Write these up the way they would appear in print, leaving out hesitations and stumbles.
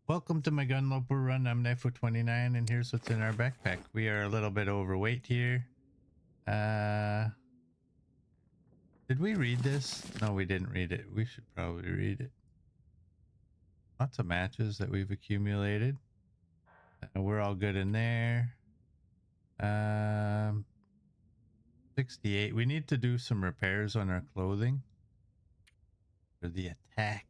Welcome to my Gunloper run. I'm Ep21 and here's what's in our backpack. We are a little bit overweight here. Did we read this? No, we didn't read it. We should probably read it. Lots of matches that we've accumulated. We're all good in there. 68. We need to do some repairs on our clothing for the attack.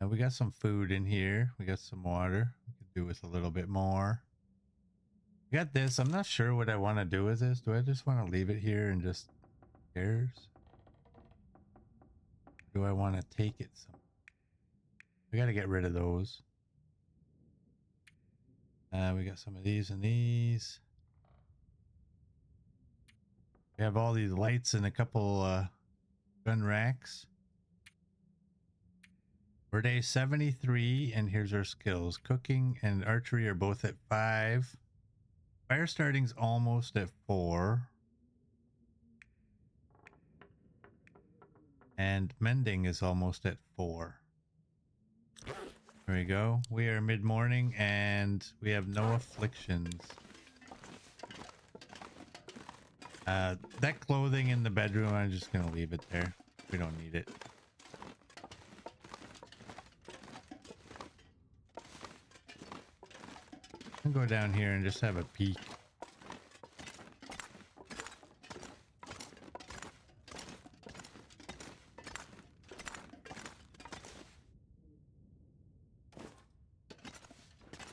We got some food in here. We got some water. We could do with a little bit more. We got this. I'm not sure what I want to do with this. Do I just want to leave it here and just cares? Do I want to take it some? We got to get rid of those. We got some of these and these. We have all these lights and a couple gun racks. We're day 73 and here's our skills. Cooking and archery are both at 5. Fire starting's almost at 4. And mending is almost at 4. There we go. We are mid-morning and we have no afflictions. That clothing in the bedroom, I'm just gonna leave it there. We don't need it. I'll go down here and just have a peek.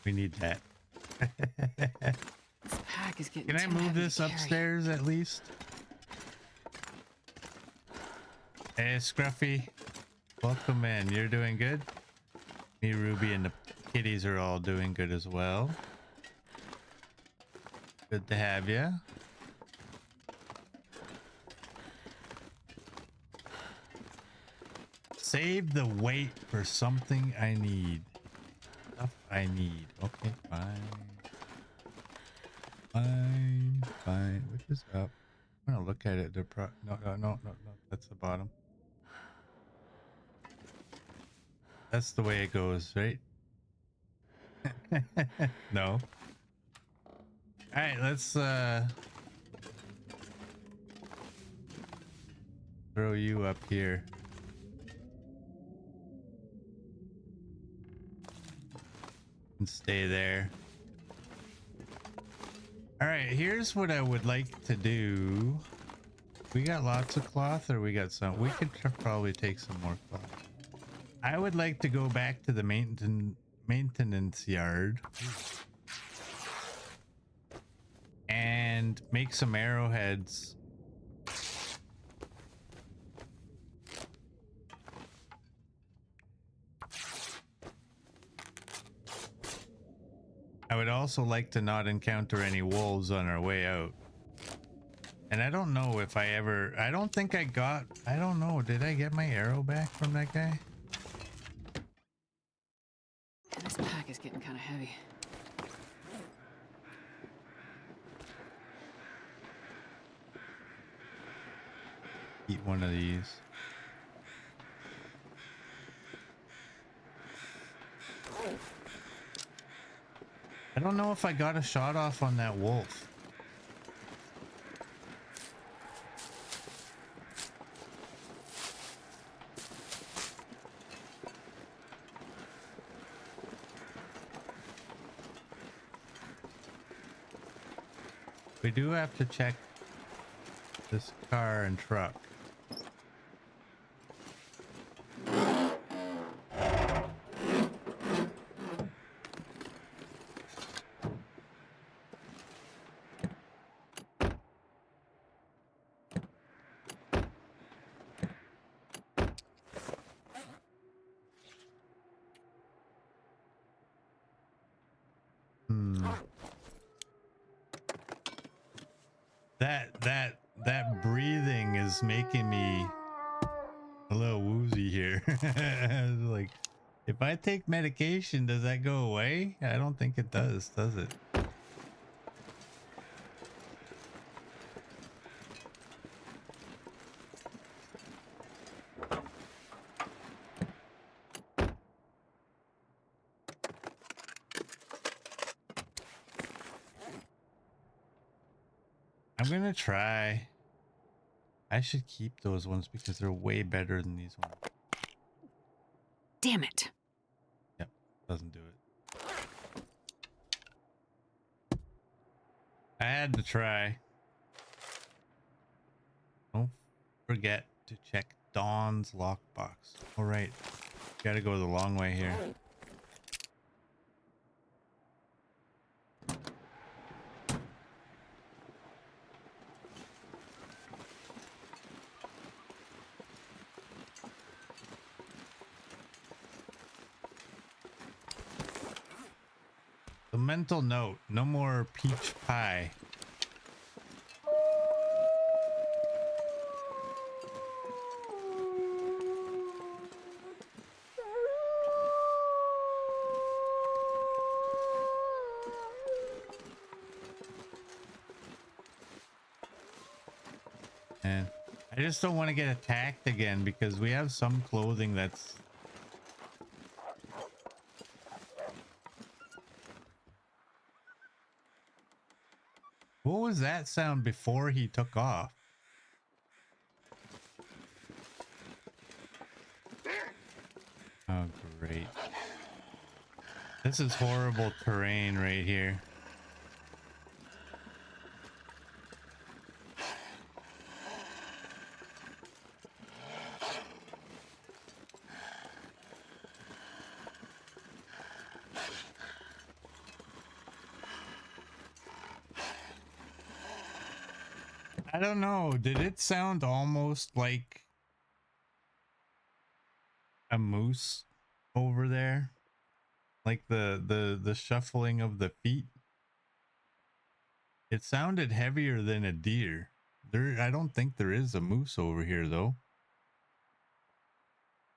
We need that. This pack is getting Can I move this upstairs at least? Hey, Scruffy. Welcome in. You're doing good? Me, Ruby, and the kitties are all doing good as well. Good to have you. Save the weight for something I need. Stuff I need. Okay, fine. Fine. Which is up? I'm gonna look at it. No. That's the bottom. That's the way it goes, right? No. All right, let's throw you up here. And stay there. All right, here's what I would like to do. We got lots of cloth, or we got some? We could probably take some more cloth. I would like to go back to the maintenance yard and make some arrowheads. I would also like to not encounter any wolves on our way out. And I don't know if I don't think I got, I don't know, did I get my arrow back from that guy? This pack is getting kind of heavy. Eat one of these. I don't know if I got a shot off on that wolf. We do have to check this car and truck. That breathing is making me a little woozy here. Like, if I take medication, does that go away? I don't think it does it? I'm gonna try. I should keep those ones because they're way better than these ones. Damn it. Yep, doesn't do it. I had to try. Don't forget to check Dawn's lockbox. All right, gotta go the long way here. The mental note: no more peach pie. And I just don't want to get attacked again because we have some clothing that's... What was that sound before he took off? Oh, great. This is horrible terrain right here. I don't know. Did it sound almost like a moose over there? Like the shuffling of the feet? It sounded heavier than a deer. I don't think there is a moose over here though.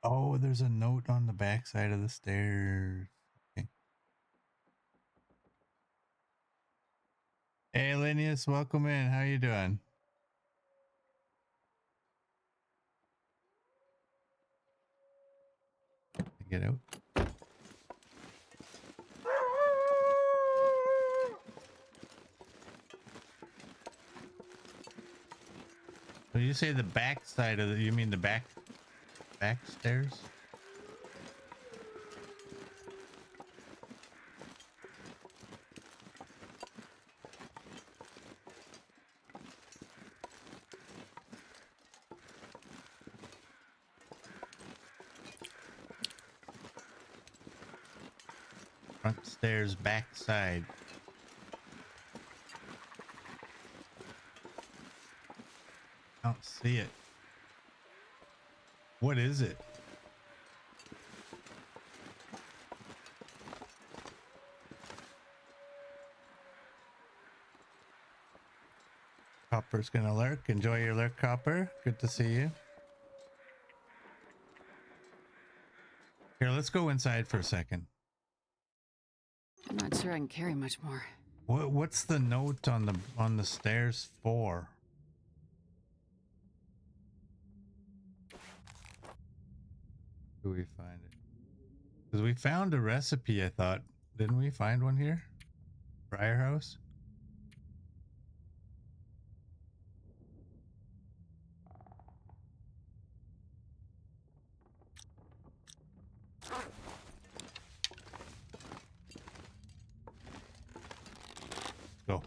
Oh, there's a note on the backside of the stairs. Okay. Hey Linus, welcome in. How you doing? Get out. When you say the back side of the, you mean the back stairs? Front stairs, back side. I don't see it. What is it? Copper's gonna lurk. Enjoy your lurk, Copper. Good to see you. Here, let's go inside for a second. I'm not sure I can carry much more. What's the note on the stairs for? Do we find it? Because we found a recipe, I thought. Didn't we find one here? Briar House? Go.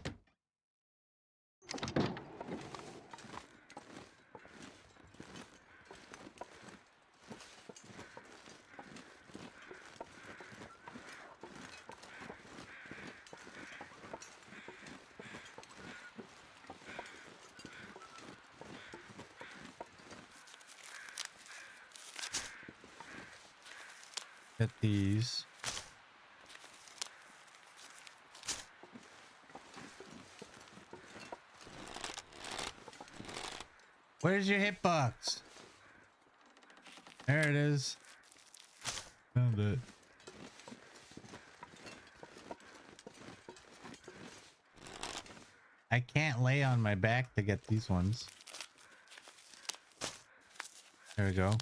Get these. Where's your hitbox? There it is. Found it. I can't lay on my back to get these ones. There we go.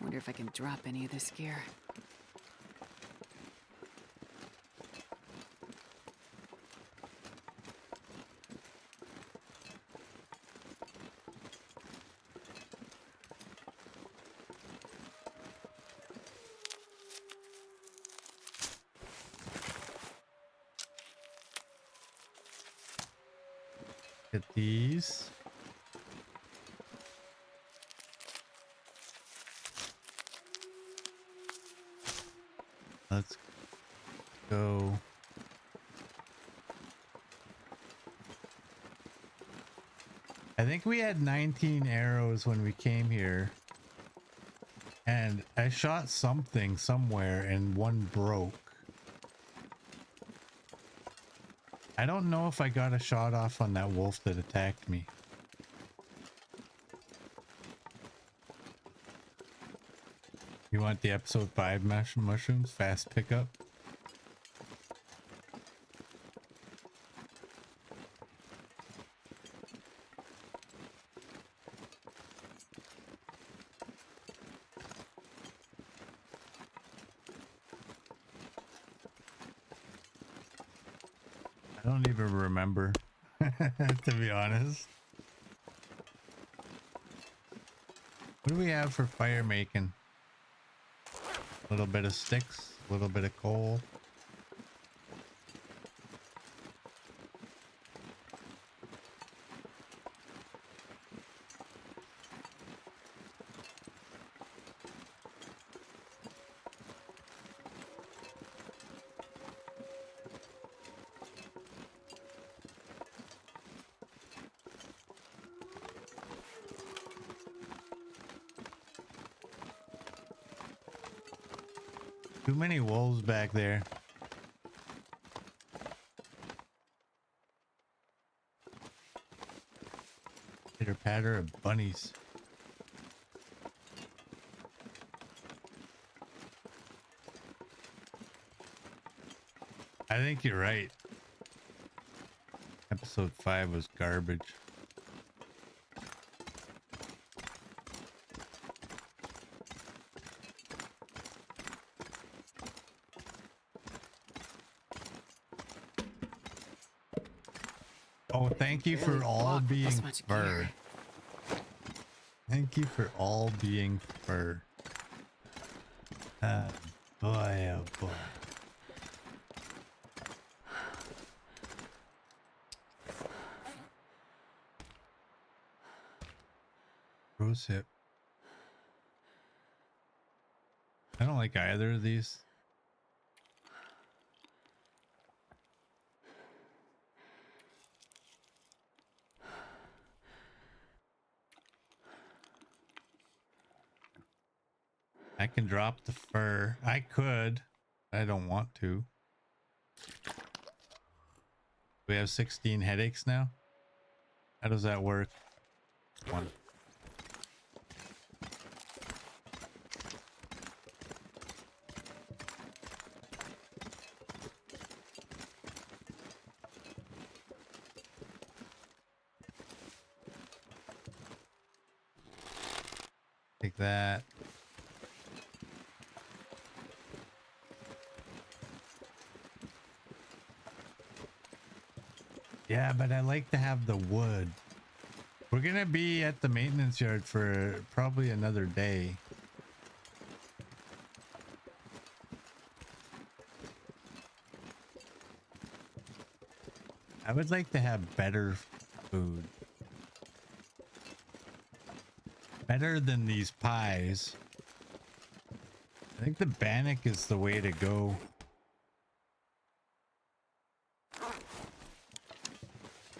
I wonder if I can drop any of this gear. at these. Let's go. I think we had 19 arrows when we came here. And I shot something somewhere and one broke. I don't know if I got a shot off on that wolf that attacked me. You want the episode 5 mushrooms? Fast pickup? I don't even remember, to be honest. What do we have for fire making? A little bit of sticks, a little bit of coal. Too many wolves back there. Pitter patter of bunnies. I think you're right. Episode 5 was garbage. Oh, thank you for all being fur. Thank you for all being fur. Boy, oh boy. Rose hip. I don't like either of these. I can drop the fur. I could. I don't want to. We have 16 headaches now. How does that work? One. Take that. Yeah, but I like to have the wood. We're gonna be at the maintenance yard for probably another day. I would like to have better food. Better than these pies. I think the bannock is the way to go.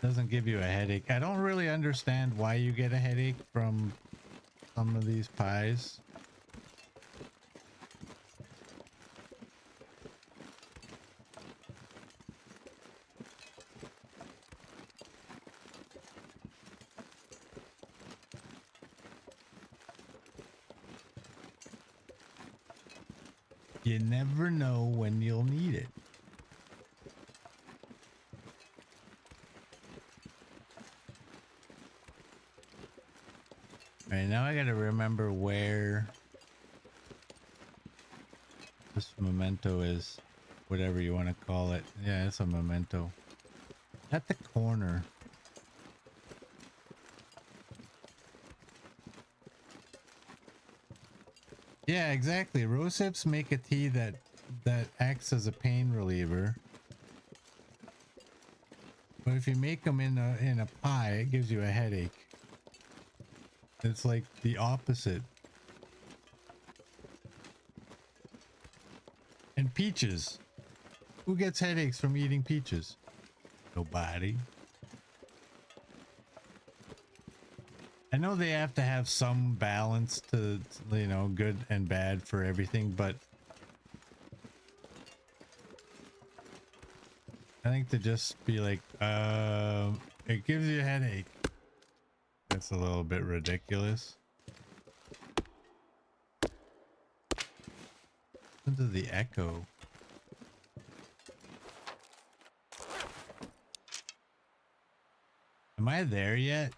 Doesn't give you a headache. I don't really understand why you get a headache from some of these pies. You never know when you'll need it. All right, now I gotta remember where this memento is, whatever you want to call it. Yeah, it's a memento. At the corner. Yeah, exactly. Rose hips make a tea that acts as a pain reliever. But if you make them in a pie, it gives you a headache. It's like the opposite. And peaches. Who gets headaches from eating peaches? Nobody. I know they have to have some balance to, you know, good and bad for everything, but I think to just be like, it gives you a headache. That's a little bit ridiculous. Listen to the echo. Am I there yet?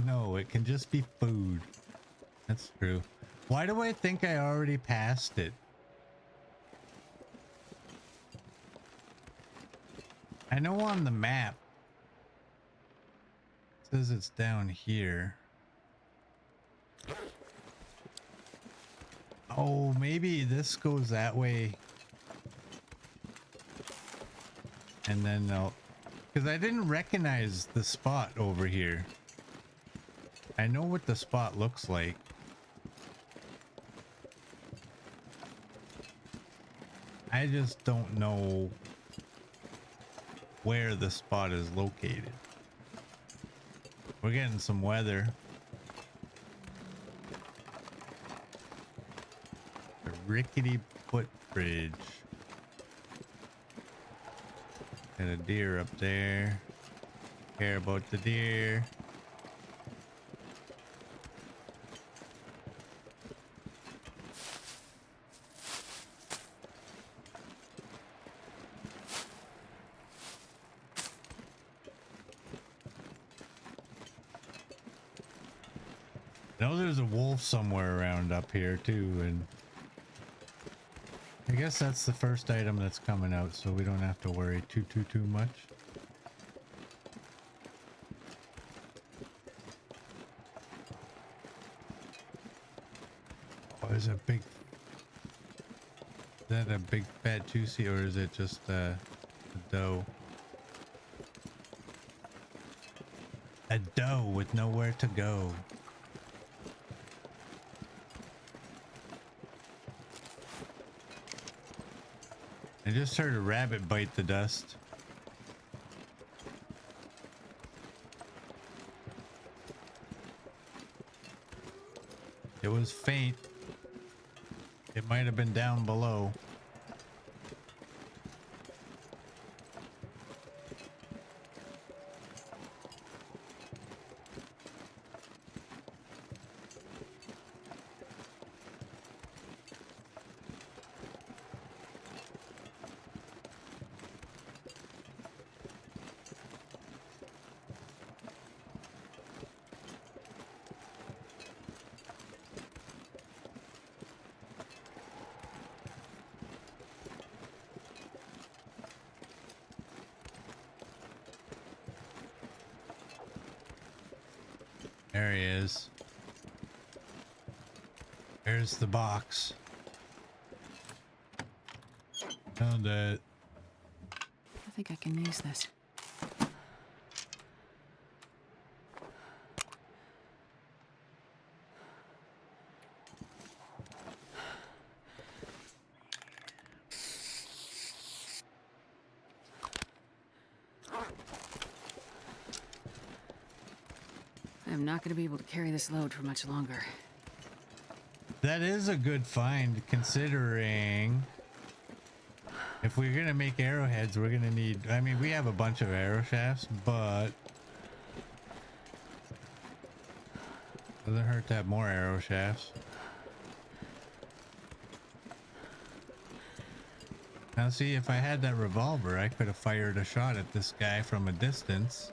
No, it can just be food. That's true. Why do I think I already passed it? I know on the map it says it's down here. Oh, maybe this goes that way. And then they'll... Because I didn't recognize the spot over here. I know what the spot looks like. I just don't know where the spot is located. We're getting some weather. A rickety footbridge. And a deer up there. Care about the deer. I know there's a wolf somewhere around up here too, and I guess that's the first item that's coming out, so we don't have to worry too much. Oh, is that big? Is that a big fat juicy, or is it just a doe? A doe with nowhere to go. I just heard a rabbit bite the dust. It was faint. It might have been down below. There he is. There's the box. Found it. I think I can use this. I'm not going to be able to carry this load for much longer. That is a good find, considering if we're gonna make arrowheads, we're gonna need, I mean, we have a bunch of arrow shafts, but doesn't hurt to have more arrow shafts. Now see, if I had that revolver, I could have fired a shot at this guy from a distance.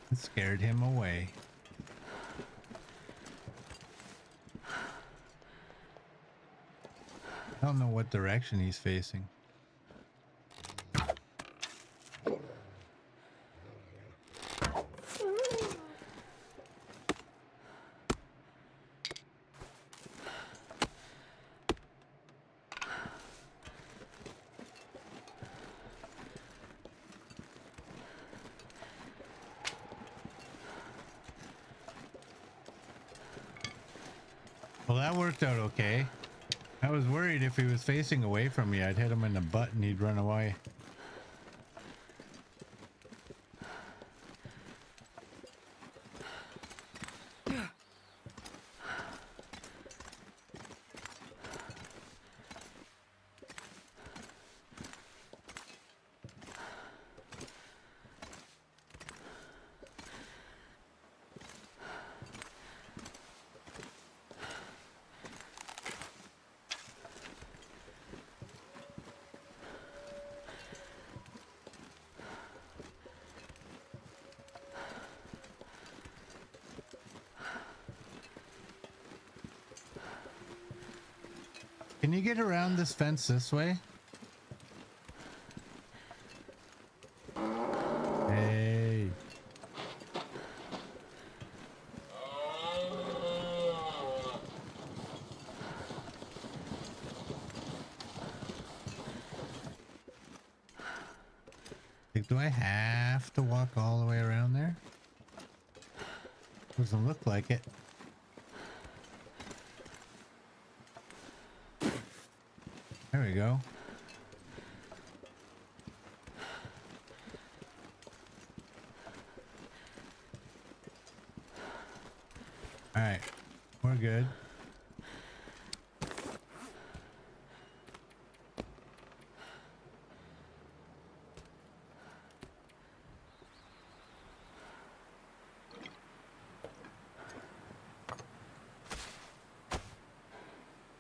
And scared him away. I don't know what direction he's facing. Well, that worked out okay. I was worried if he was facing away from me, I'd hit him in the butt and he'd run away. Can you get around this fence this way? Hey. Like, do I have to walk all the way around there? Doesn't look like it. There we go. All right, we're good.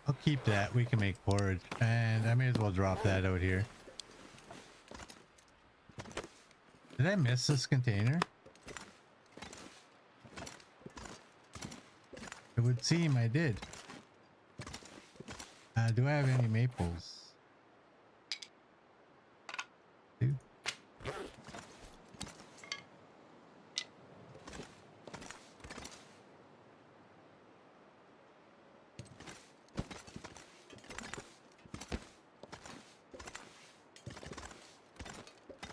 I'll keep that. We can make porridge, and I may as well drop that out here. Did I miss this container? It would seem I did. Do I have any maples? Two.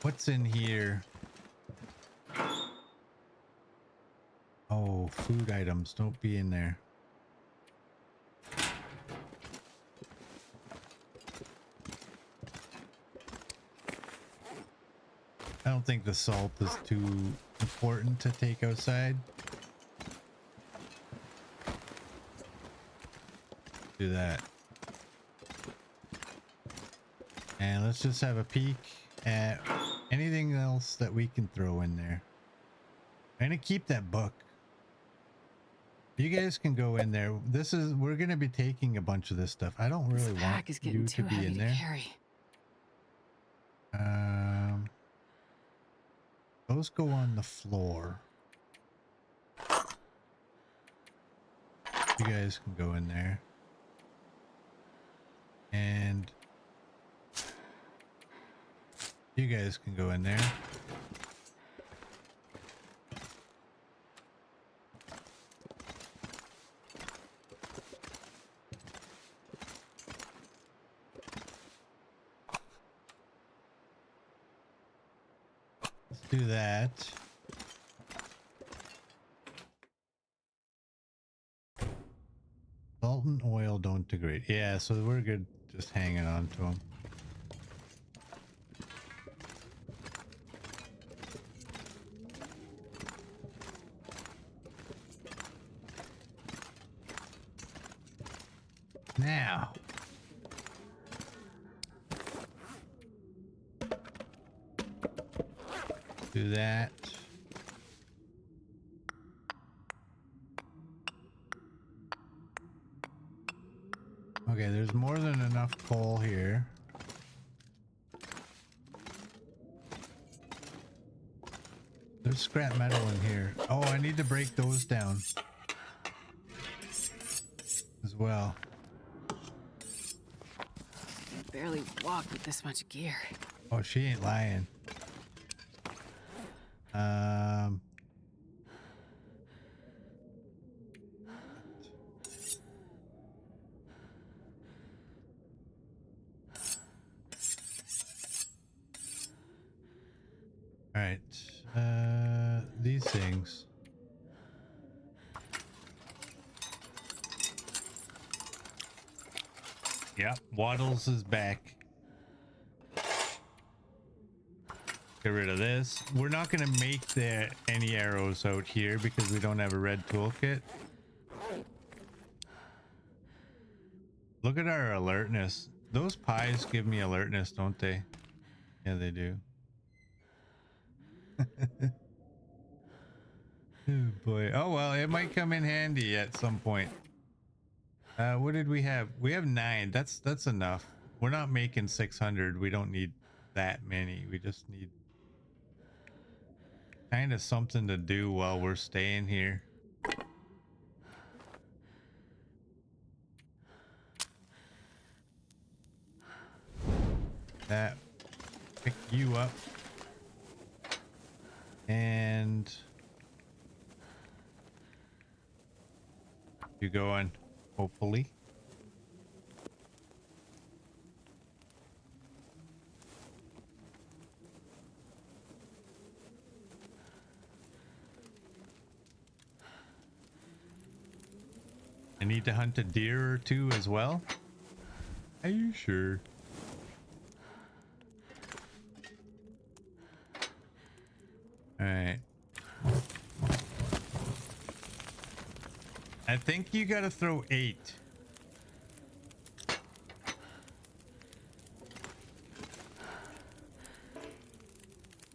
What's in here? Oh, food items. Don't be in there. I don't think the salt is too important to take outside. Do that. And let's just have a peek at anything else that we can throw in there. I'm gonna keep that book. You guys can go in there. We're gonna be taking a bunch of this stuff. I don't really This want pack is getting you too to be heavy in to there. carry. Those go on the floor. You guys can go in there. And you guys can go in there. Let's do that. Salt and oil don't degrade. Yeah, so we're good just hanging on to them. Now. Do that. Okay, there's more than enough coal here. There's scrap metal in here. Oh, I need to break those down as well. barely walk with this much gear. Oh, she ain't lying. Um. All right. These things. Yep, Waddles is back. Get rid of this. We're not going to make any arrows out here because we don't have a red toolkit. Look at our alertness. Those pies give me alertness, don't they? Yeah, they do. Oh boy. Oh well, it might come in handy at some point. What did we have? We have 9. That's enough. We're not making 600. We don't need that many. We just need kind of something to do while we're staying here. That pick you up and you go on, hopefully. I need to hunt a deer or 2 as well. Are you sure? All right. I think you got to throw 8.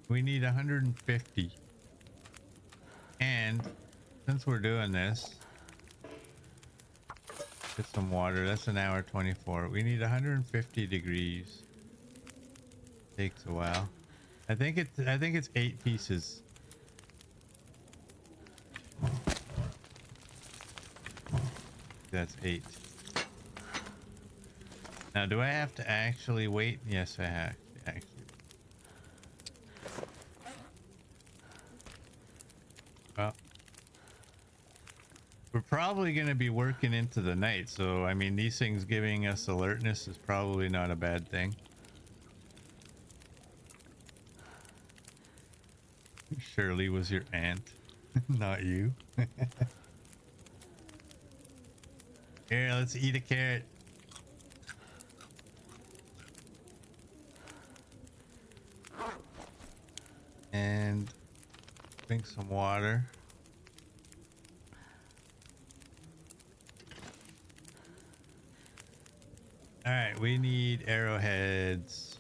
We need 150. And since we're doing this, get some water. That's an hour 24. We need 150 degrees. Takes a while. I think it's 8 pieces. That's 8. Now, do I have to actually wait? Yes, I have to actually. Well, we're probably going to be working into the night, so I mean, these things giving us alertness is probably not a bad thing. Shirley was your aunt, not you. Here, let's eat a carrot. And drink some water. All right, we need arrowheads.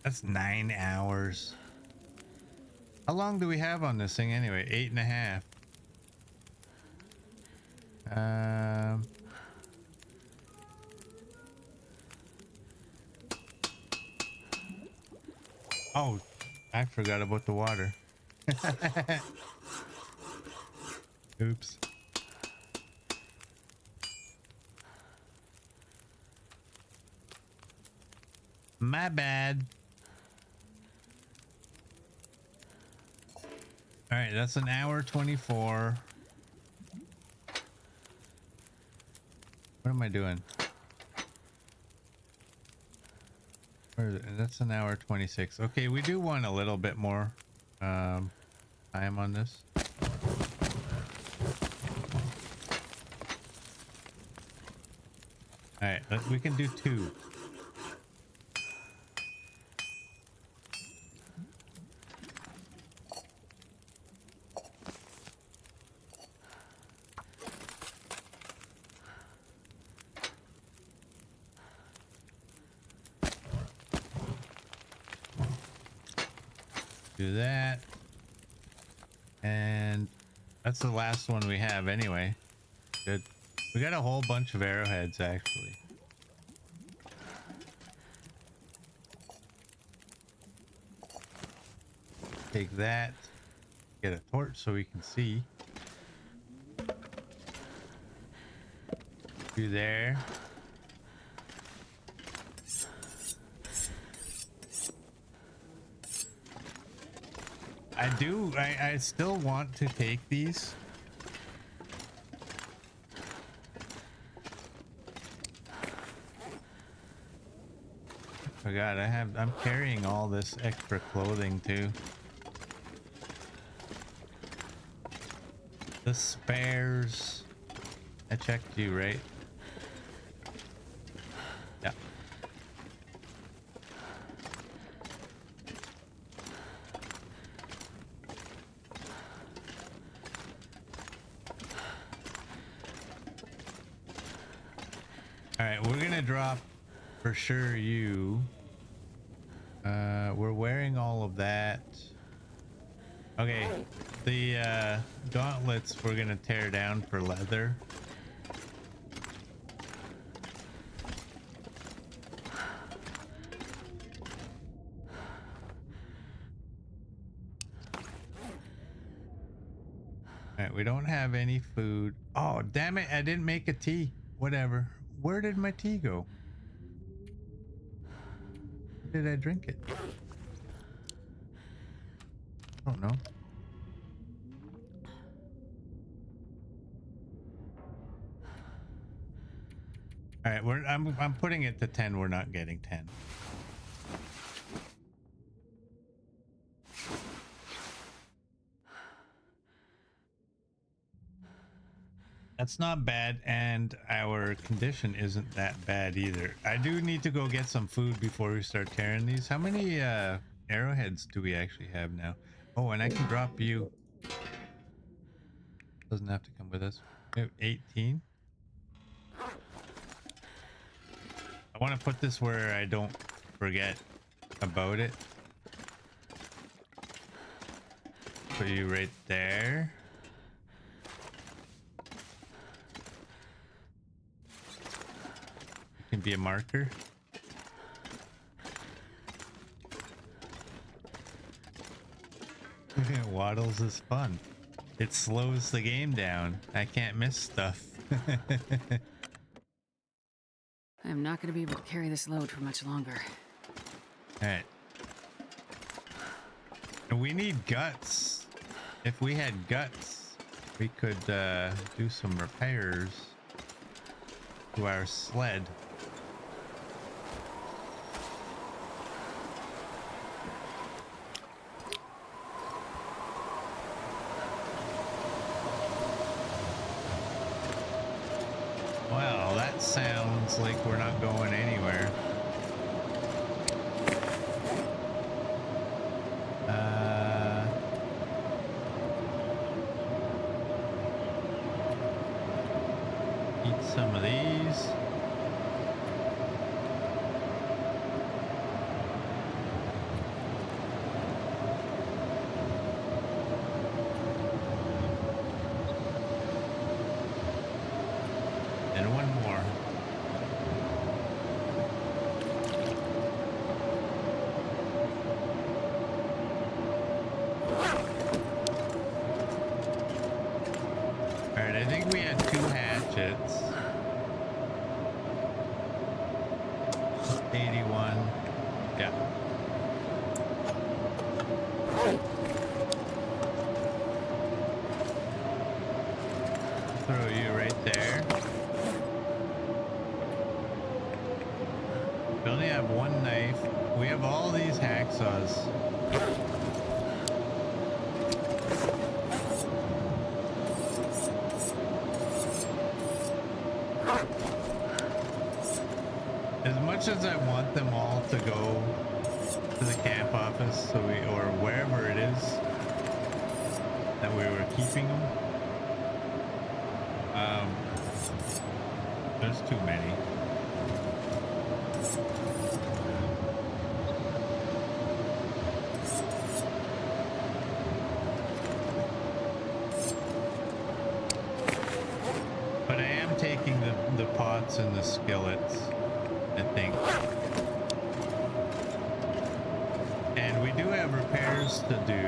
That's 9 hours. How long do we have on this thing anyway? 8.5. Oh, I forgot about the water. Oops. My bad. All right, that's an hour 24. What am I doing? Where is it? That's an hour 26. Okay, we do want a little bit more time on this. All right, we can do 2. Do that. And that's the last one we have anyway. Good. We got a whole bunch of arrowheads actually. Take that. Get a torch so we can see. You there? I still want to take these. Oh god, I'm carrying all this extra clothing too. The spares. I checked you, right? Yeah. All right, we're gonna drop for sure you. We're wearing all of that. Okay, the gauntlets we're gonna tear down for leather. All right, we don't have any food. Oh, damn it, I didn't make a tea. Whatever. Where did my tea go? Where did I drink it? I don't know. All right, I'm putting it to 10. We're not getting 10. That's not bad, and our condition isn't that bad either. I do need to go get some food before we start tearing these. How many arrowheads do we actually have now? Oh, and I can drop you. Doesn't have to come with us. We have 18. I want to put this where I don't forget about it. Put you right there. You can be a marker. Waddles is fun. It slows the game down. I can't miss stuff. I'm not going to be able to carry this load for much longer. All right. And we need guts. If we had guts, we could do some repairs to our sled. Well, that sounds like we're not going anywhere. Eat some of these. And one more. All right, I think we had 2 hatchets. 81. Yeah. Throw you right there. We only have 1 knife. We have all these hacksaws. As much as I want them all to go to the camp office, so or wherever it is that we were keeping them, there's too many. But I am taking the pots and the skillets, I think. And we do have repairs to do.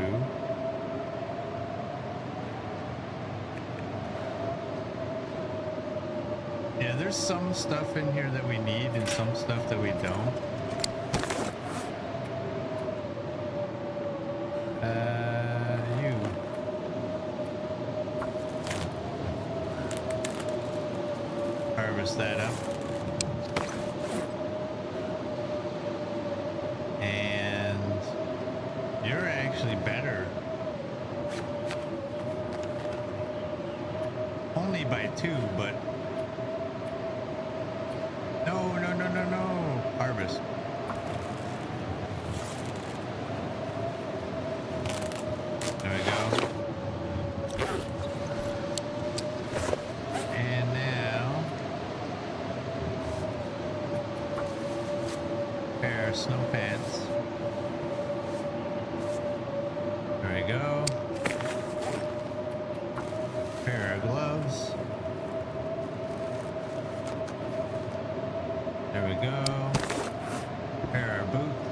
Yeah, there's some stuff in here that we need and some stuff that we don't. You. Harvest that up. And you're actually better. Only by 2, but no, no, no, no, no. Harvest. There we go. And now pair of snow pants. There we go. Pair of gloves. There we go. Pair of boots.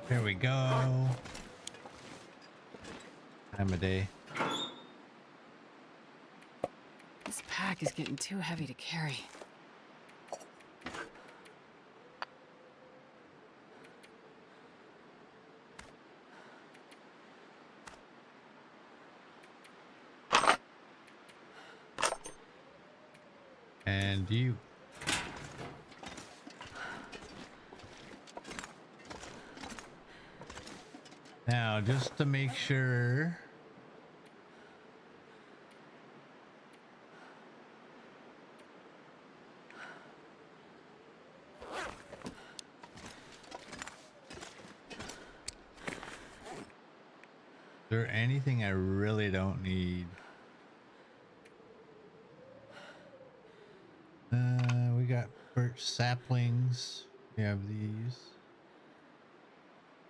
There we go. Time of day. This pack is getting too heavy to carry. And you. Now, just to make sure. Is there anything I really don't need? We got birch saplings. We have these.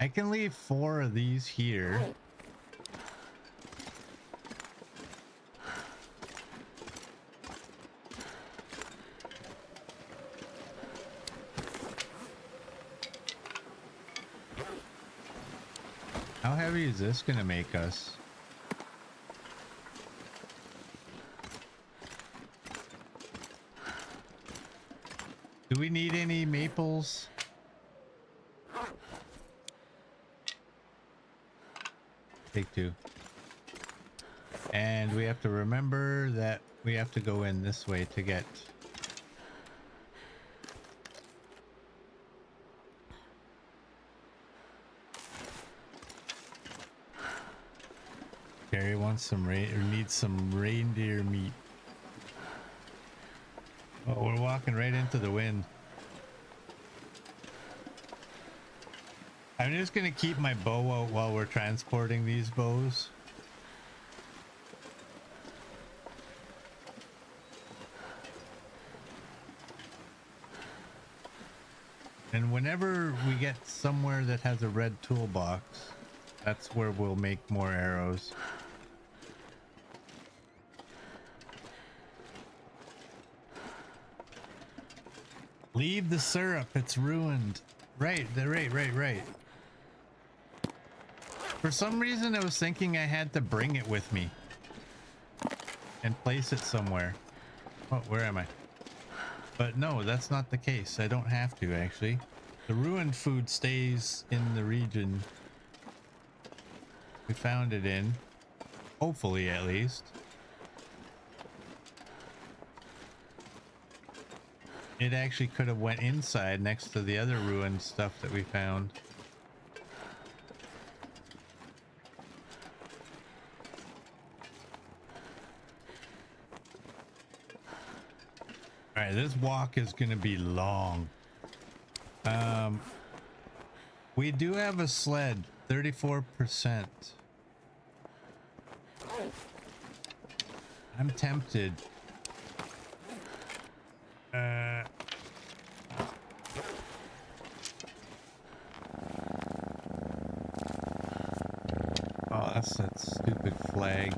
I can leave 4 of these here. How heavy is this gonna make us? Do we need any maples? Take 2. And we have to remember that we have to go in this way to get. Carrie wants some needs some reindeer meat. Oh, we're walking right into the wind. I'm just gonna keep my bow out while we're transporting these bows. And whenever we get somewhere that has a red toolbox, that's where we'll make more arrows. Leave the syrup, it's ruined. Right. For some reason I was thinking I had to bring it with me and place it somewhere. Oh, where am I? But no, that's not the case. I don't have to, actually. The ruined food stays in the region we found it in. Hopefully, at least. It actually could have went inside next to the other ruined stuff that we found. All right, this walk is going to be long. We do have a sled, 34%. I'm tempted. Oh, that's that stupid flag.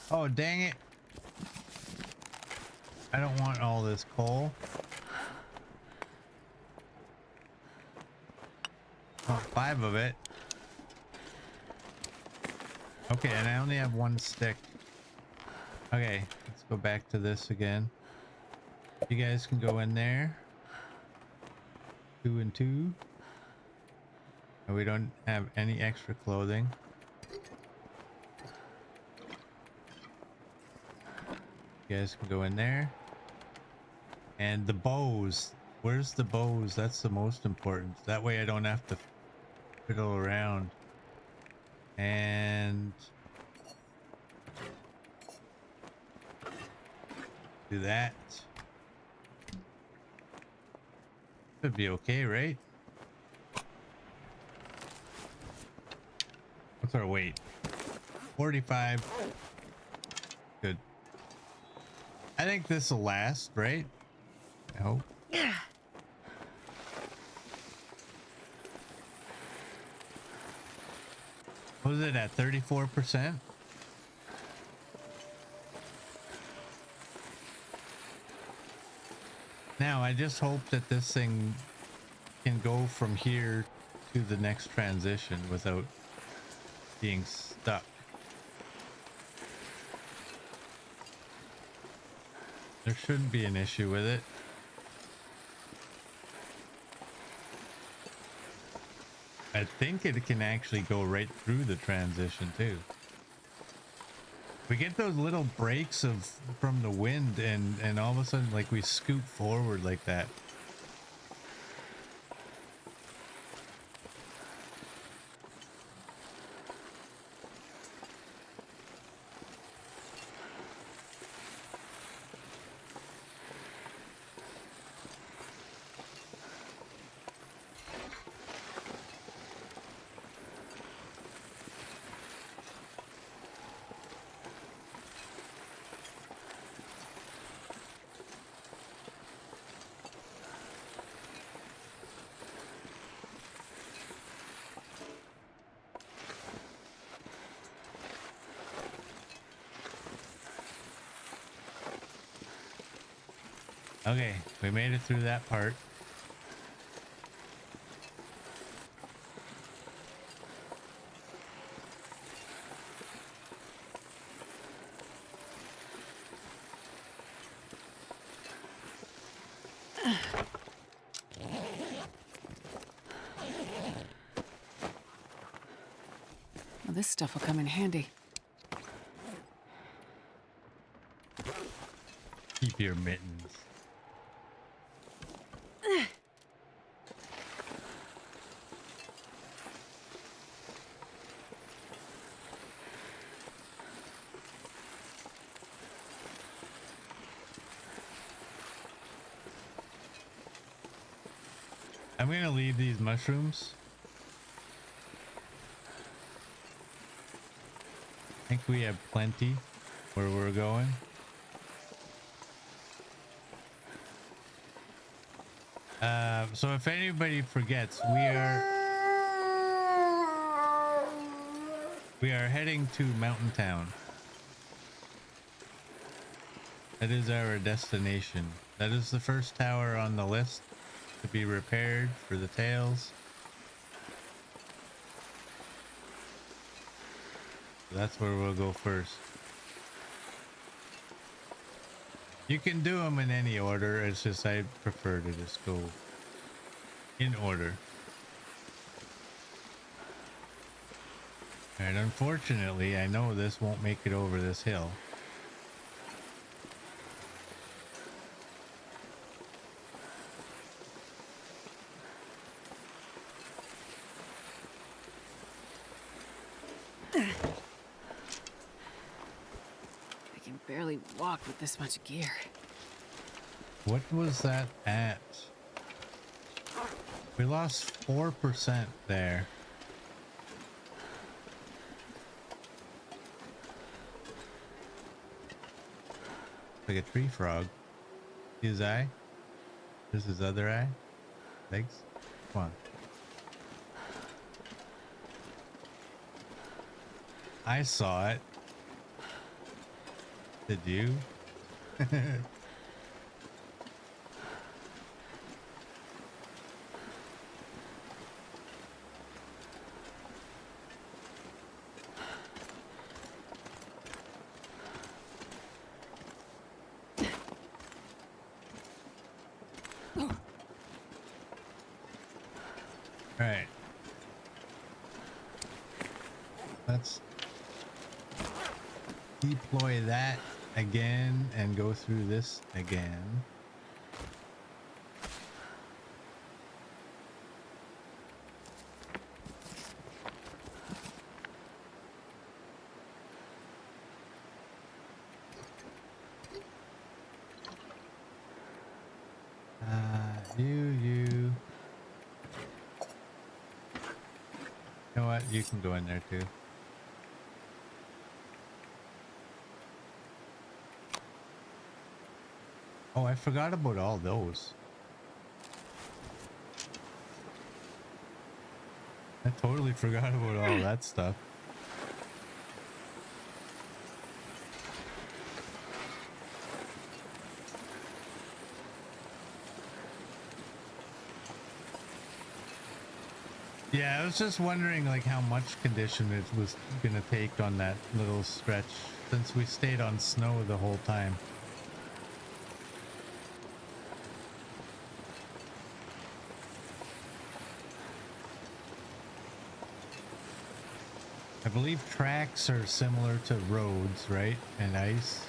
Oh, dang it. I don't want all this coal. Oh, 5 of it. Okay, and I only have 1 stick. Okay, let's go back to this again. You guys can go in there. 2 and 2. And we don't have any extra clothing. You guys can go in there. And the bows. Where's the bows? That's the most important. That way I don't have to fiddle around. And do that. Should be okay, right? What's our weight? 45. Good. I think this will last, right? I hope. What was it at 34%? Now I just hope that this thing can go from here to the next transition without being stuck. There shouldn't be an issue with it. I think it can actually go right through the transition too. We get those little breaks of from the wind and all of a sudden like we scoot forward like that. Okay, we made it through that part. Well, this stuff will come in handy. Keep your mittens. I'm gonna leave these mushrooms. I think we have plenty where we're going. So if anybody forgets, we are heading to Mountain Town. That is our destination. That is the first tower on the list to be repaired for the tails. So that's where we'll go first. You can do them in any order. It's just I prefer to just go in order. And unfortunately, I know this won't make it over this hill. I can barely walk with this much gear. What was that at? We lost 4% there. Like a tree frog. See his eye? There's his other eye. Legs. Come on. I saw it. Did you? All right. Let's deploy that again and go through this again. You know what? You can go in there too. Oh, I forgot about all those. I totally forgot about all that stuff. Yeah, I was just wondering like how much condition it was gonna take on that little stretch since we stayed on snow the whole time. I believe tracks are similar to roads, right? And ice.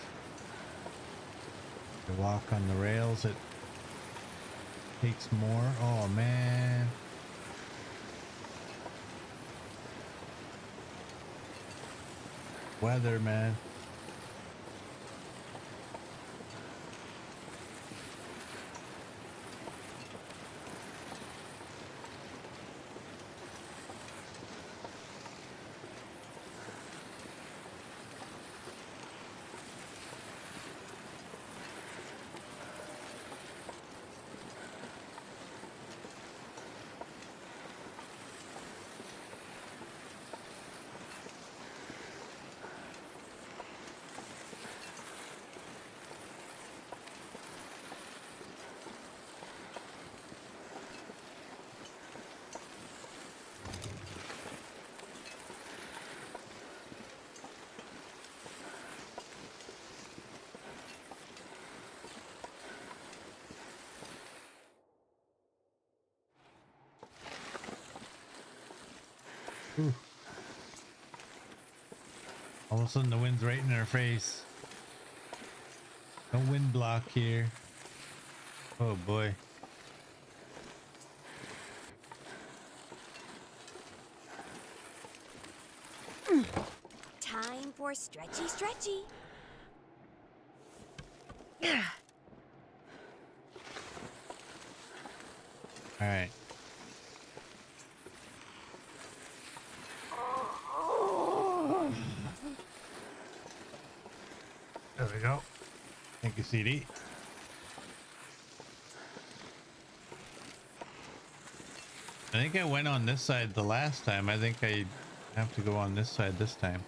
To walk on the rails, it takes more. Oh man. Weather, man. Ooh. All of a sudden the wind's right in our face. No wind block here. Oh boy. Time for stretchy, stretchy. All right. There we go. Thank you, CD. I think I went on this side the last time. I think I have to go on this side this time.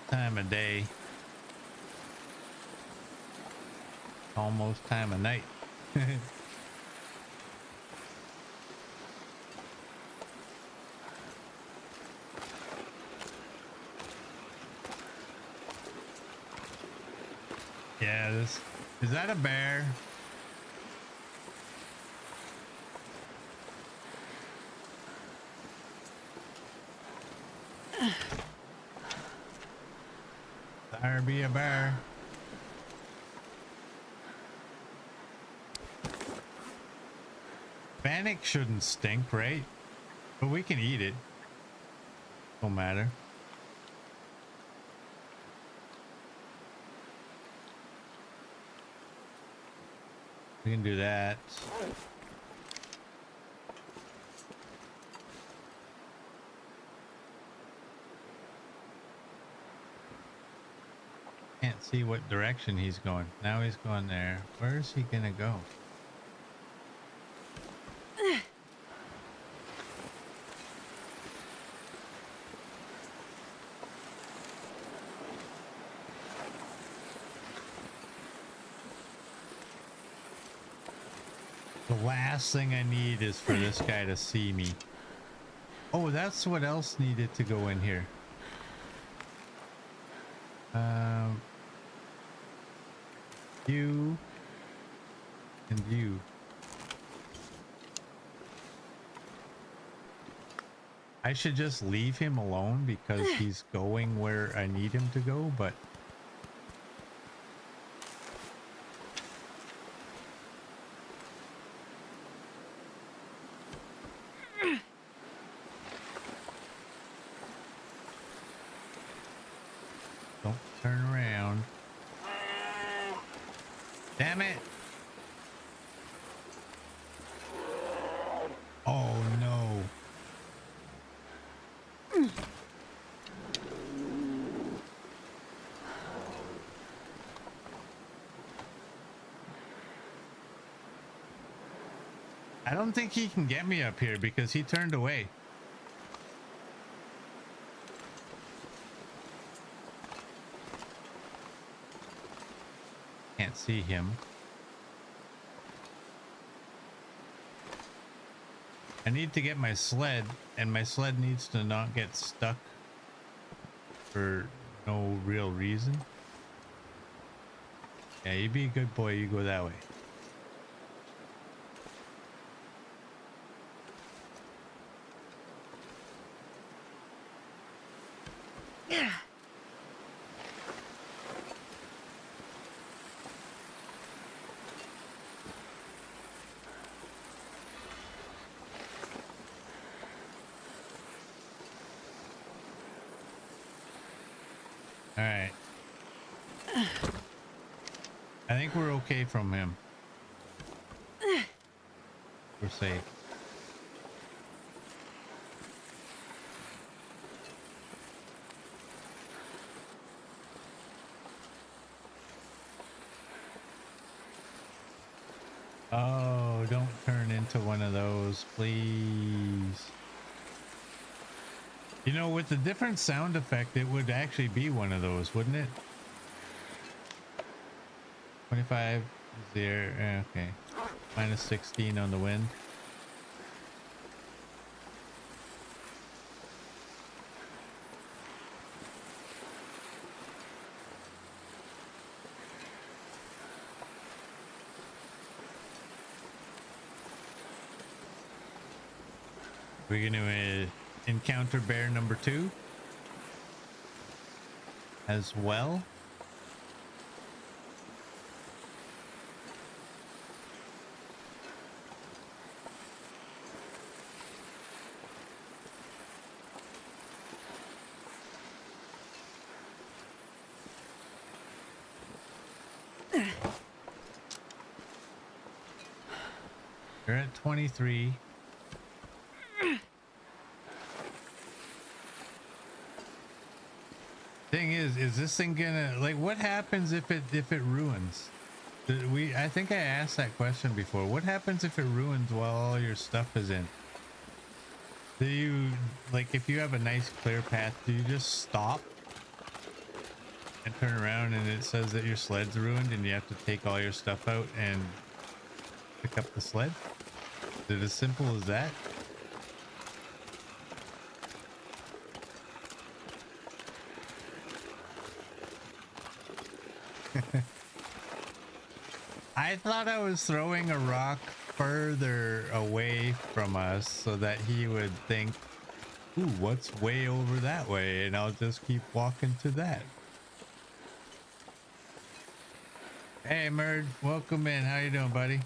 Time of day. Almost time of night. Yeah, this is that a bear? There be a bear. Bannock shouldn't stink, right? But we can eat it. Don't matter. We can do that. Can't see what direction he's going. Now he's going there. Where is he gonna go? The last thing I need is for this guy to see me. Oh, that's what else needed to go in here. You and you. I should just leave him alone because he's going where I need him to go, but don't turn around. Damn it. Oh no. I don't think he can get me up here because he turned away. Can't see him. I need to get my sled, and my sled needs to not get stuck for no real reason. Yeah, you be a good boy, you go that way. All right. I think we're okay from him. We're safe. Oh, don't turn into one of those, please. You know, with the different sound effect, it would actually be one of those, wouldn't it? 25 is there. Okay. Minus 16 on the wind. We're going to encounter bear number 2 as well. We're at 23. Thing is this thing gonna, like, what happens if it ruins? I think I asked that question before. What happens if it ruins while all your stuff is in? Do you, like, if you have a nice clear path, do you just stop and turn around and it says that your sled's ruined and you have to take all your stuff out and pick up the sled? Is it as simple as that? I thought I was throwing a rock further away from us so that he would think, ooh, what's way over that way? And I'll just keep walking to that. Hey, Merd, welcome in. How you doing, buddy?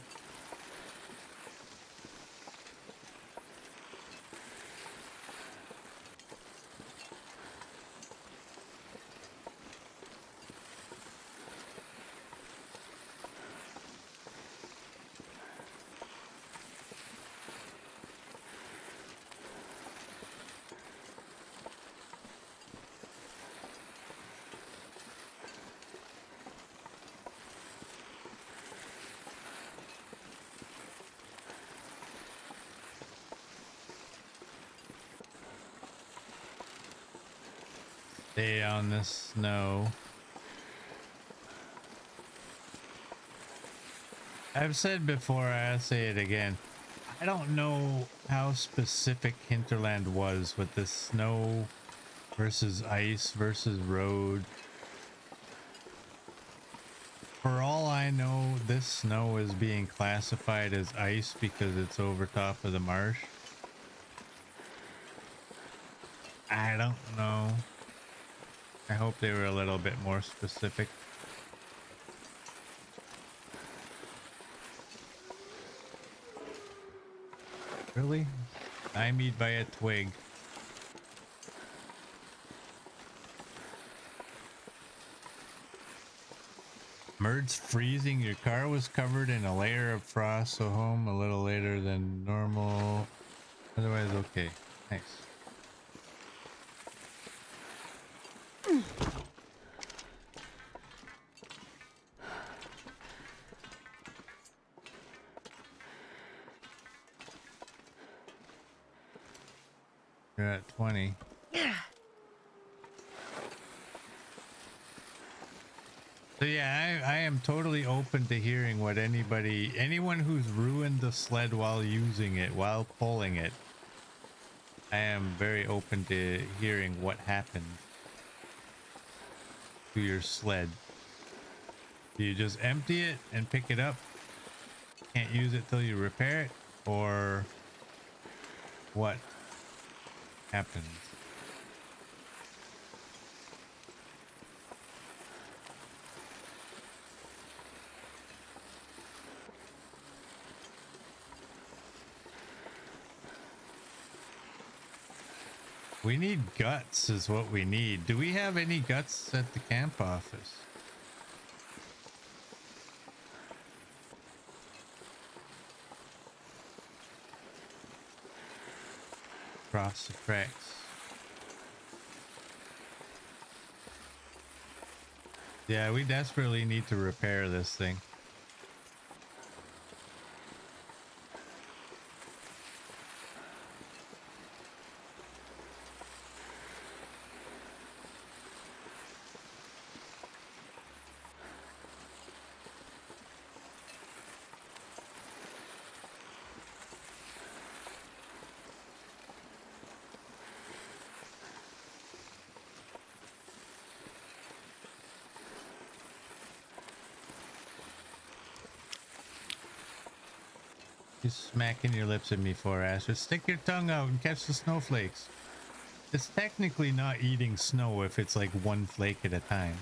stay on the snow. I've said before, I'll say it again. I don't know how specific Hinterland was with the snow versus ice versus road. For all I know, this snow is being classified as ice because it's over top of the marsh. I don't know. I hope they were a little bit more specific. Really? Stymied by a twig. Merds freezing. Your car was covered in a layer of frost, so home a little later than normal. Otherwise, okay. Nice. You're at 20. So yeah, I am totally open to hearing what anyone who's ruined the sled while using it, while pulling it. I am very open to hearing what happened to your sled. Do you just empty it and pick it up? Can't use it till you repair it? Or what happens? We need guts is what we need. Do we have any guts at the camp office? Cross the tracks. Yeah, we desperately need to repair this thing. You're smacking your lips at me for, Asher. Stick your tongue out and catch the snowflakes. It's technically not eating snow if it's like one flake at a time.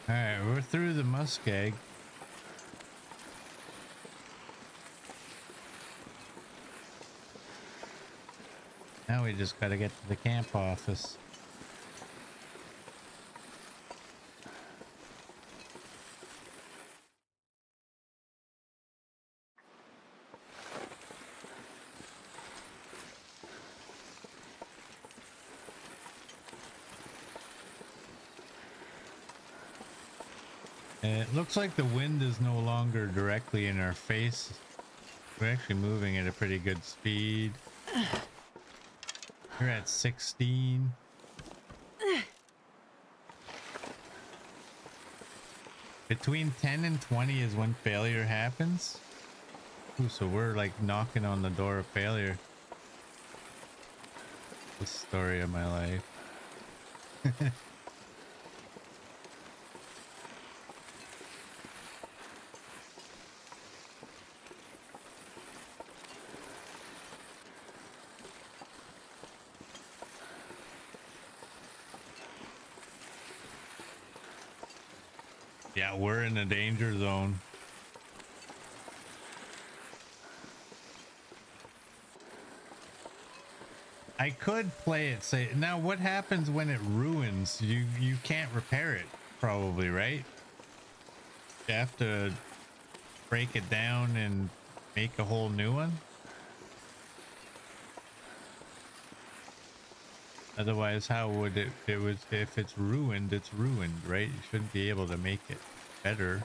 Alright, we're through the muskeg. Now we just gotta get to the camp office. It looks like the wind is no longer directly in our face. We're actually moving at a pretty good speed. We're at 16. Between 10 and 20 is when failure happens. Ooh, so we're like knocking on the door of failure. The story of my life. Yeah, we're in a danger zone. I could play it say now what happens when it ruins? You can't repair it probably, right? You have to break it down and make a whole new one? Otherwise, how would it was if it's ruined, right? You shouldn't be able to make it better.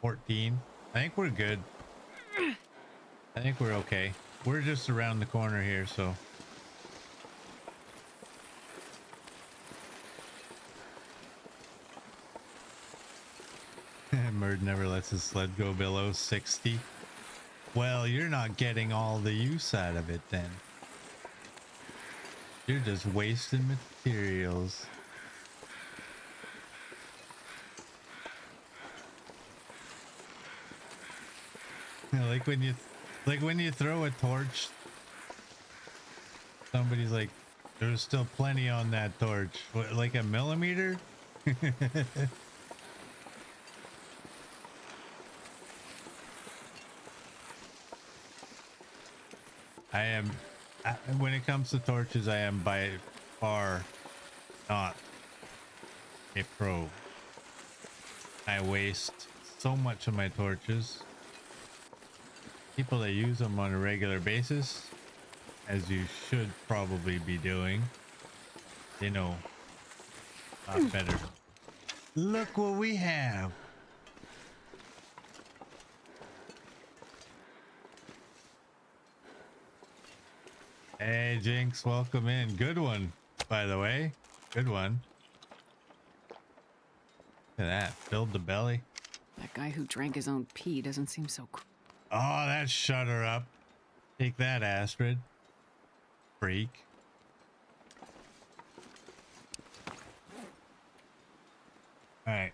14. I think we're good. I think we're okay. We're just around the corner here, so. Murd never lets his sled go below 60. Well, you're not getting all the use out of it then. You're just wasting materials. like when you throw a torch, somebody's like, there's still plenty on that torch. What, like a millimeter? When it comes to torches, I am by far not a pro. I waste so much of my torches. People that use them on a regular basis, as you should probably be doing, they know a lot better. Look what we have. Hey, Jinx, welcome in. Good one, by the way. Good one. Look at that. Filled the belly. That guy who drank his own pee doesn't seem so Oh, that shut her up. Take that, Astrid. Freak. All right.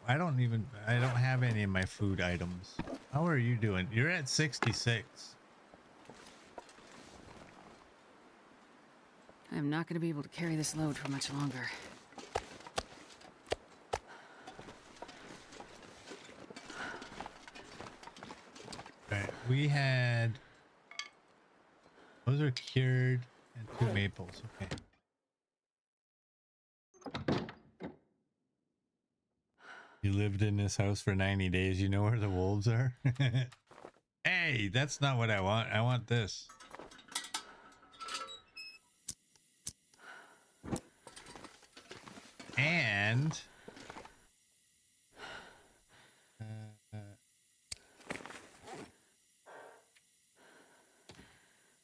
I don't have any of my food items. How are you doing? You're at 66. I'm not going to be able to carry this load for much longer. All right. We had... Those are cured and 2 maples. Okay. You lived in this house for 90 days. You know where the wolves are? Hey, that's not what I want. I want this. And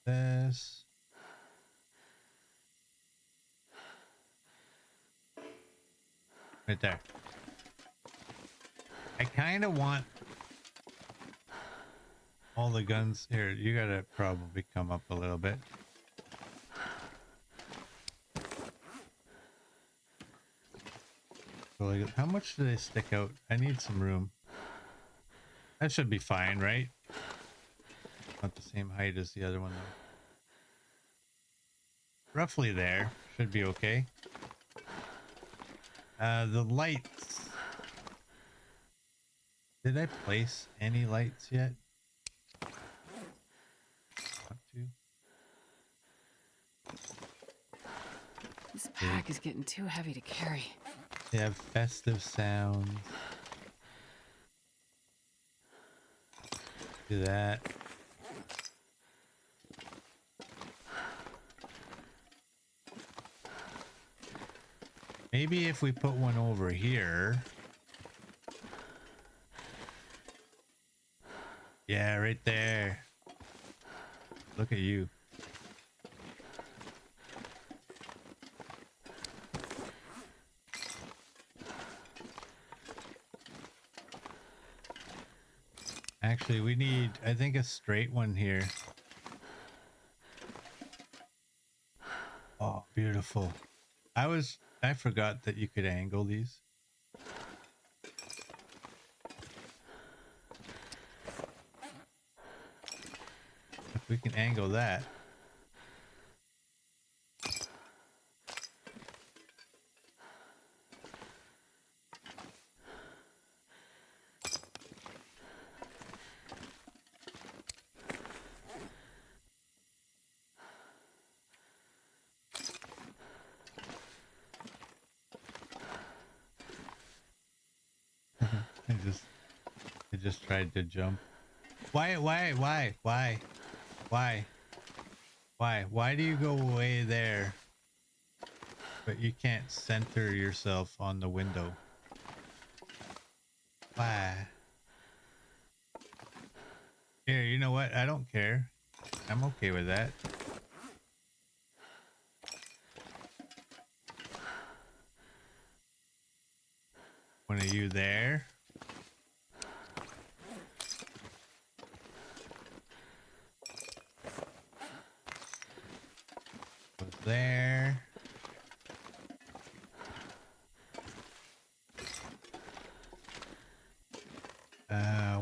this. Right there. I kind of want all the guns here. You gotta probably come up a little bit. So like, how much do they stick out? I need some room. That should be fine, right? Not the same height as the other one though. Roughly there. Should be okay. The lights. Did I place any lights yet? Want to? This pack is getting too heavy to carry. They have festive sounds. Do that. Maybe if we put one over here. Yeah, right there. Look at you. Actually, we need, I think, a straight one here. Oh, beautiful. I forgot that you could angle these. If we can angle that. I just tried to jump. Why? Why do you go way there, but you can't center yourself on the window? Why? Here, you know what? I don't care. I'm okay with that. One of you there. Was there.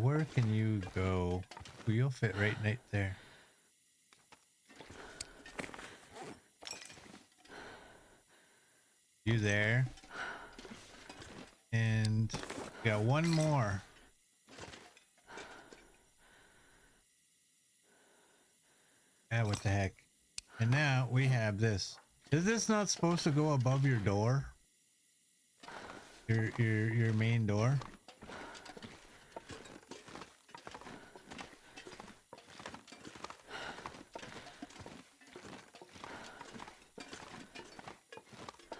Where can you go? Well, you'll fit right there. You there. And got one more. Ah, what the heck? And now we have this. Is this not supposed to go above your door? Your main door?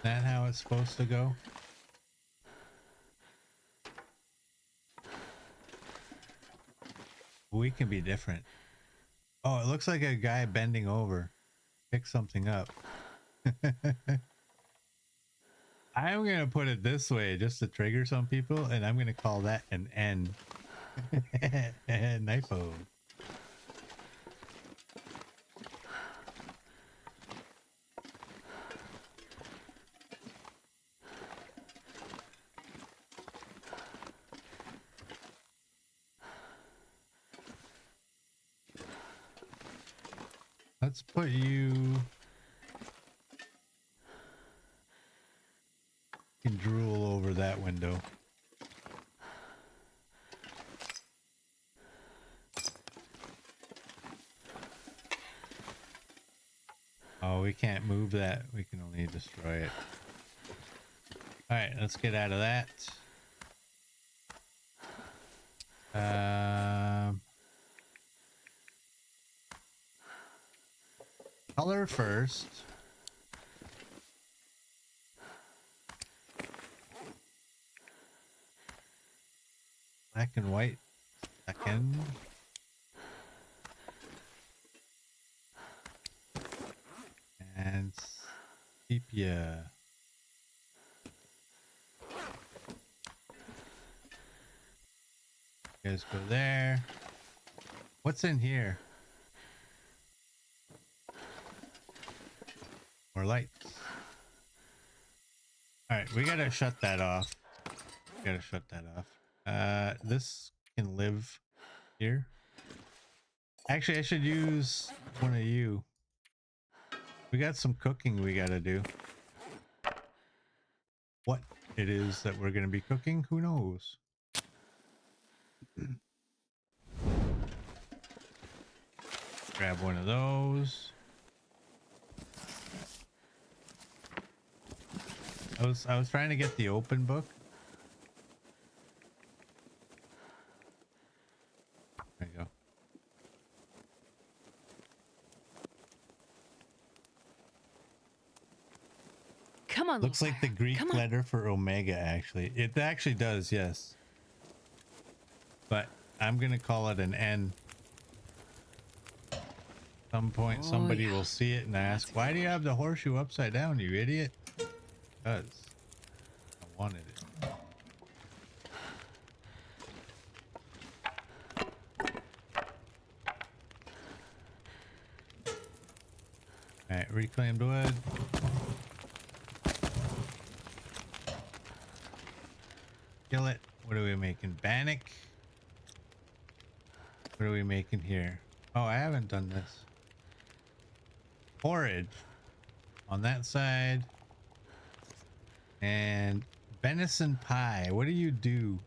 That how it's supposed to go? We can be different. Oh, it looks like a guy bending over. Pick something up. I'm gonna put it this way just to trigger some people, and I'm gonna call that an N. Knifo. Let's put you. You can drool over that window. Oh, we can't move that. We can only destroy it. All right, let's get out of that. Color first. Black and white second. And sepia. You guys go there. What's in here? More lights. All right, we gotta shut that off. This can live here. Actually, I should use one of you. We got some cooking we gotta do. What it is that we're gonna be cooking, who knows? Grab one of those. I was trying to get the open book. There you go. Come on, Looks like the Greek Come on. letter for omega, actually. It actually does, yes. But I'm gonna call it an N. Some point somebody will see it and ask, why do you have the horseshoe upside down, you idiot? Because I wanted it. Alright, reclaimed wood. Kill it. What are we making? Bannock? What are we making here? Oh, I haven't done this. Porridge on that side. And venison pie. What do you do?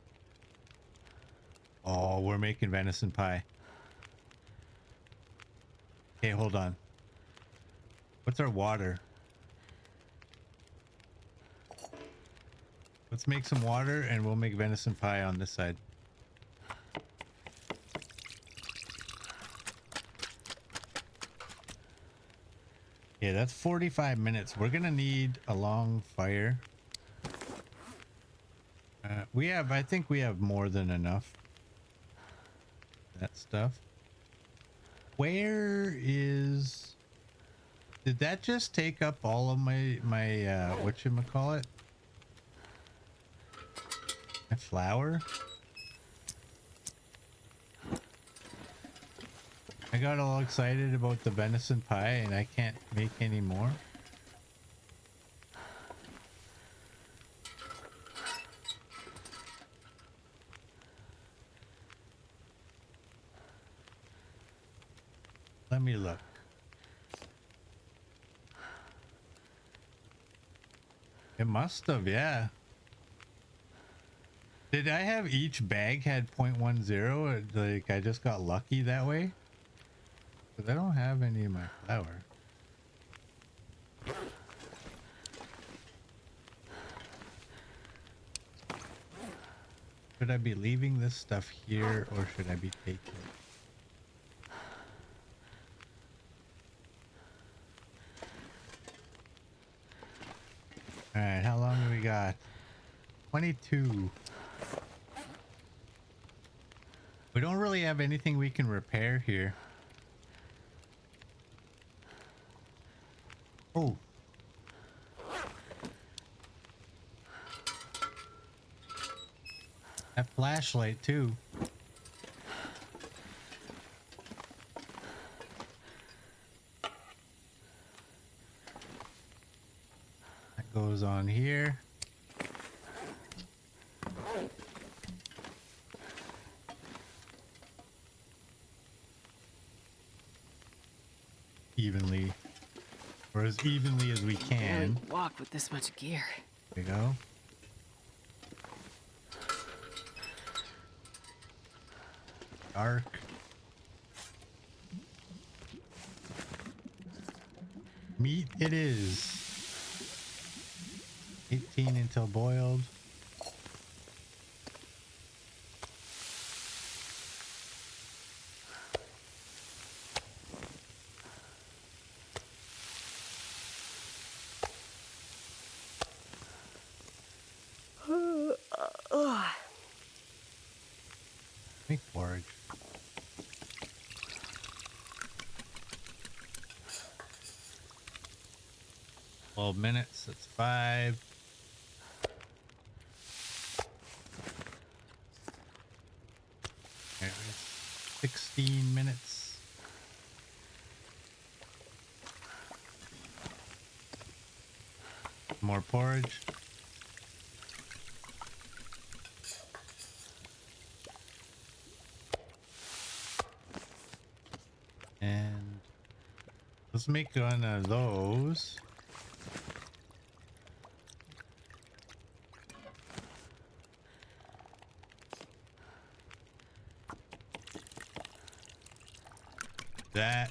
Oh, we're making venison pie. Okay, hold on. What's our water? Let's make some water and we'll make venison pie on this side. Yeah, that's 45 minutes. We're gonna need a long fire. I think we have more than enough. That stuff. Where is... Did that just take up all of my whatchamacallit? My flour? I got all excited about the venison pie and I can't make any more. Let me look. It must have, yeah. Did I have each bag had 0.10 or like I just got lucky that way? Because I don't have any of my flour. Should I be leaving this stuff here or should I be taking it? Alright, how long do we got? 22. We don't really have anything we can repair here. Oh. That flashlight too. That goes on here. Evenly, or as evenly as we can. Barely walk with this much gear. There we go. Dark. Meat it is. 18 until boiled. Make porridge. $12. That's 5. There it is. 16 minutes. More porridge. And let's make one of those. That.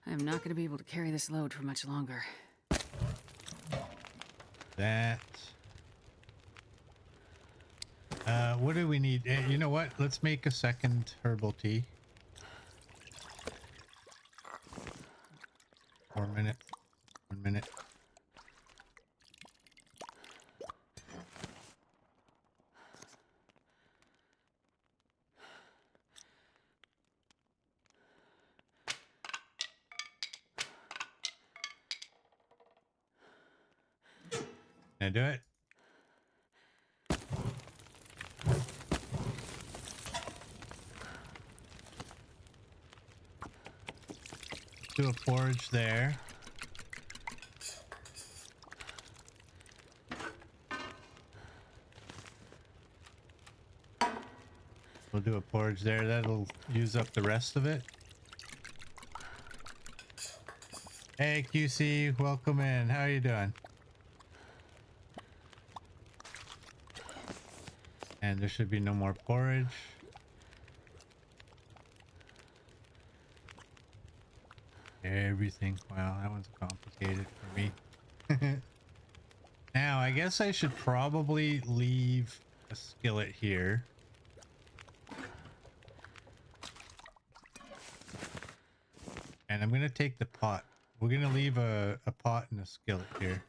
I'm not going to be able to carry this load for much longer. That. What do we need? You know what? Let's make a second herbal tea. 4 minutes. 1 minute. Can I do it? Do a porridge there. We'll do a porridge there. That'll use up the rest of it. Hey QC, welcome in. How are you doing? And there should be no more porridge. Everything. Wow, that one's complicated for me. I guess I should probably leave a skillet here. And I'm going to take the pot. We're going to leave a pot and a skillet here.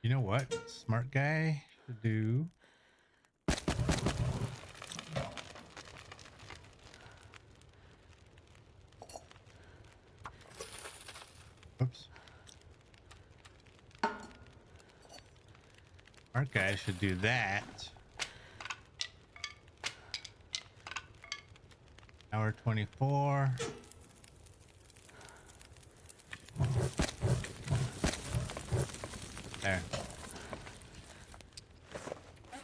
You know what? Smart guy should do. Oops. Smart guy should do that. Hour 24. There.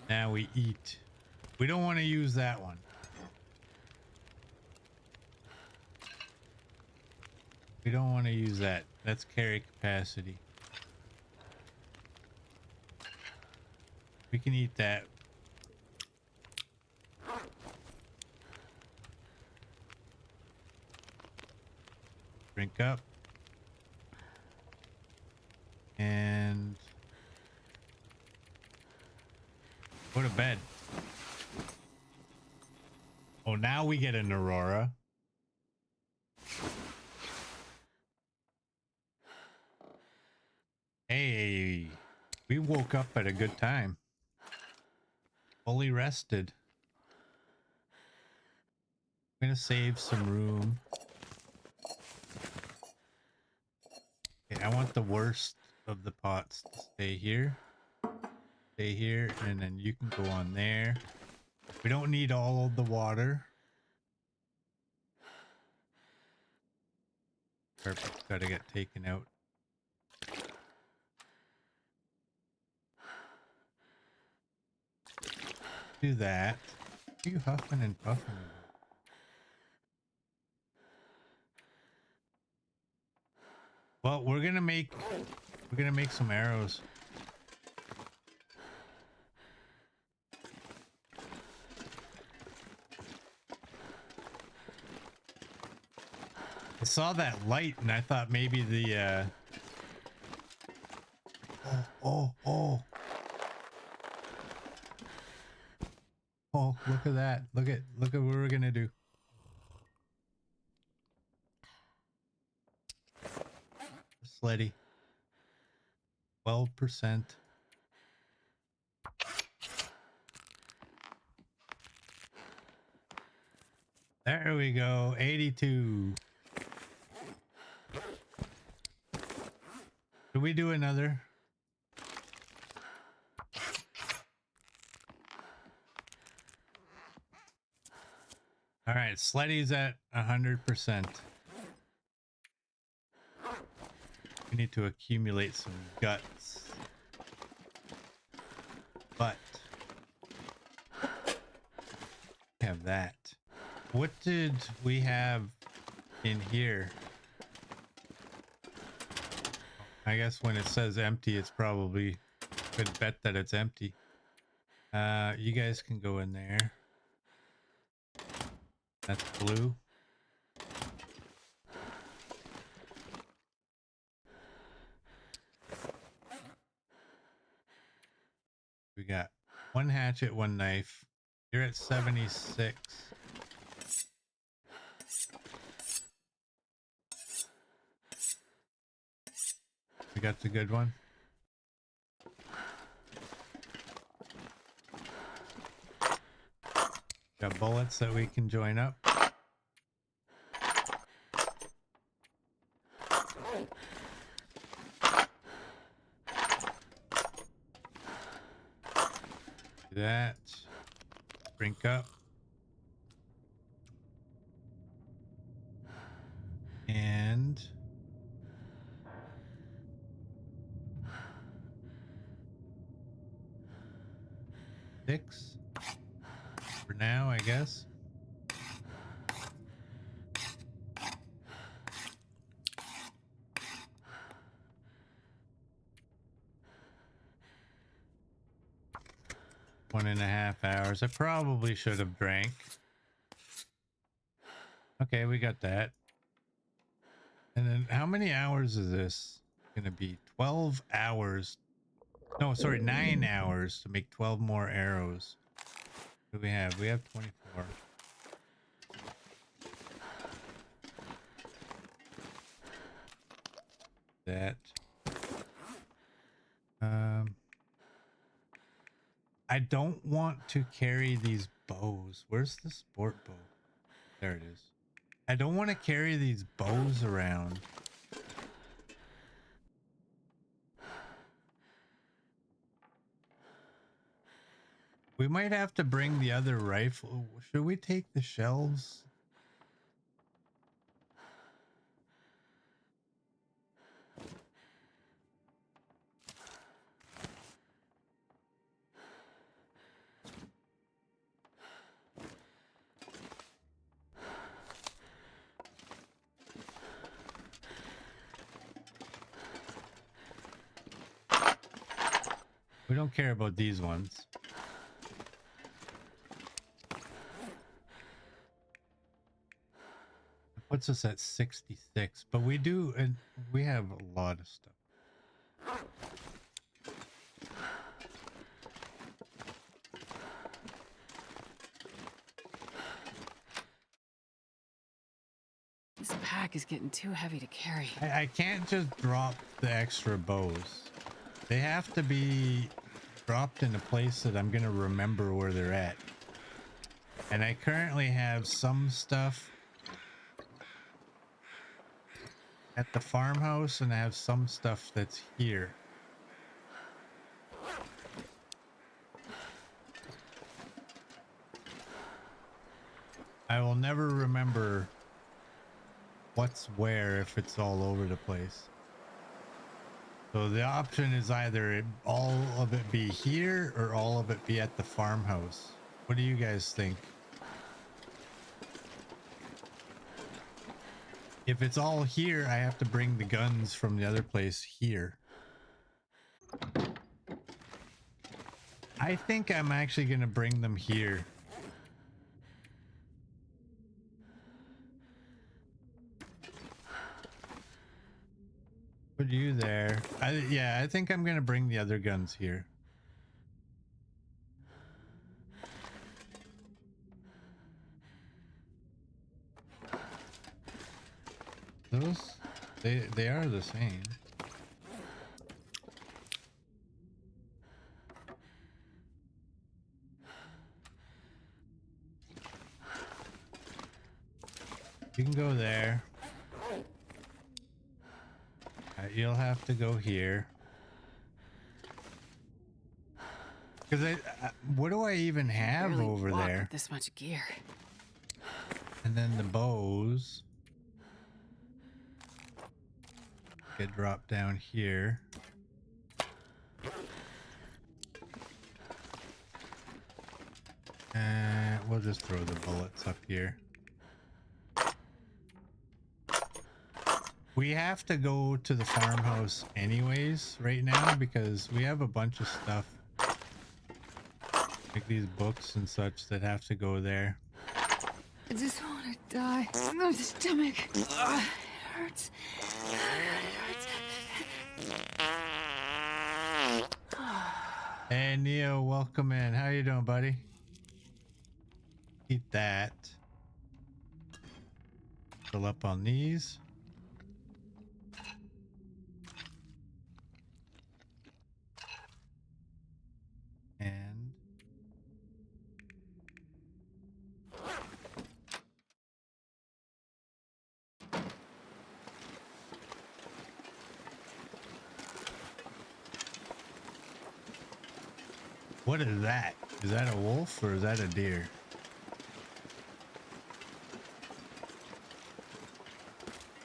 Now we eat. We don't want to use that one. We don't want to use that. That's carry capacity. We can eat that. Drink up. And go to bed. Oh, now we get an aurora. Hey, we woke up at a good time. Fully rested. I'm gonna save some room. Okay, I want the worst of the pots to stay here. Stay here, and then you can go on there. We don't need all of the water. Perfect. Gotta get taken out. Do that. What are you huffing and puffing about? Well, we're gonna make some arrows. I saw that light and I thought maybe the oh, look at that. Look at what we're gonna do. Sleddy. 12%. There we go. 82. Should we do another? All right, Sleddy's at 100%. We need to accumulate some guts. But have that. What did we have in here? I guess when it says empty, it's probably good bet that it's empty. You guys can go in there. That's blue. We got one hatchet, one knife. You're at 76. We got the good one. Got bullets that we can join up. Do that. Drink up. And six for now, I guess. One and a half hours. I probably should have drank. Okay, we got that. And then how many hours is this? Gonna be 12 hours. No, sorry, 9 hours to make 12 more arrows. What do we have? We have 24. That. I don't want to carry these bows. Where's the sport bow? There it is. I don't want to carry these bows around. We might have to bring the other rifle. Should we take the shelves? We don't care about these ones. It puts us at 66, but we do, and we have a lot of stuff. This pack is getting too heavy to carry. I can't just drop the extra bows. They have to be dropped in a place that I'm gonna remember where they're at. And I currently have some stuff at the farmhouse, and I have some stuff that's here. I will never remember what's where if it's all over the place. So the option is either all of it be here or all of it be at the farmhouse. What do you guys think? If it's all here, I have to bring the guns from the other place here. I think I'm actually going to bring them here. Put you there. Yeah, I think I'm going to bring the other guns here. Those, they are the same. You can go there. You'll have to go here. Because what do I even have Barely over walk there? with this much gear. And then the bows get dropped down here. And we'll just throw the bullets up here. We have to go to the farmhouse anyways right now because we have a bunch of stuff. Like these books and such that have to go there. I just want to die. My stomach. Ugh, it hurts. It hurts. Hey Neo, welcome in. How you doing, buddy? Eat that. Fill up on these. And what is that? Is that a wolf or is that a deer?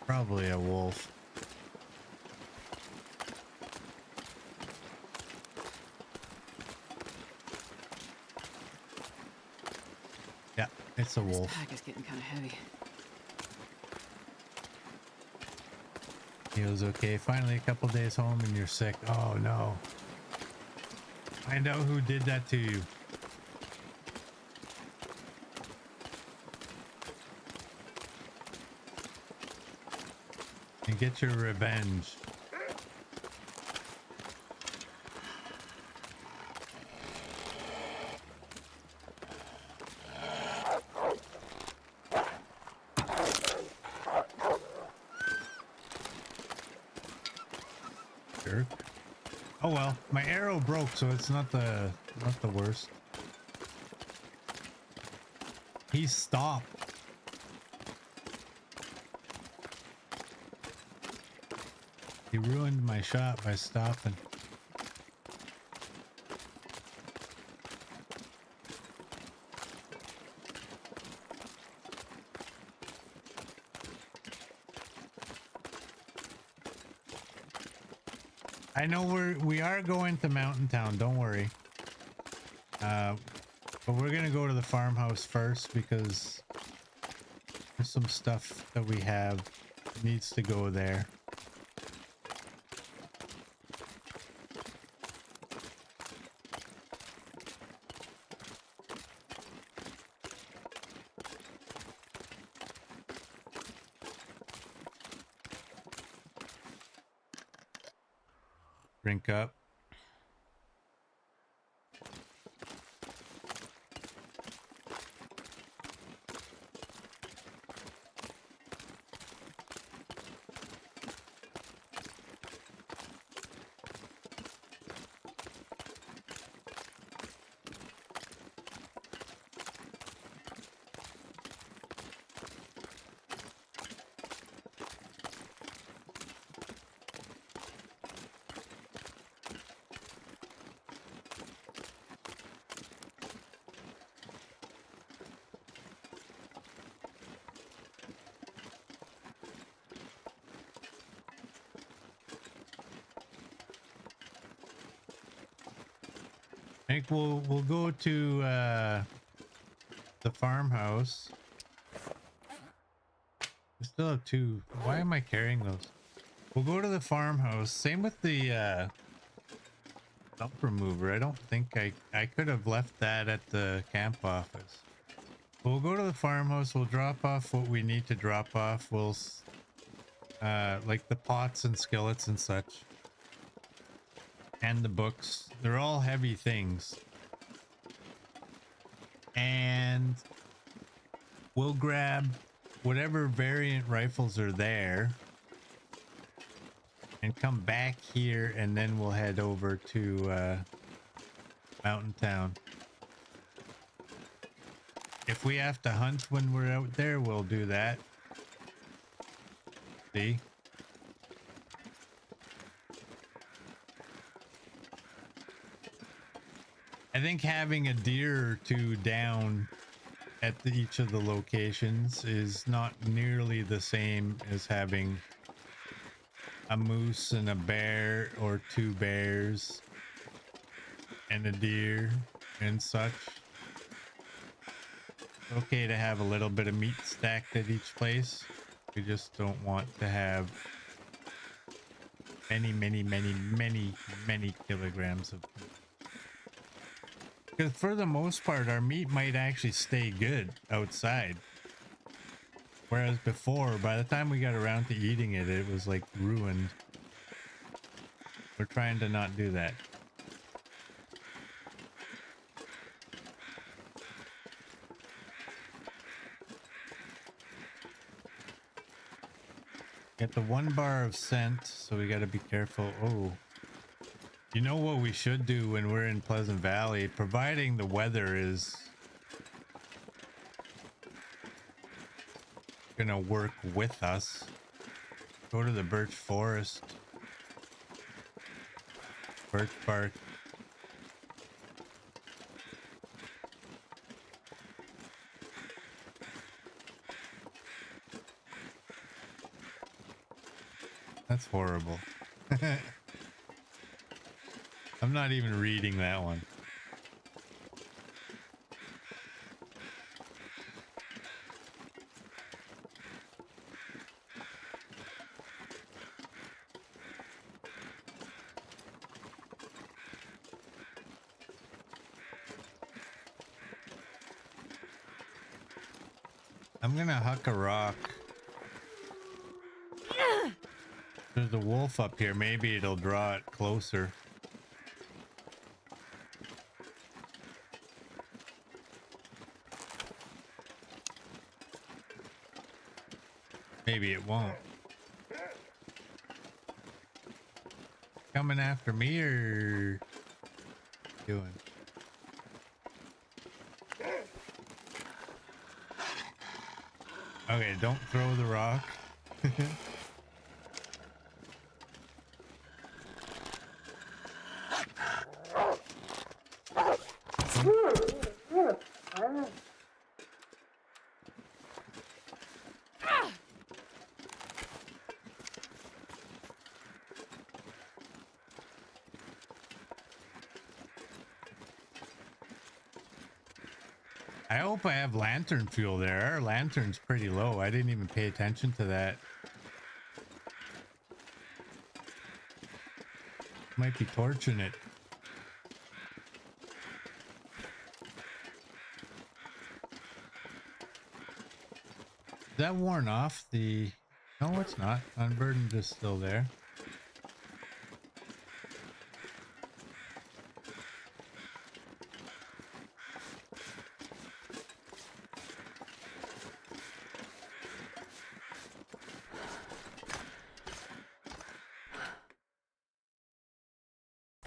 Probably a wolf. Yeah, it's a This wolf. pack is getting kind of heavy. He was okay. Finally, a couple days home and you're sick. Oh no. Find out who did that to you. And get your revenge. Jerk. Oh well, my arrow broke, so it's not the worst. He stopped. He ruined my shot by stopping. I know we are going to Mountain Town, don't worry. But we're gonna go to the farmhouse first because there's some stuff that we have that needs to go there. Drink up. I think we'll go to the farmhouse. We still have two. Why am I carrying those? We'll go to the farmhouse. Same with the dump remover. I don't think I could have left that at the camp office. We'll go to the farmhouse. We'll drop off what we need to drop off. We'll like the pots and skillets and such. And the books. They're all heavy things. And we'll grab whatever variant rifles are there and come back here, and then we'll head over to Mountain Town. If we have to hunt when we're out there, we'll do that. See? I think having a deer or two down at each of the locations is not nearly the same as having a moose and a bear, or two bears and a deer and such. Okay to have a little bit of meat stacked at each place. We just don't want to have many kilograms of meat. Because for the most part, our meat might actually stay good outside. Whereas before, by the time we got around to eating it, it was like ruined. We're trying to not do that. Get the 1 bar of scent, so we got to be careful. Oh. You know what we should do when we're in Pleasant Valley, providing the weather is gonna work with us. Go to the birch forest. Birch bark. That's horrible. I'm not even reading that one. I'm gonna huck a rock. There's a wolf up here. Maybe it'll draw it closer. Maybe it won't. Coming after me or doing? Okay, don't throw the rock. I hope I have lantern fuel there. Our lantern's pretty low. I didn't even pay attention to that. Might be torching it. Is that worn off? The... No, it's not. Unburdened is still there.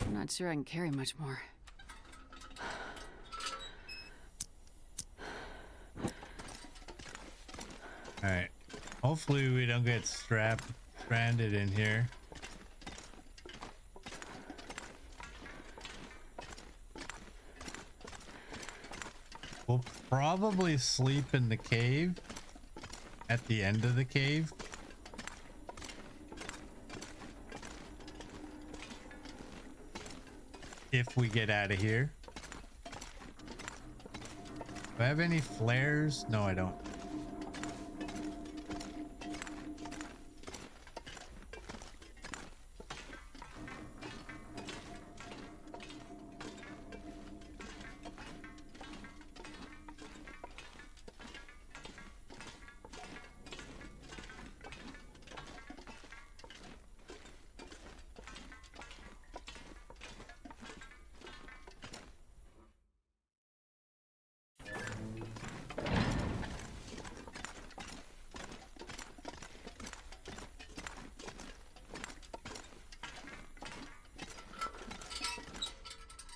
I'm not sure I can carry much more. All right. Hopefully we don't get stranded in here. We'll probably sleep in the cave at the end of the cave. If we get out of here. Do I have any flares? No, I don't.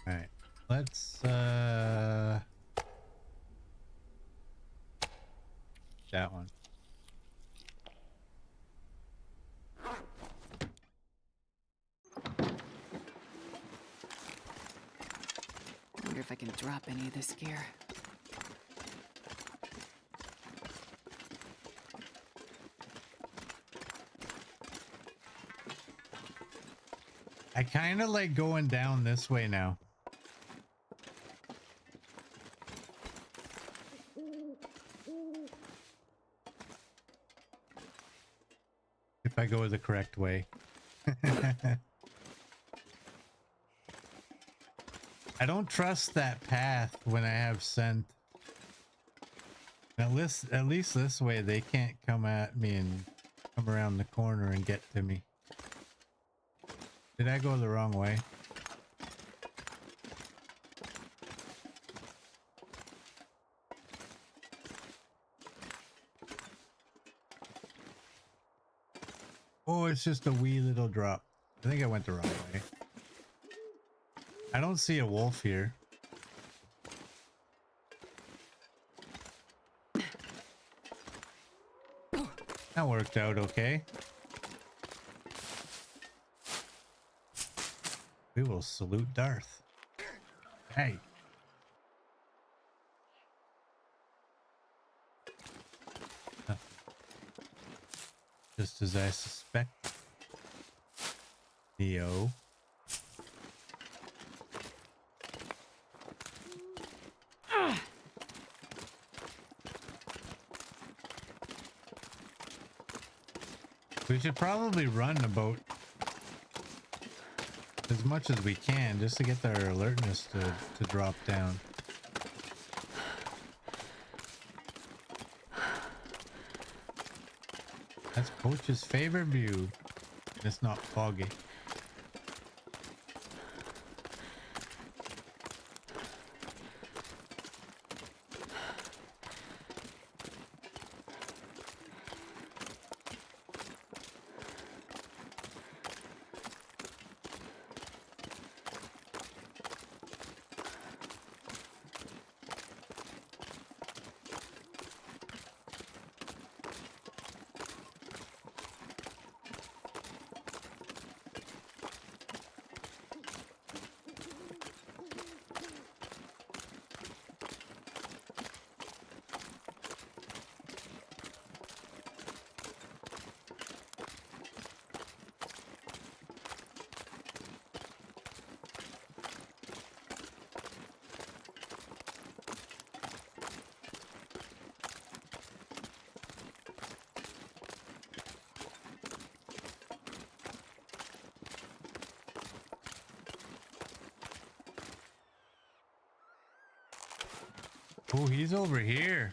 Alright, let's that one. I wonder if I can drop any of this gear. I kind of like going down this way now. If I go the correct way. I don't trust that path when I have scent. At least this way they can't come at me and come around the corner and get to me. Did I go the wrong way? Oh, it's just a wee little drop. I think I went the wrong way. I don't see a wolf here. That worked out okay. We will salute Darth. Hey. Just as I suspect. Neo. We should probably run about as much as we can just to get our alertness to drop down. That's Coach's favorite view. It's not foggy. Oh, he's over here.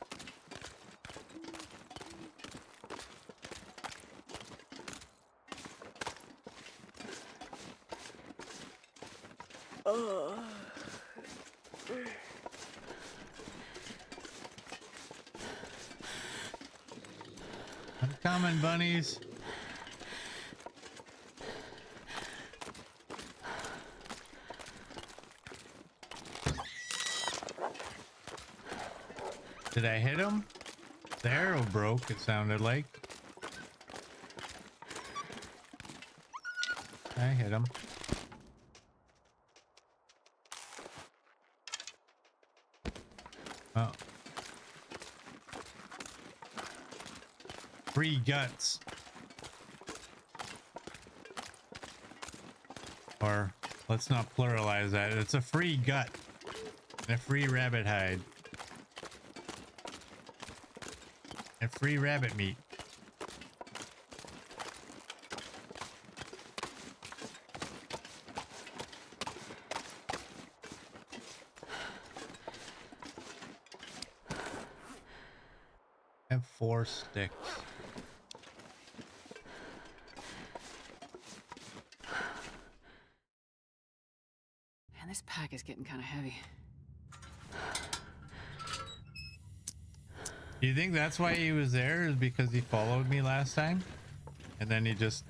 I'm coming, bunnies. Did I hit him? The arrow broke, it sounded like. I hit him. Oh. Free guts. Or let's not pluralize that. It's a free gut and a free rabbit hide and free rabbit meat. I have 4 sticks. Man, this pack is getting kind of heavy. Do you think that's why he was there? Is because he followed me last time? And then he just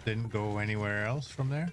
didn't go anywhere else from there?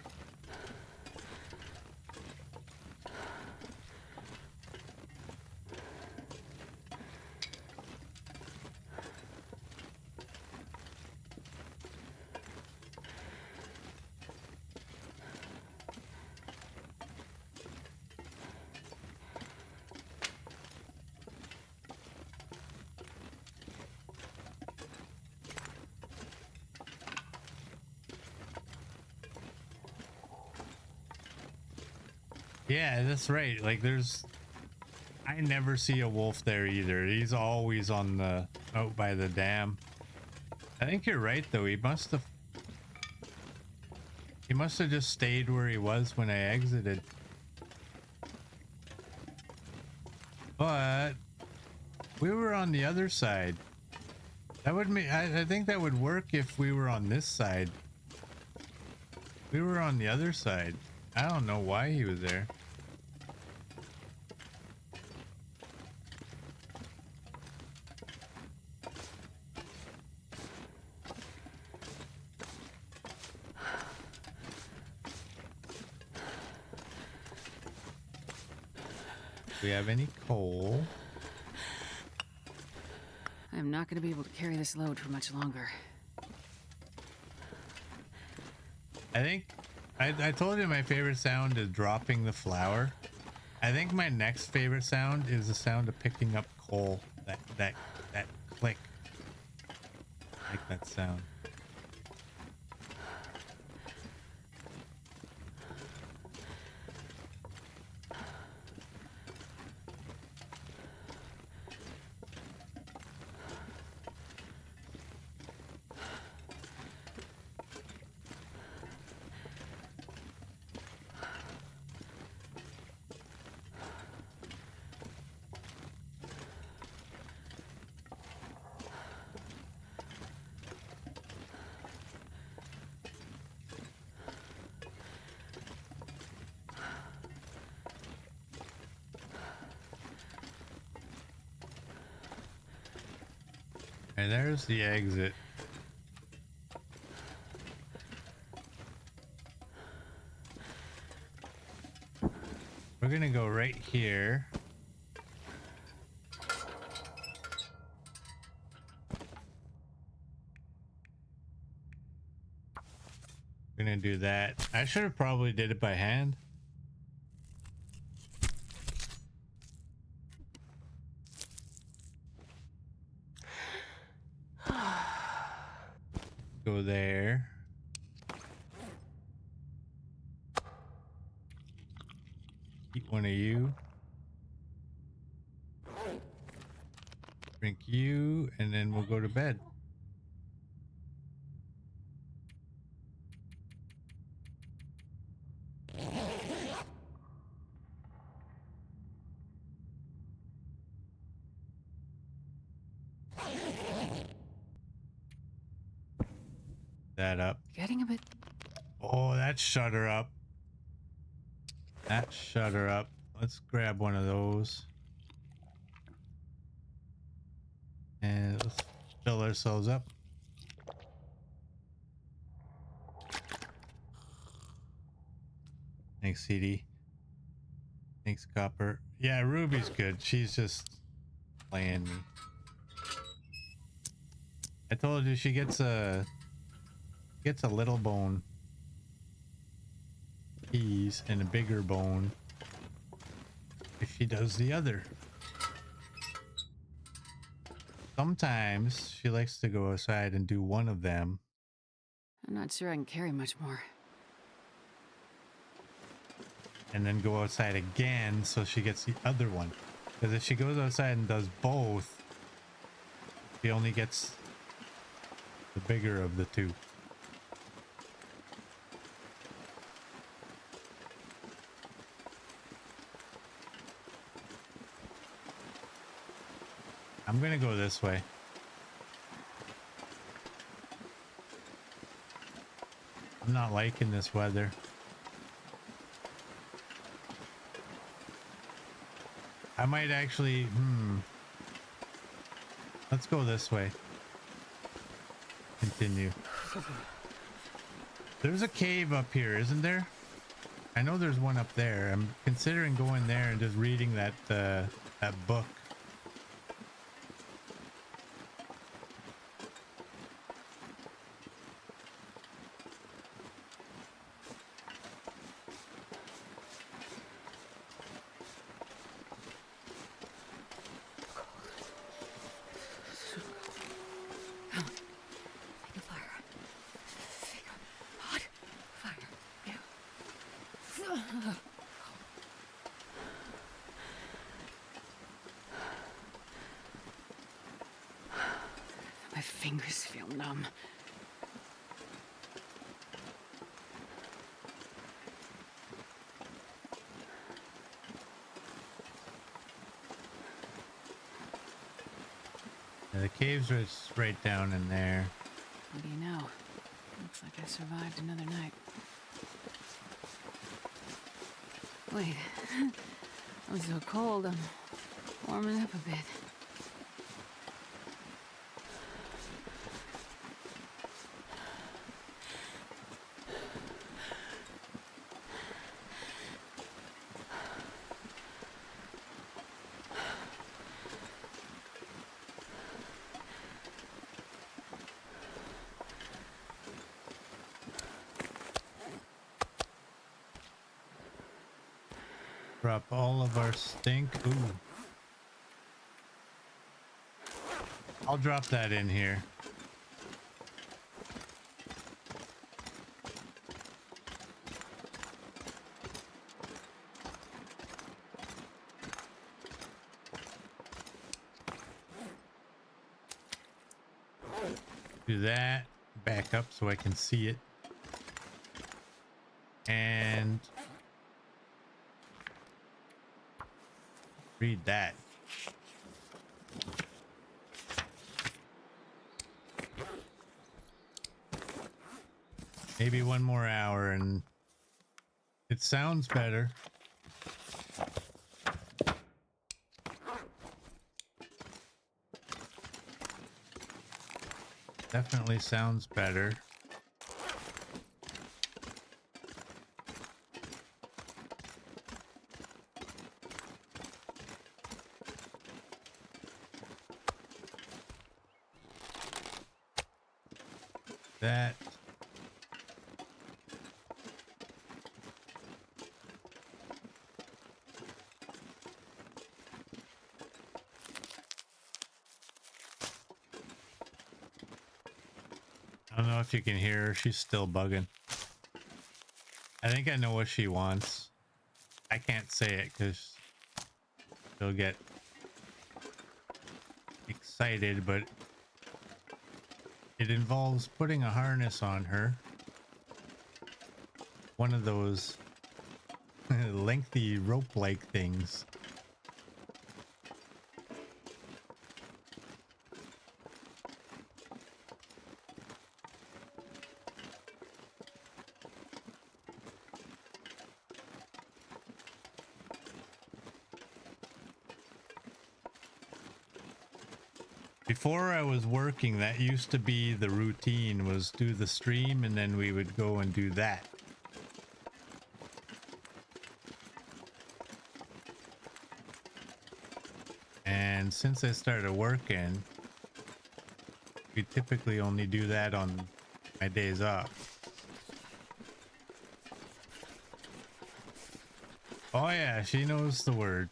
Yeah, that's right. Like I never see a wolf there either. He's always on the out by the dam. I think you're right though. He must have just stayed where he was when I exited. But we were on the other side. That would mean I think that would work if we were on this side. We were on the other side. I don't know why he was there. Do we have any coal? I'm not going to be able to carry this load for much longer. I think I told you my favorite sound is dropping the flour. I think my next favorite sound is the sound of picking up coal. That click. I like that sound. And there's the exit. We're gonna go right here. We're gonna do that. I should have probably did it by hand. Go there. Eat one of you. Drink you, and then we'll go to bed. that up. Getting a bit. Oh, that shut her up. That shut her up. Let's grab one of those. And let's fill ourselves up. Thanks, CD. Thanks, Copper. Yeah, Ruby's good. She's just playing me. I told you she gets a little bone piece and a bigger bone if she does the other. Sometimes she likes to go outside and do one of them. I'm not sure I can carry much more. And then go outside again so she gets the other one. Because if she goes outside and does both, she only gets the bigger of the two. I'm gonna go this way. I'm not liking this weather. I might actually, let's go this way. Continue. There's a cave up here, isn't there? I know there's one up there. I'm considering going there and just reading that book. My fingers feel numb. Yeah, the cave's right down in there. What do you know? Looks like I survived another night. Wait. I'm so cold. I'm warming up a bit. Drop all of our stink. Ooh. I'll drop that in here. Do that. Back up so I can see it. And read that. Maybe one more hour and it sounds better. Definitely sounds better. That. I don't know if you can hear her. She's still bugging. I think I know what she wants. I can't say it because she'll get excited, but it involves putting a harness on her. One of those lengthy rope-like things. Before I was working, that used to be the routine, was do the stream and then we would go and do that. And since I started working, we typically only do that on my days off. Oh yeah, she knows the word.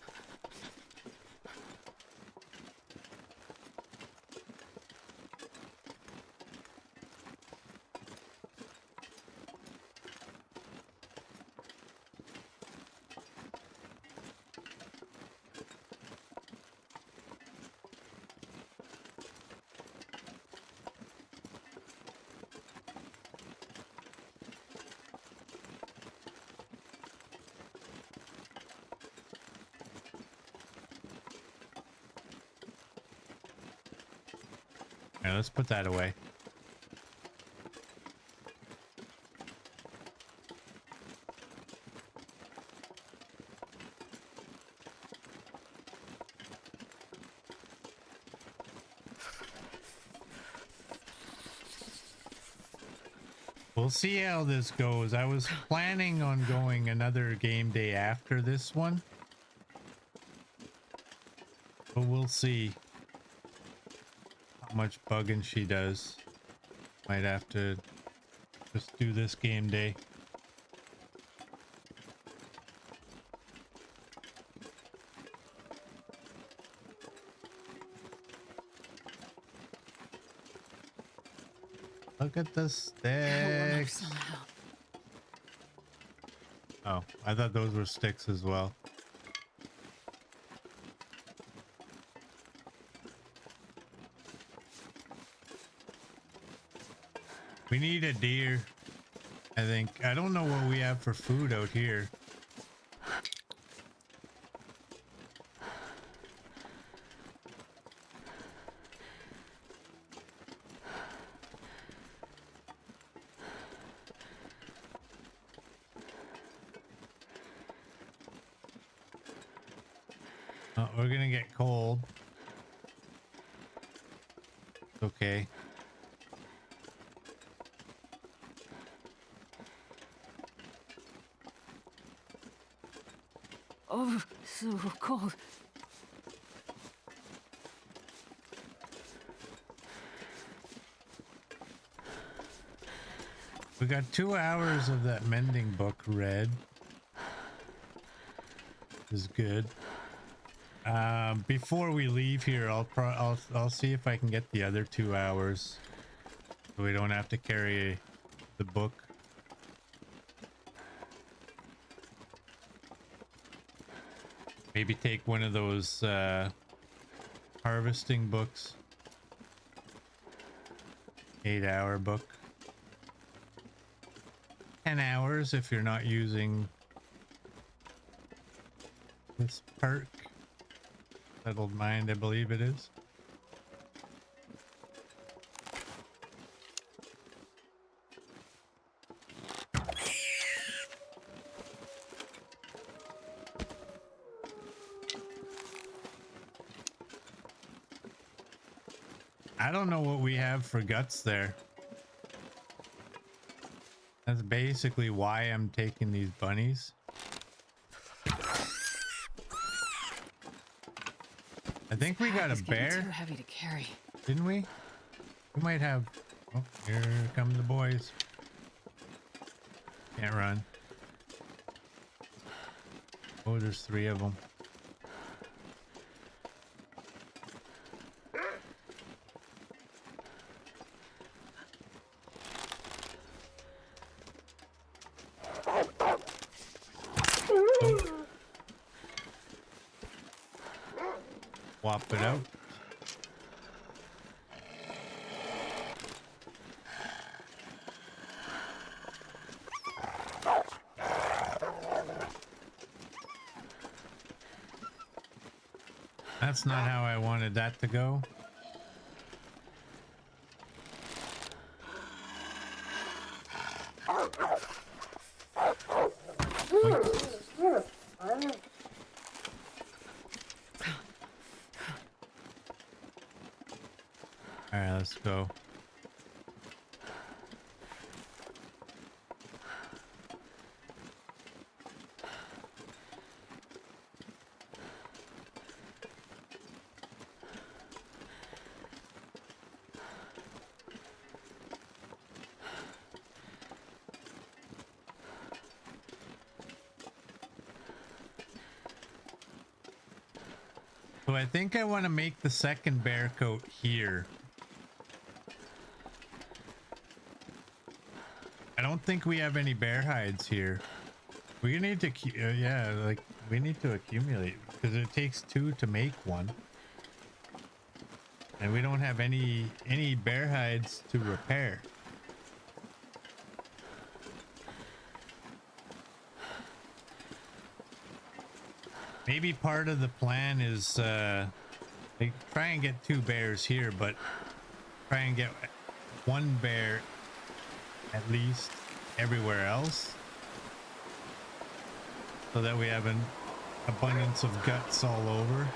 Alright, let's put that away. We'll see how this goes. I was planning on going another game day after this one, but we'll see how much bugging she does. Might have to just do this game day. Look at the sticks. Oh, I thought those were sticks as well. We need a deer, I think. I don't know what we have for food out here. Oh, we're gonna get cold. Okay. Oh, so cold. We got 2 hours of that mending book read. Is good. Before we leave here, I'll see if I can get the other 2 hours, so we don't have to carry the book. Maybe take one of those harvesting books. 8-hour book. 10 hours if you're not using this perk. Settled mind, I believe it is. I don't know what we have for guts there. That's basically why I'm taking these bunnies. I think we got a bear. Too heavy to carry. Didn't we? We might have. Oh, here come the boys. Can't run. Oh, there's 3 of them. Swap it out. That's not how I wanted that to go. let's go. So I think I want to make the second bear coat here. I don't think we have any bear hides here. We need to, yeah, like we need to accumulate because it takes 2 to make one. And we don't have any bear hides to repair. Maybe part of the plan is like try and get 2 bears here, but try and get 1 bear at least everywhere else, so that we have an abundance of guts all over.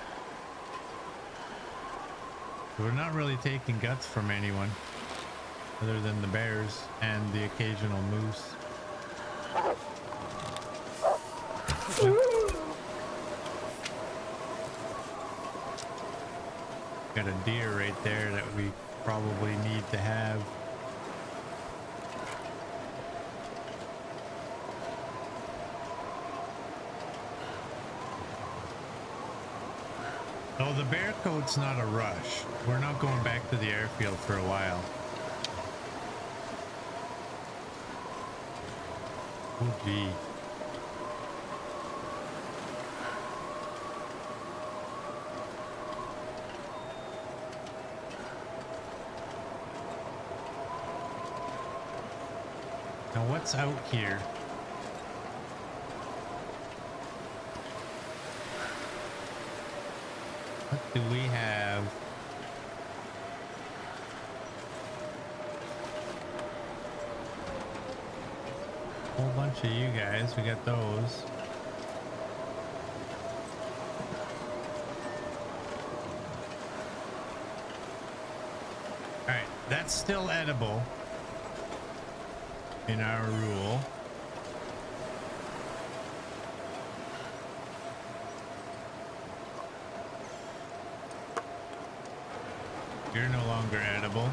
We're not really taking guts from anyone other than the bears and the occasional moose. Got a deer right there that we probably need to have. Oh, the bear coat's not a rush. We're not going back to the airfield for a while. Oh, gee. Now what's out here? What do we have? Whole bunch of you guys. We got those. All right, that's still edible in our rule. You're no longer edible.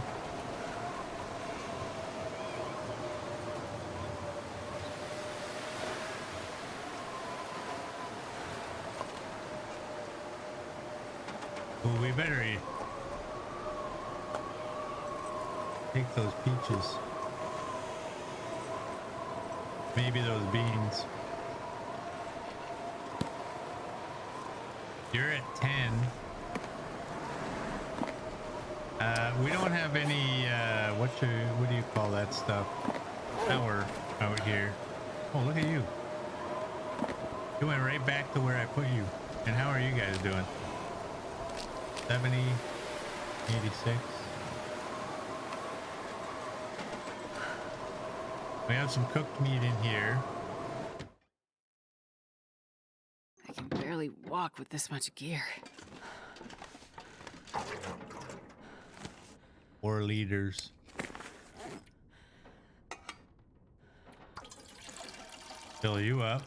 Well, we better take those peaches. Maybe those beans. You're at 10. We don't have any, what do you call that stuff? Power out here. Oh, look at you. You went right back to where I put you. And how are you guys doing? 70, 86. We have some cooked meat in here. I can barely walk with this much gear. 4 liters. Fill you up.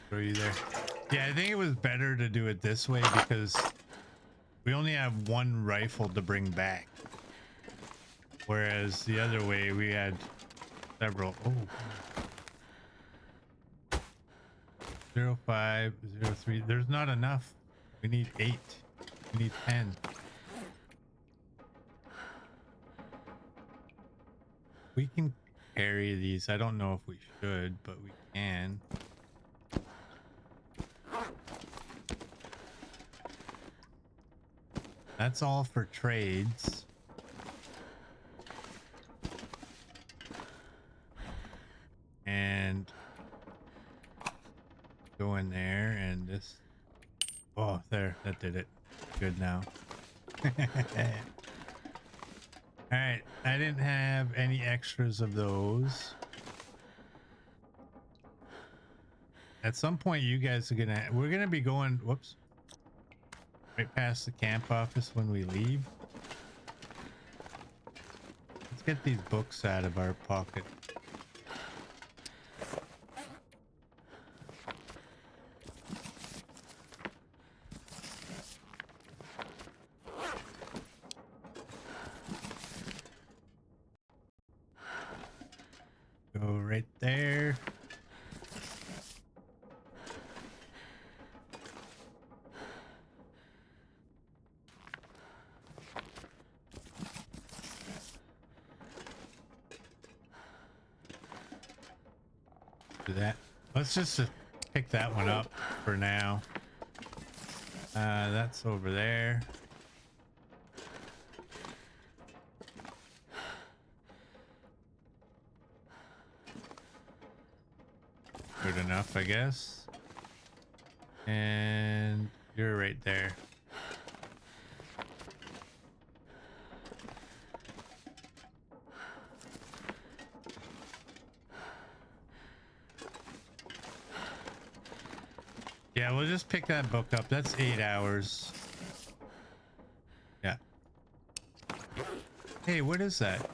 Throw you there. Yeah, I think it was better to do it this way because we only have 1 rifle to bring back. Whereas the other way we had several. Oh. 05, 03. There's not enough. We need 8. We need 10. We can carry these. I don't know if we should, but we can. That's all for trades. And go in there and this. Oh, there, that did it. Good now. All right, I didn't have any extras of those. At some point, you guys are we're gonna be going, whoops, right past the camp office when we leave. Let's get these books out of our pocket. Go right there. Do that. Let's just pick that one up for now. That's over there. Good enough, I guess. And you're right there. Yeah, we'll just pick that book up. That's 8 hours. Yeah. Hey, what is that?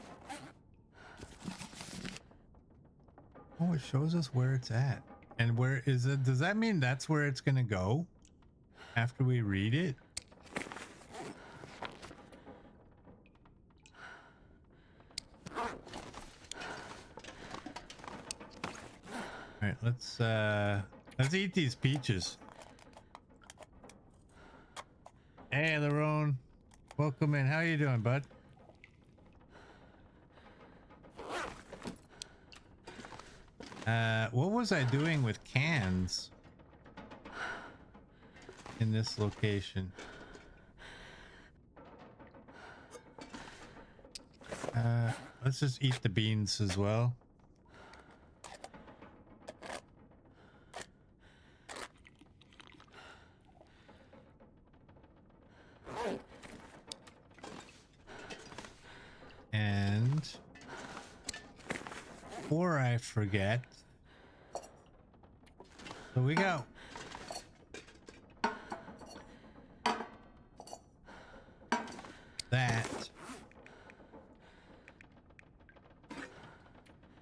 Oh, it shows us where it's at. And where is it? Does that mean that's where it's gonna go after we read it? All right, let's eat these peaches. Hey, Larone, welcome in. How you doing, bud? What was I doing with cans in this location? Let's just eat the beans as well. And before I forget, so we got that.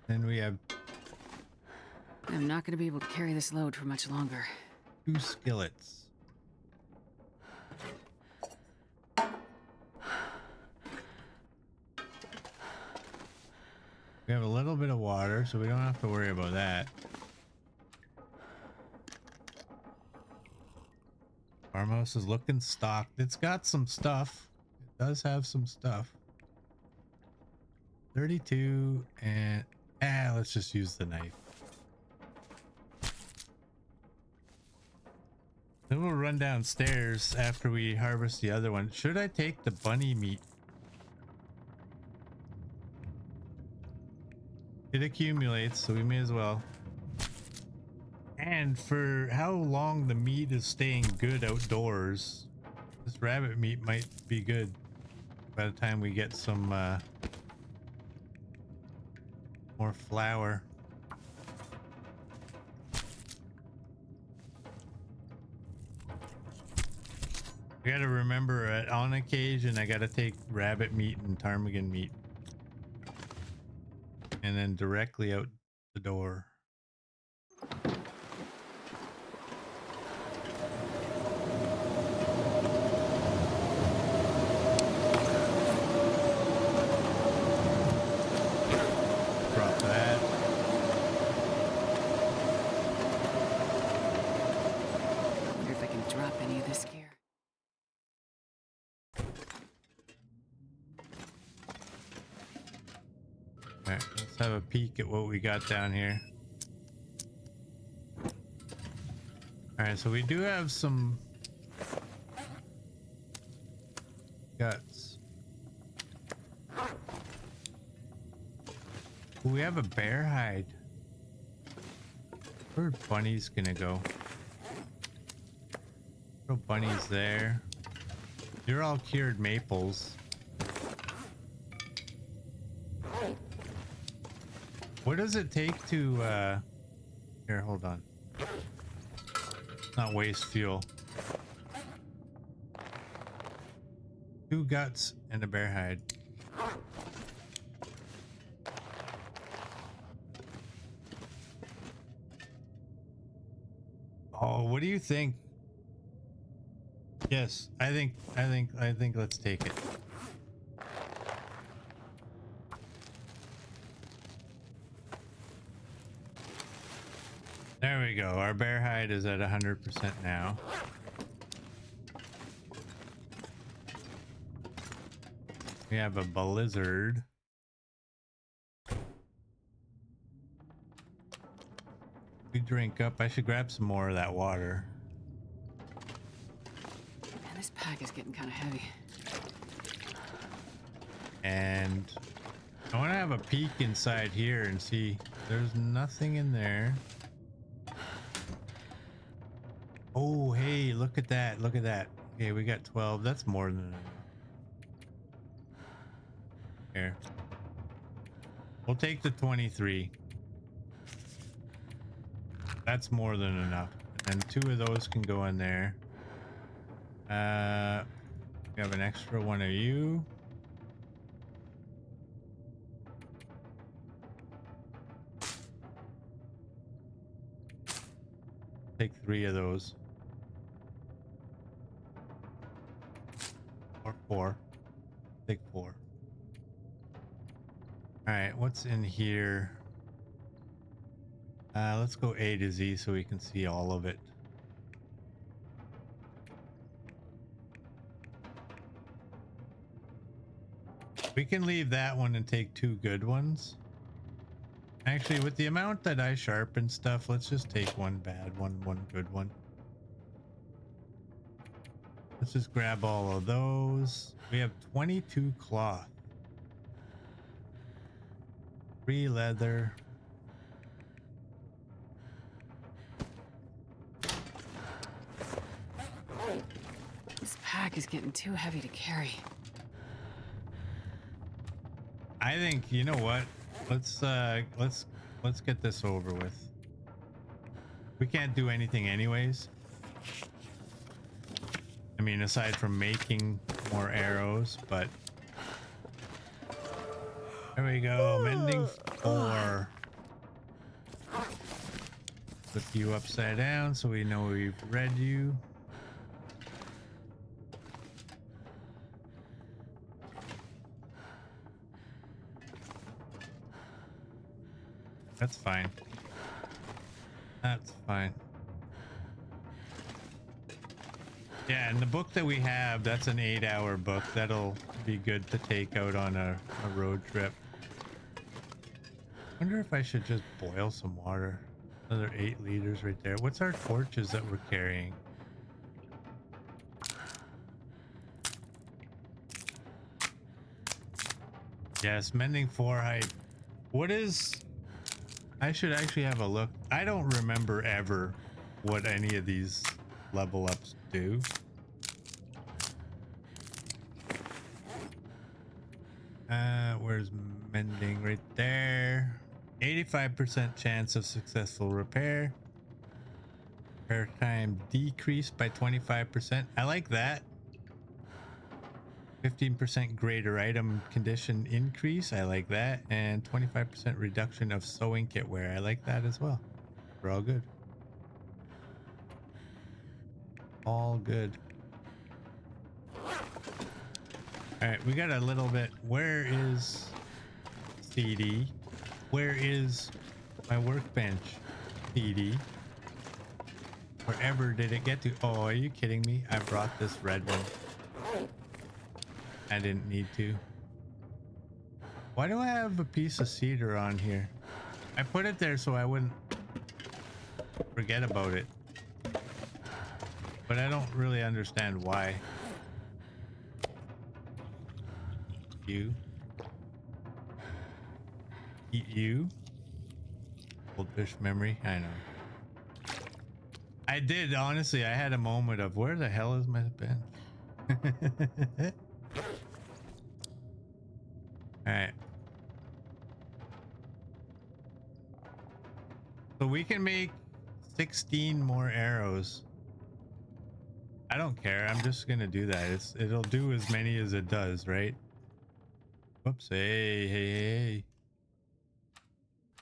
Then we have I'm not gonna be able to carry this load for much longer. 2 skillets. We have a little bit of water, so we don't have to worry about that. Farmhouse is looking stocked. It's got some stuff. It does have some stuff. 32 and let's just use the knife. Then we'll run downstairs after we harvest the other one. Should I take the bunny meat? It accumulates, so we may as well. And for how long the meat is staying good outdoors, this rabbit meat might be good by the time we get some more flour. I gotta remember on occasion I gotta take rabbit meat and ptarmigan meat and then directly out the door. Drop that. I wonder if I can drop any of this gear. All right, let's have a peek at what we got down here. All right, so we do have some guts. Ooh, we have a bear hide. Where's Bunny's gonna go? Throw Bunny's there. You're all cured maples. What does it take to here, hold on. Not waste fuel. 2 guts and a bear hide. Oh, what do you think? Yes, I think let's take it. There we go. Our bear hide is at 100% now. We have a blizzard. We drink up. I should grab some more of that water. Man, this pack is getting kind of heavy. And I want to have a peek inside here and see. There's nothing in there. Oh, hey, look at that. Look at that. Okay, we got 12. That's more than enough. Here. We'll take the 23. That's more than enough. And then 2 of those can go in there. We have an extra one of you. Take 3 of those. Or 4. Take 4. All right, what's in here? Let's go A to Z so we can see all of it. We can leave that one and take 2 good ones. Actually, with the amount that I sharpen stuff, let's just take 1 bad one, 1 good one. Let's just grab all of those. We have 22 cloth. 3 leather. This pack is getting too heavy to carry. I think, you know what? Let's get this over with. We can't do anything anyways. I mean, aside from making more arrows, but there we go. Mending 4. Put you upside down so we know we've read you. That's fine. That's fine. Yeah, and the book that we have, that's an 8-hour book. That'll be good to take out on a road trip. Wonder if I should just boil some water. Another 8 liters right there. What's our torches that we're carrying? Yes, mending 4 height. What is... I should actually have a look. I don't remember ever what any of these level ups do. Where's mending? Right there. 85% chance of successful repair. Repair time decreased by 25%. I like that. 15% greater item condition increase. I like that. And 25% reduction of sewing kit wear. I like that as well. We're all good. All good. All right, we got a little bit. Where is CD? Where is my workbench? CD. Wherever did it get to? Oh, are you kidding me? I brought this red one. I didn't need to. Why do I have a piece of cedar on here? I put it there so I wouldn't forget about it. But I don't really understand why. You. Eat you. Goldfish memory. I know. I did, honestly. I had a moment of where the hell is my bench? Alright. So we can make 16 more arrows. I don't care. I'm just gonna do that. It'll do as many as it does, right? Whoops. Hey, hey, hey.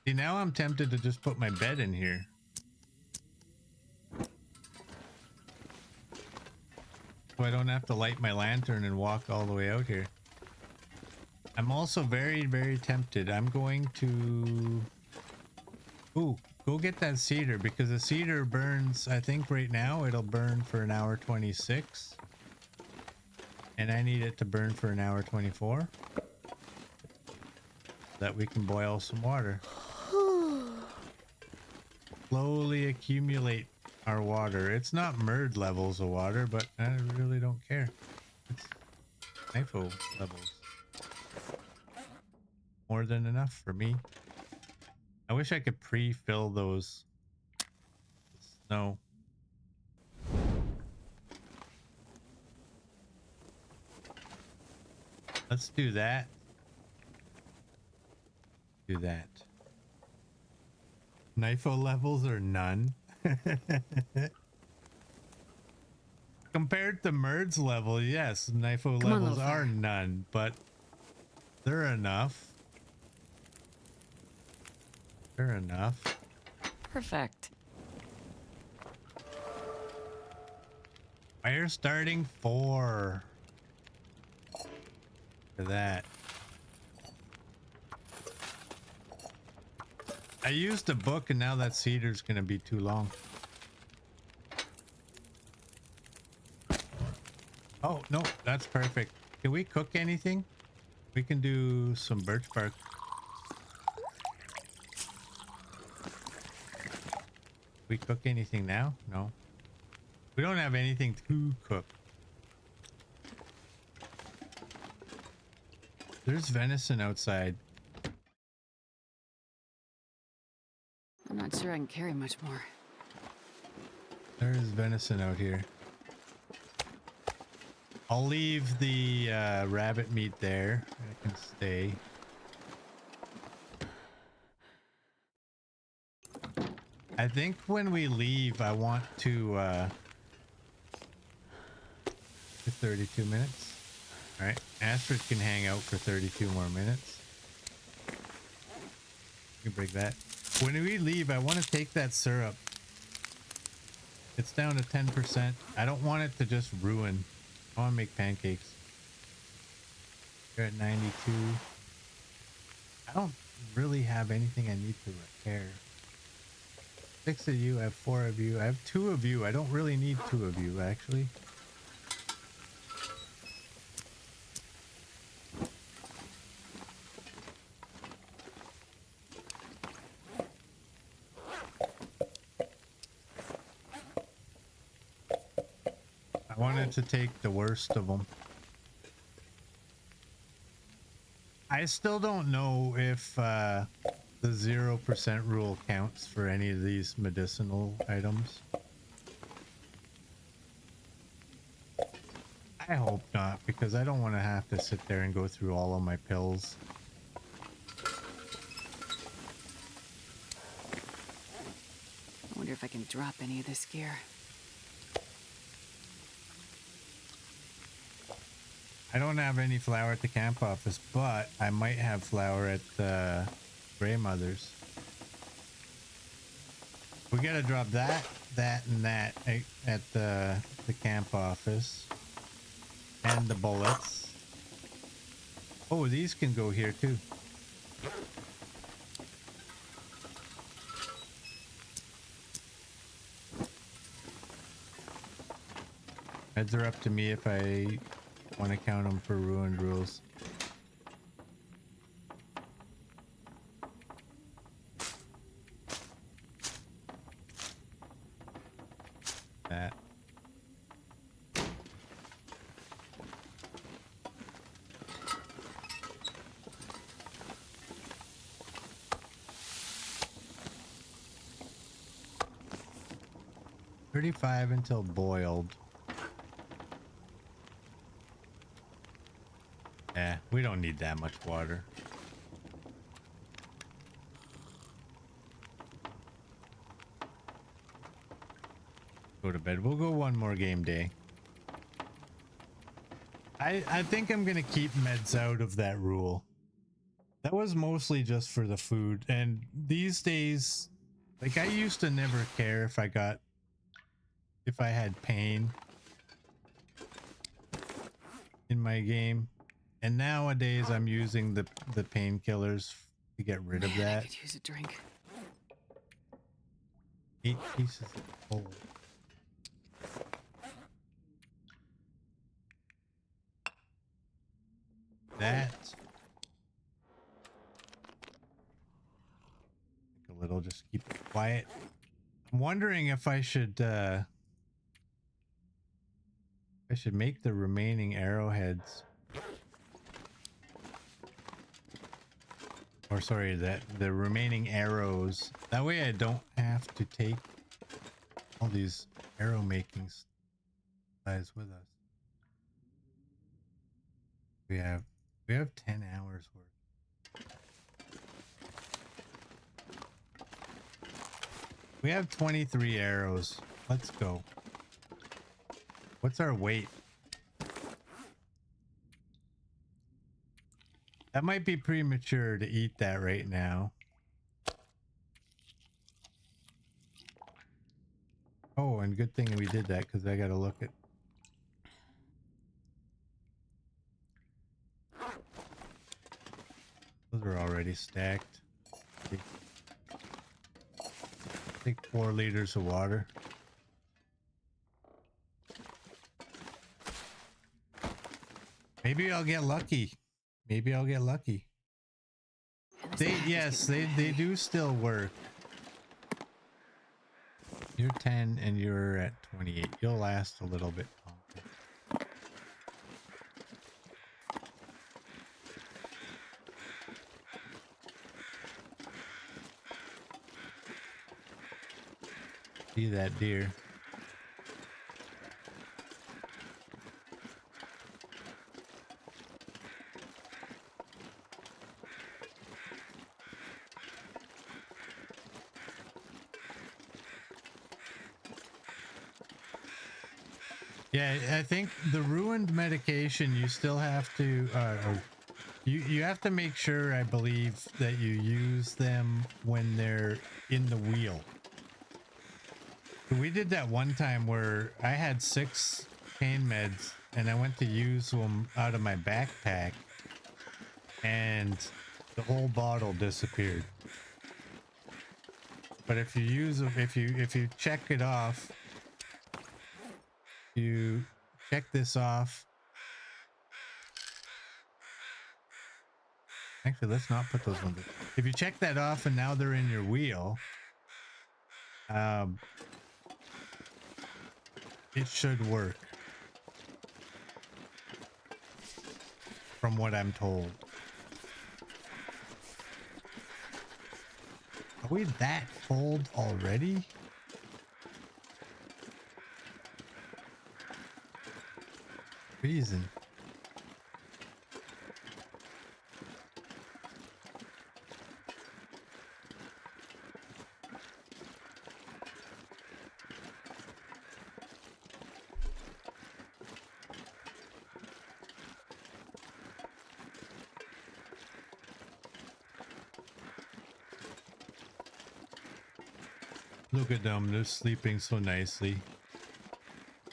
See, now I'm tempted to just put my bed in here. So I don't have to light my lantern and walk all the way out here. I'm also very, very tempted. I'm going to... Ooh, go get that cedar, because the cedar burns, I think right now it'll burn for an hour 26. And I need it to burn for an hour 24. That we can boil some water. Slowly accumulate our water. It's not merd levels of water, but I really don't care. It's NIFO levels. More than enough for me. I wish I could pre-fill those with snow. Let's do that. Do that. NIFO levels are none. Compared to Merd's level, yes, NIFO Come on, levels Loafer. are none, but they're enough. They're enough. Perfect. Fire starting 4. For that. I used a book and now that cedar's gonna be too long. Oh, no, that's perfect. Can we cook anything? We can do some birch bark. We cook anything now? No. We don't have anything to cook. There's venison outside. I'm not sure I can carry much more. There's venison out here. I'll leave the rabbit meat there. It can stay. I think when we leave, I want to 32 minutes. All right, Astrid can hang out for 32 more minutes. You can break that. When we leave, I want to take that syrup. It's down to 10%. I don't want it to just ruin. I want to make pancakes. You're at 92. I don't really have anything I need to repair. 6 of you, I have 4 of you. I have 2 of you. I don't really need 2 of you, actually. I wanted to take the worst of them. I still don't know if the 0% rule counts for any of these medicinal items. I hope not, because I don't want to have to sit there and go through all of my pills. I wonder if I can drop any of this gear. I don't have any flour at the camp office, but I might have flour at the Grey Mother's. We gotta drop that, and that at the camp office. And the bullets. Oh, these can go here too. Heads are up to me if I want to count them for ruined rules. That. $35 until boiled. Yeah, we don't need that much water. Go to bed. We'll go one more game day. I think I'm gonna keep meds out of that rule. That was mostly just for the food, and these days, like, I used to never care if I had pain in my game, and nowadays I'm using the painkillers to get rid of Man, I that. could use a drink. 8 pieces of coal. That. Like a little, just keep it quiet. I'm wondering if I should make the remaining arrowheads, or sorry, that the remaining arrows. That way I don't have to take all these arrow making supplies with us. We have 10 hours worth. We have 23 arrows. Let's go. What's our weight? That might be premature to eat that right now. Oh, and good thing we did that, because I gotta look at. Those are already stacked. Take 4 liters of water. Maybe I'll get lucky. Maybe I'll get lucky. Yes, they do still work. You're 10 and you're at 28. You'll last a little bit longer. See that deer? Yeah, I think the ruined medication, you still have to, or you have to make sure, I believe, that you use them when they're in the wheel. We did that one time where I had 6 pain meds and I went to use them out of my backpack and the whole bottle disappeared. But if you use them, if you check it off, you check this off. Actually, let's not put those ones in. If you check that off and now they're in your wheel, it should work, from what I'm told. Are we that cold already? Reason. Look at them, they're sleeping so nicely.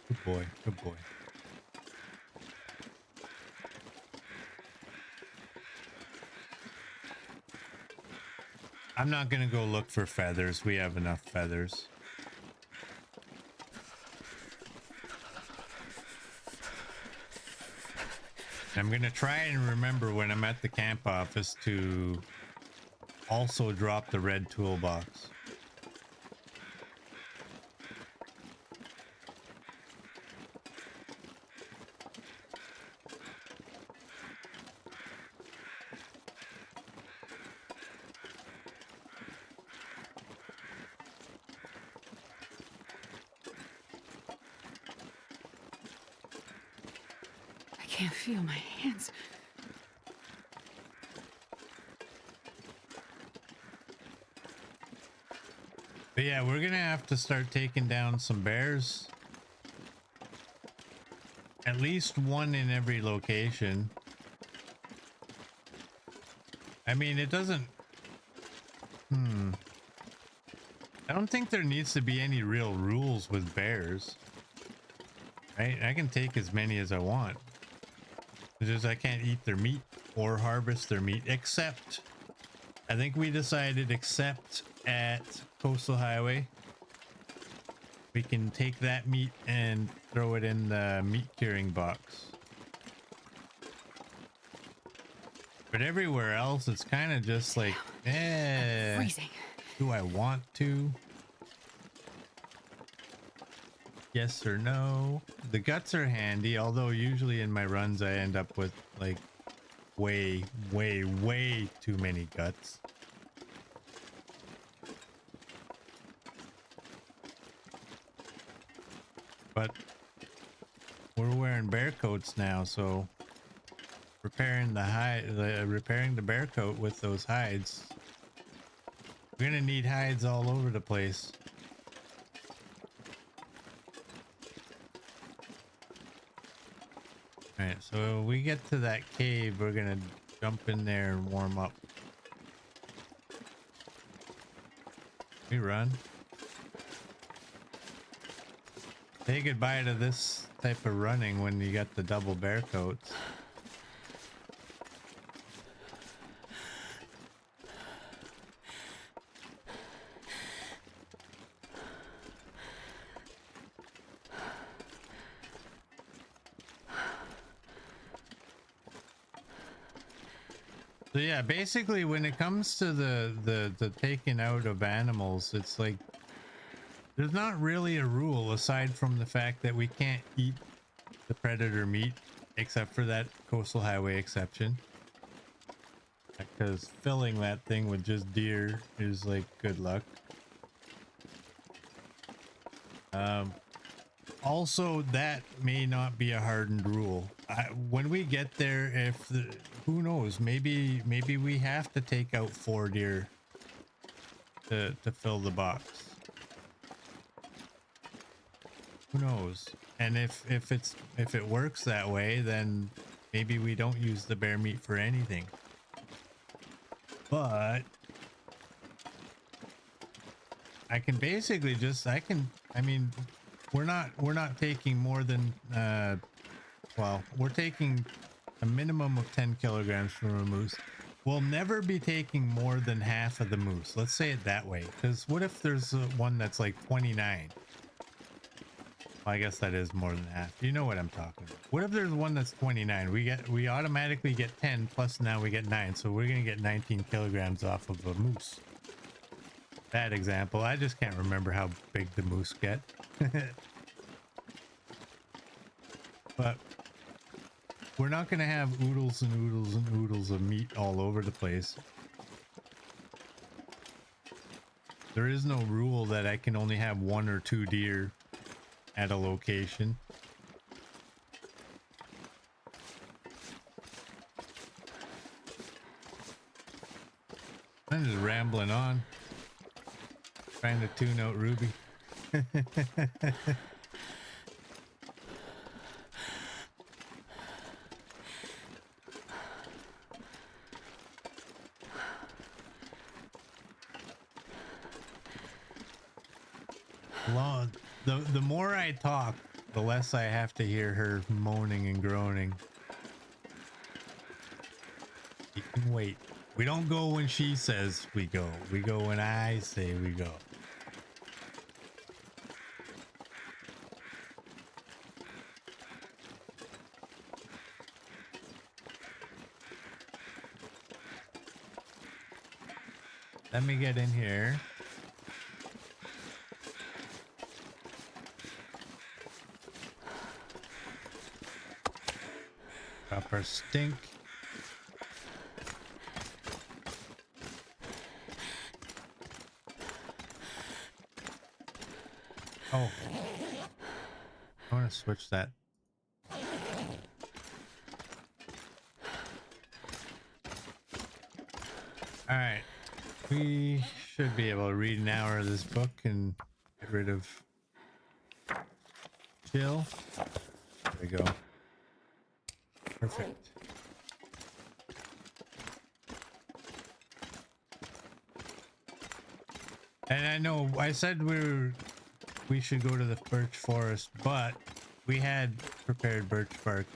Good boy, good boy. I'm not gonna go look for feathers. We have enough feathers. I'm gonna try and remember when I'm at the camp office to also drop the red toolbox. I can't feel my hands. But yeah, we're gonna have to start taking down some bears. at least one in every location. I mean, it doesn't... I don't think there needs to be any real rules with bears. Right? I can take as many as I want. It's just I can't eat their meat or harvest their meat, except... I think we decided except at Coastal Highway. We can take that meat and throw it in the meat curing box. But everywhere else, it's kind of just like, Freezing. do I want to? Yes or no? The guts are handy, although usually in my runs I end up with like way too many guts. But we're wearing bear coats now, so repairing the bear coat with those hides. We're gonna need hides all over the place. All right, so when we get to that cave, we're gonna jump in there and warm up. We run. Say goodbye to this type of running when you got the double bear coats. So yeah, basically when it comes to the taking out of animals, it's like there's not really a rule aside from the fact that we can't eat the predator meat except for that Coastal Highway exception. Because filling that thing with just deer is like good luck. Also, that may not be a hardened rule. When we get there, who knows? Maybe we have to take out 4 deer to fill the box. Who knows? And if it works that way, then maybe we don't use the bear meat for anything. But I can basically just I mean, we're not taking more than well, we're taking a minimum of 10 kilograms from a moose. We'll never be taking more than half of the moose. Let's say it that way. Because what if there's one that's like 29? Well, I guess that is more than half. You know what I'm talking about. What if there's one that's 29? We automatically get 10 plus now we get 9. So we're gonna get 19 kilograms off of a moose. That example. I just can't remember how big the moose get. But we're not going to have oodles and oodles and oodles of meat all over the place. There is no rule that I can only have 1 or 2 deer at a location. I'm just rambling on, trying to tune out Ruby. The more I talk, the less I have to hear her moaning and groaning. You can wait. We don't go when she says we go. We go when I say we go. Let me get in here. Drop our stink. Oh, I want to switch that. All right, we should be able to read an hour of this book and get rid of chill. There we go. Perfect. And I know I said we should go to the birch forest, but we had prepared birch bark.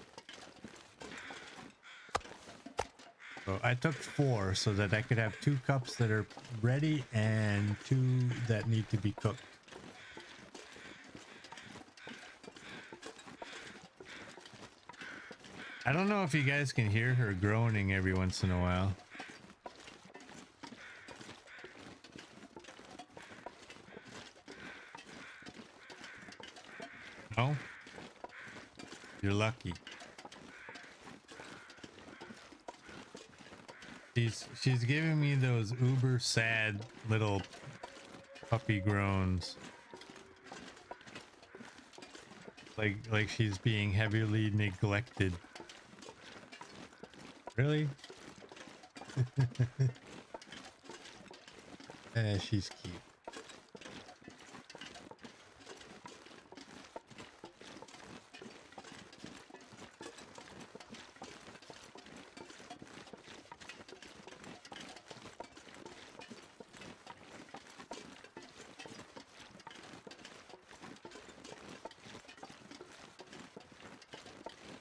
So I took 4 so that I could have 2 cups that are ready and 2 that need to be cooked. I don't know if you guys can hear her groaning every once in a while. No? You're lucky. She's giving me those uber sad little puppy groans. Like she's being heavily neglected. Really? She's cute.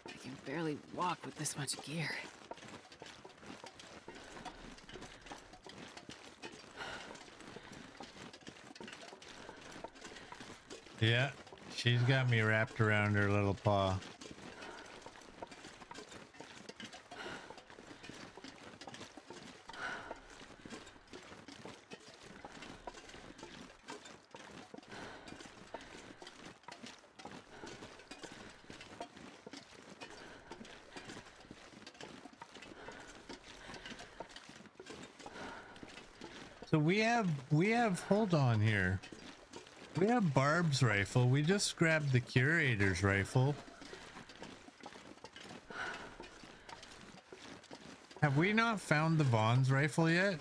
I can barely walk with this much gear. Yeah, she's got me wrapped around her little paw. So we have hold on here. We have Barb's rifle. We just grabbed the curator's rifle. Have we not found the Vaughn's rifle yet?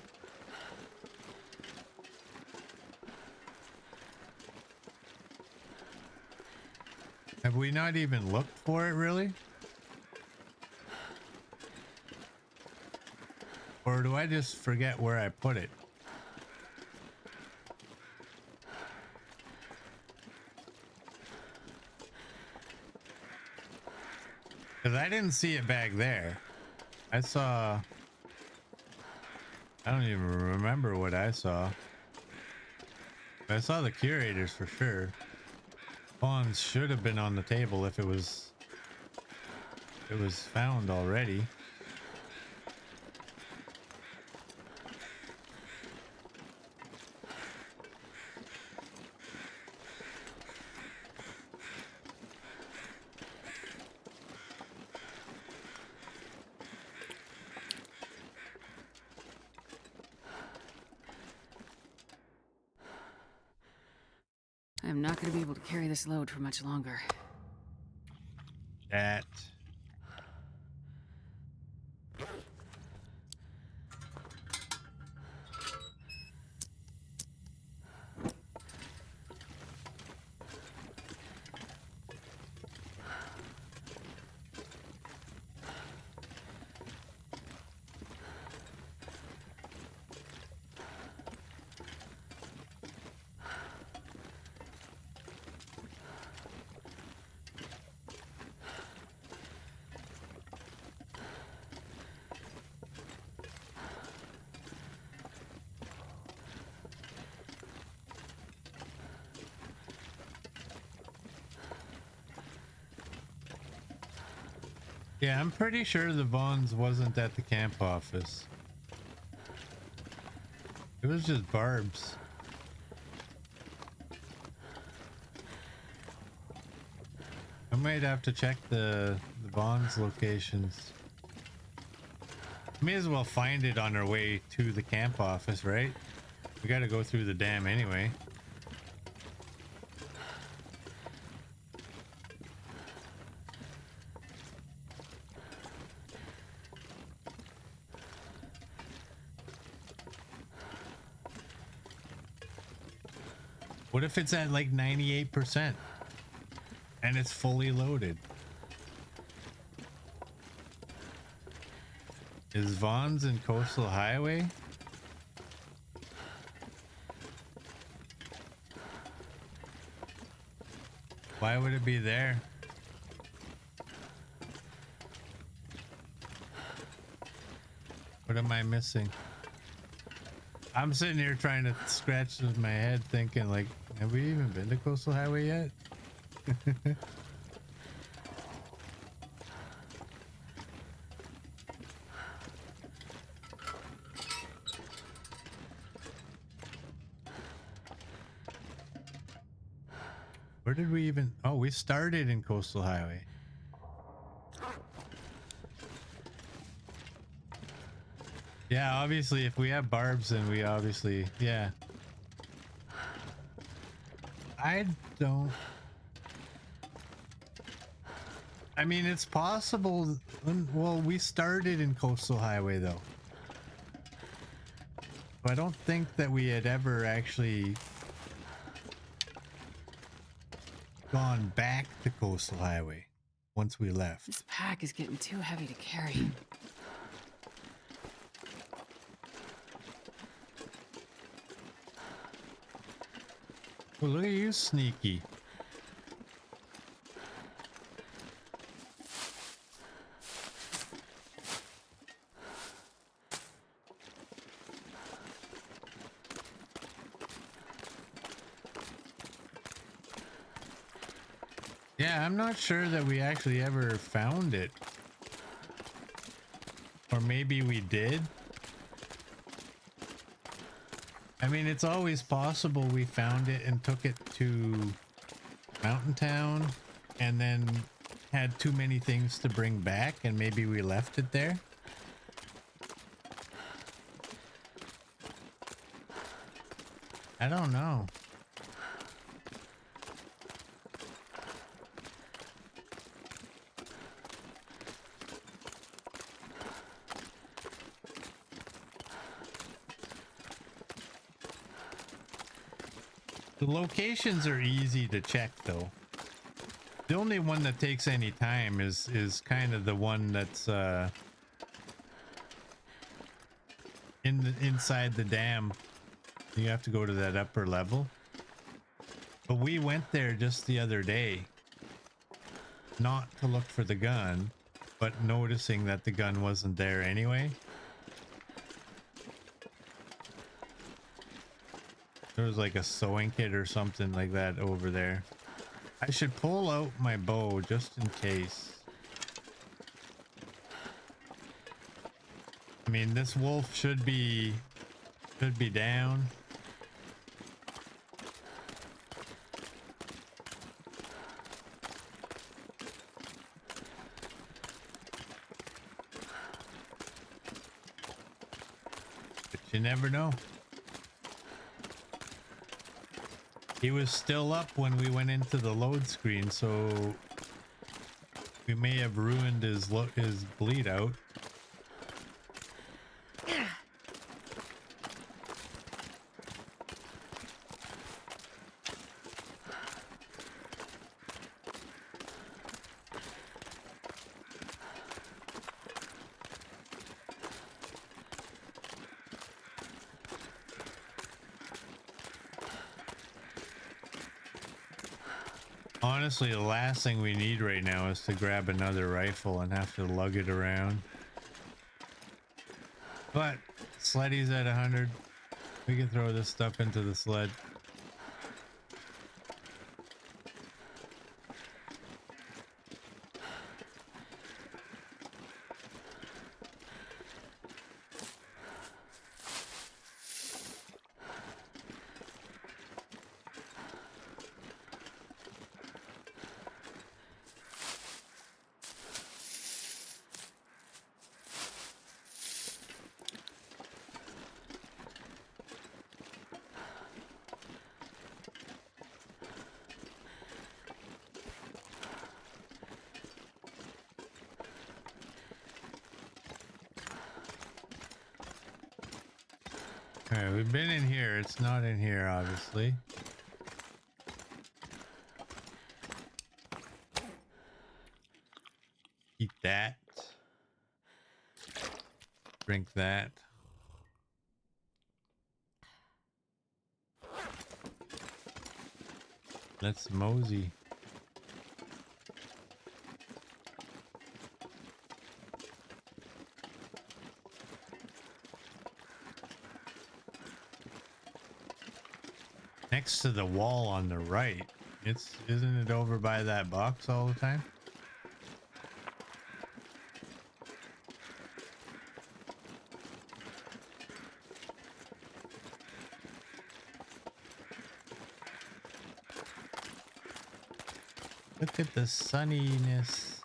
Have we not even looked for it, really? Or do I just forget where I put it? Because I didn't see it back there. I don't even remember what I saw. I saw the curators for sure. Vaughn's should have been on the table if it was found already. I am not going to be able to carry this load for much longer. That. Yeah, I'm pretty sure the Vaughn's wasn't at the camp office. It was just Barb's. I might have to check the Vaughn's locations. May as well find it on our way to the camp office, right? We gotta go through the dam anyway. What if it's at like 98% and it's fully loaded? Is Vaughn's in Coastal Highway? Why would it be there? What am I missing? I'm sitting here trying to scratch with my head thinking like, have we even been to Coastal Highway yet? Where did we even... Oh, we started in Coastal Highway. Yeah, obviously, if we have barbs, then we obviously... Yeah. I don't... I mean, it's possible... Well, we started in Coastal Highway, though. So I don't think that we had ever actually... gone back to Coastal Highway once we left. This pack is getting too heavy to carry. Well, look at you, sneaky. Yeah, I'm not sure that we actually ever found it. Or maybe we did. I mean, it's always possible we found it and took it to Mountain Town and then had too many things to bring back and maybe we left it there. I don't know. The locations are easy to check though. The only one that takes any time is kind of the one that's inside the dam. You have to go to that upper level. But we went there just the other day. Not to look for the gun, but noticing that the gun wasn't there anyway. There was like a sewing kit or something like that over there. I should pull out my bow just in case. I mean, this wolf should be down. But you never know. He was still up when we went into the load screen, so we may have ruined his bleed out. Honestly, the last thing we need right now is to grab another rifle and have to lug it around. But Sleddy's at 100. We can throw this stuff into the sled. Alright, we've been in here. It's not in here, obviously. Eat that. Drink that. Let's mosey. Next to the wall on the right. Isn't it over by that box all the time? Look at the sunniness.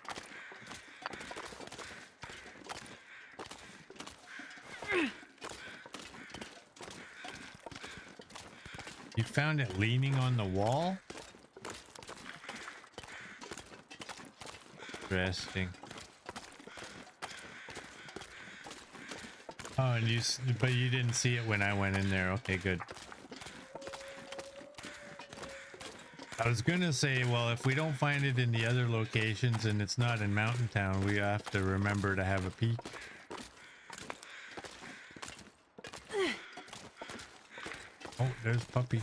You found it leaning on the wall? Interesting. Oh, and but you didn't see it when I went in there. Okay, good. I was gonna say, well, if we don't find it in the other locations and it's not in Mountain Town, we have to remember to have a peek. Oh, there's Puppy.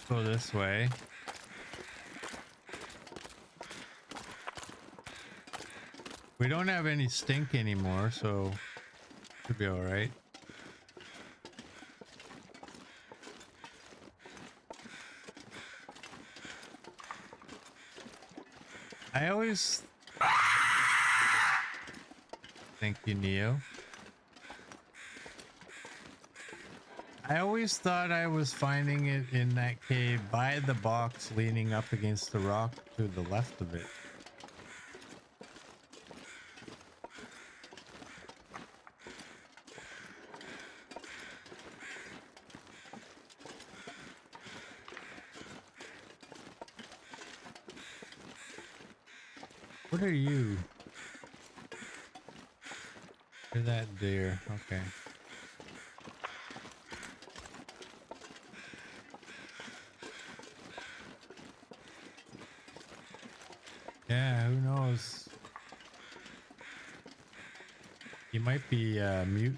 Go this way. We don't have any stink anymore, so should be all right. I always thank you, Neo. I always thought I was finding it in that cave by the box leaning up against the rock to the left of it. What are you? You're that deer. Okay. Yeah, who knows? You might be mute.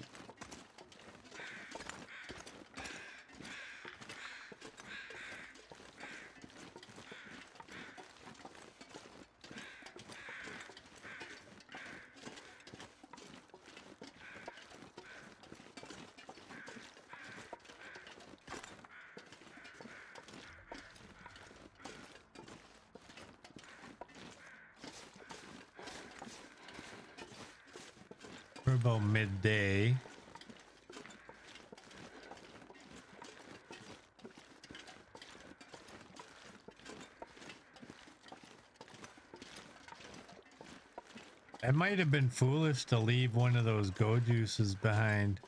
We're about midday. I might have been foolish to leave one of those go juices behind.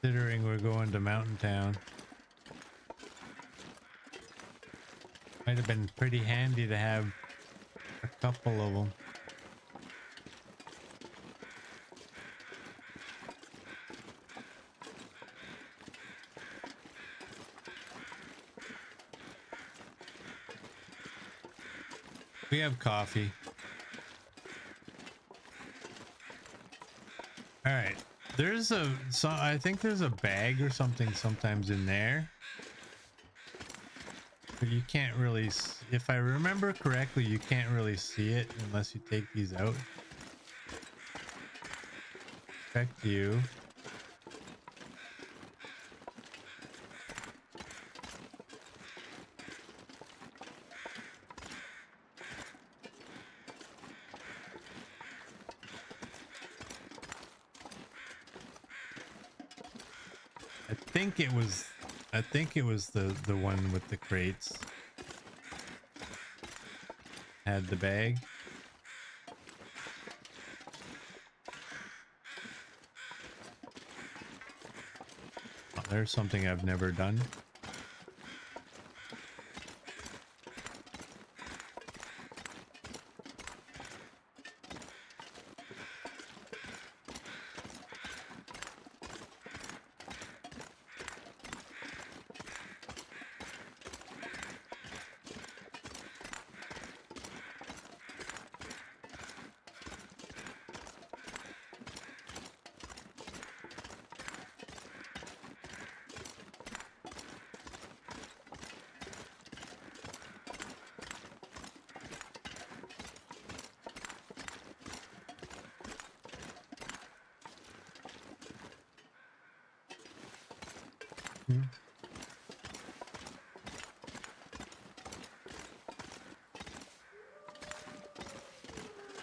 Considering we're going to Mountain Town. Might have been pretty handy to have a couple of them. We have coffee. All right. I think there's a bag or something sometimes in there. But you can't really, if I remember correctly, you can't really see it unless you take these out. Respect you. I think it was the one with the crates. Had the bag. Oh, there's something I've never done.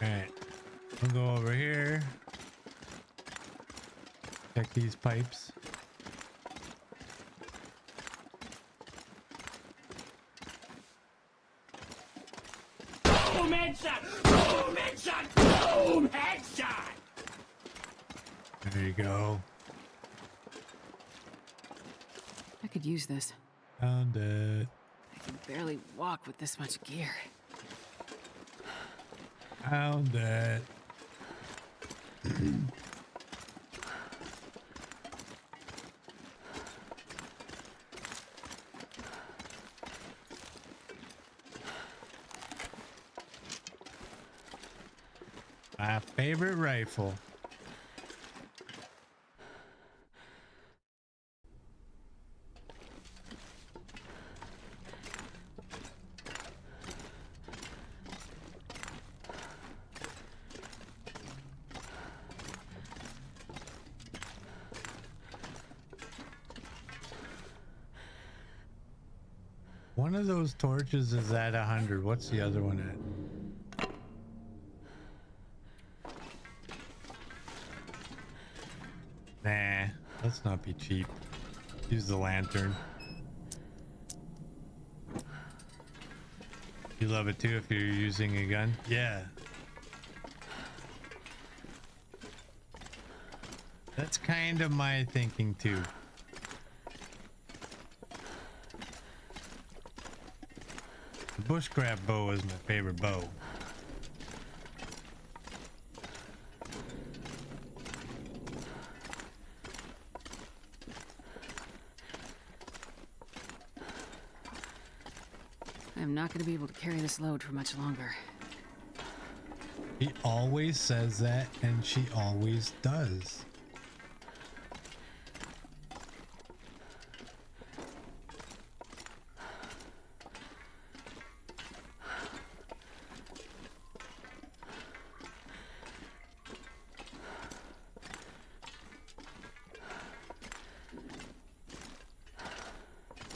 Alright. We'll go over here. Check these pipes. Boom headshot! Boom headshot! Boom headshot! There you go. I could use this. Found it. I can barely walk with this much gear. Found it. My favorite rifle. One of those torches is at 100. What's the other one at? Nah, let's not be cheap. Use the lantern. You love it too if you're using a gun? Yeah. That's kind of my thinking too. The bushcraft bow is my favorite bow. I'm not going to be able to carry this load for much longer. He always says that, and she always does.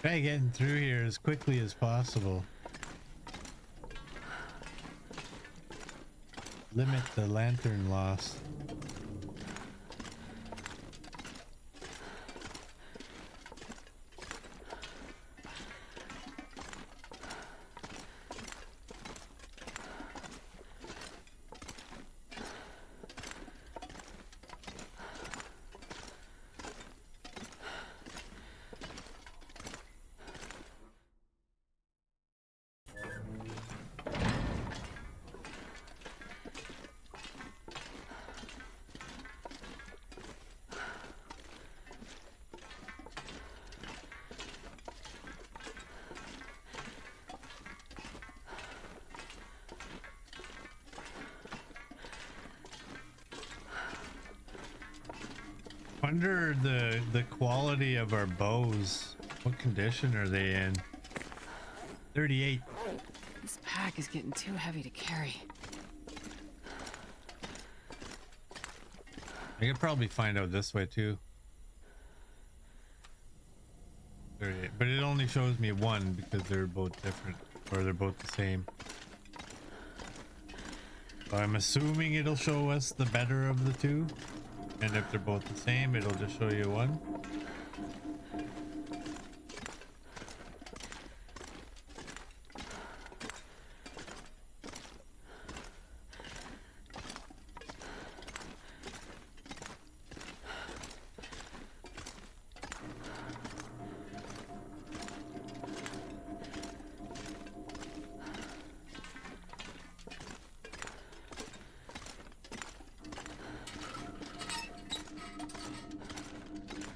Try getting through here as quickly as possible. Limit the lantern loss. Wonder the quality of our bows. What condition are they in? 38. This pack is getting too heavy to carry. I could probably find out this way too. 38, but it only shows me one because they're both different, or they're both the same. So I'm assuming it'll show us the better of the two, and if they're both the same, it'll just show you one.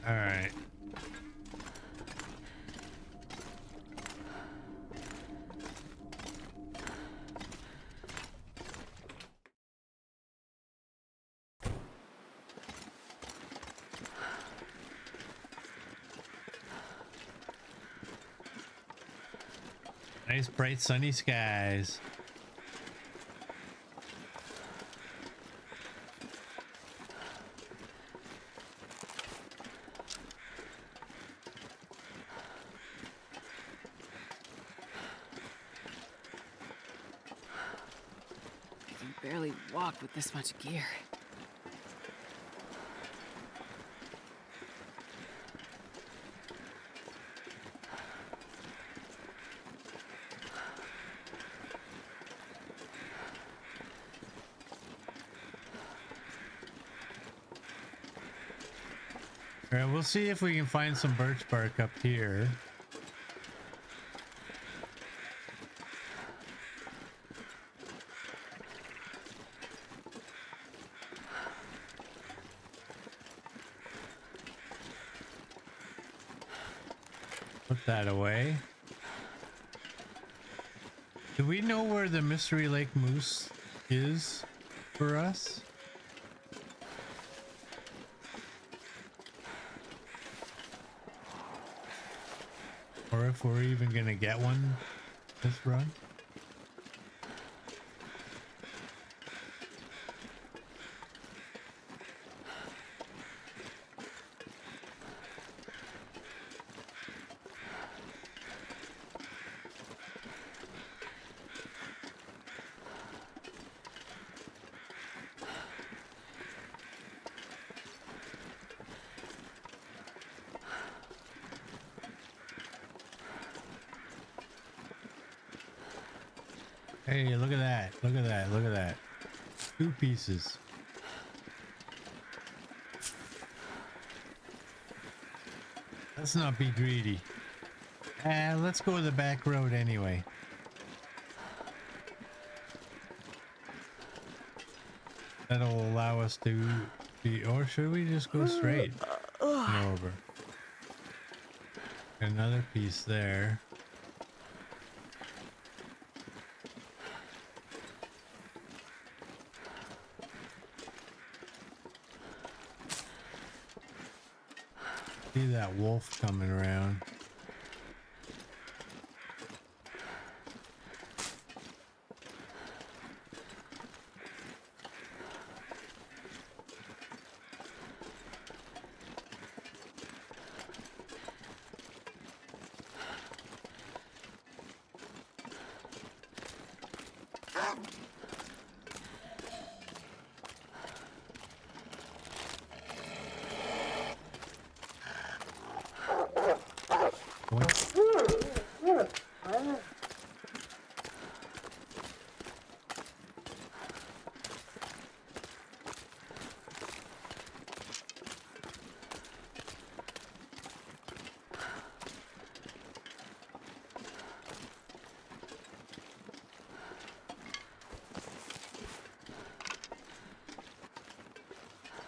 All right. Nice bright sunny skies. barely walk with this much gear. All right, we'll see if we can find some birch bark up here. Put that away. Do we know where the Mystery Lake Moose is for us? Or if we're even gonna get one this run? Hey, look at that. Look at that. Look at that. 2 pieces. Let's not be greedy. Let's go the back road anyway. That'll allow us to be, or should we just go straight and over? Another piece there. See that wolf coming around.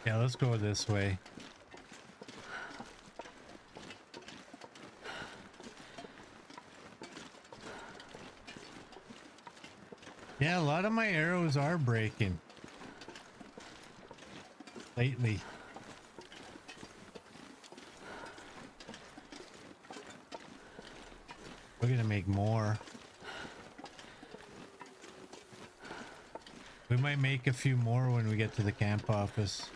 Yeah, let's go this way. Yeah, a lot of my arrows are breaking lately. We're gonna make more. We might make a few more when we get to the camp office.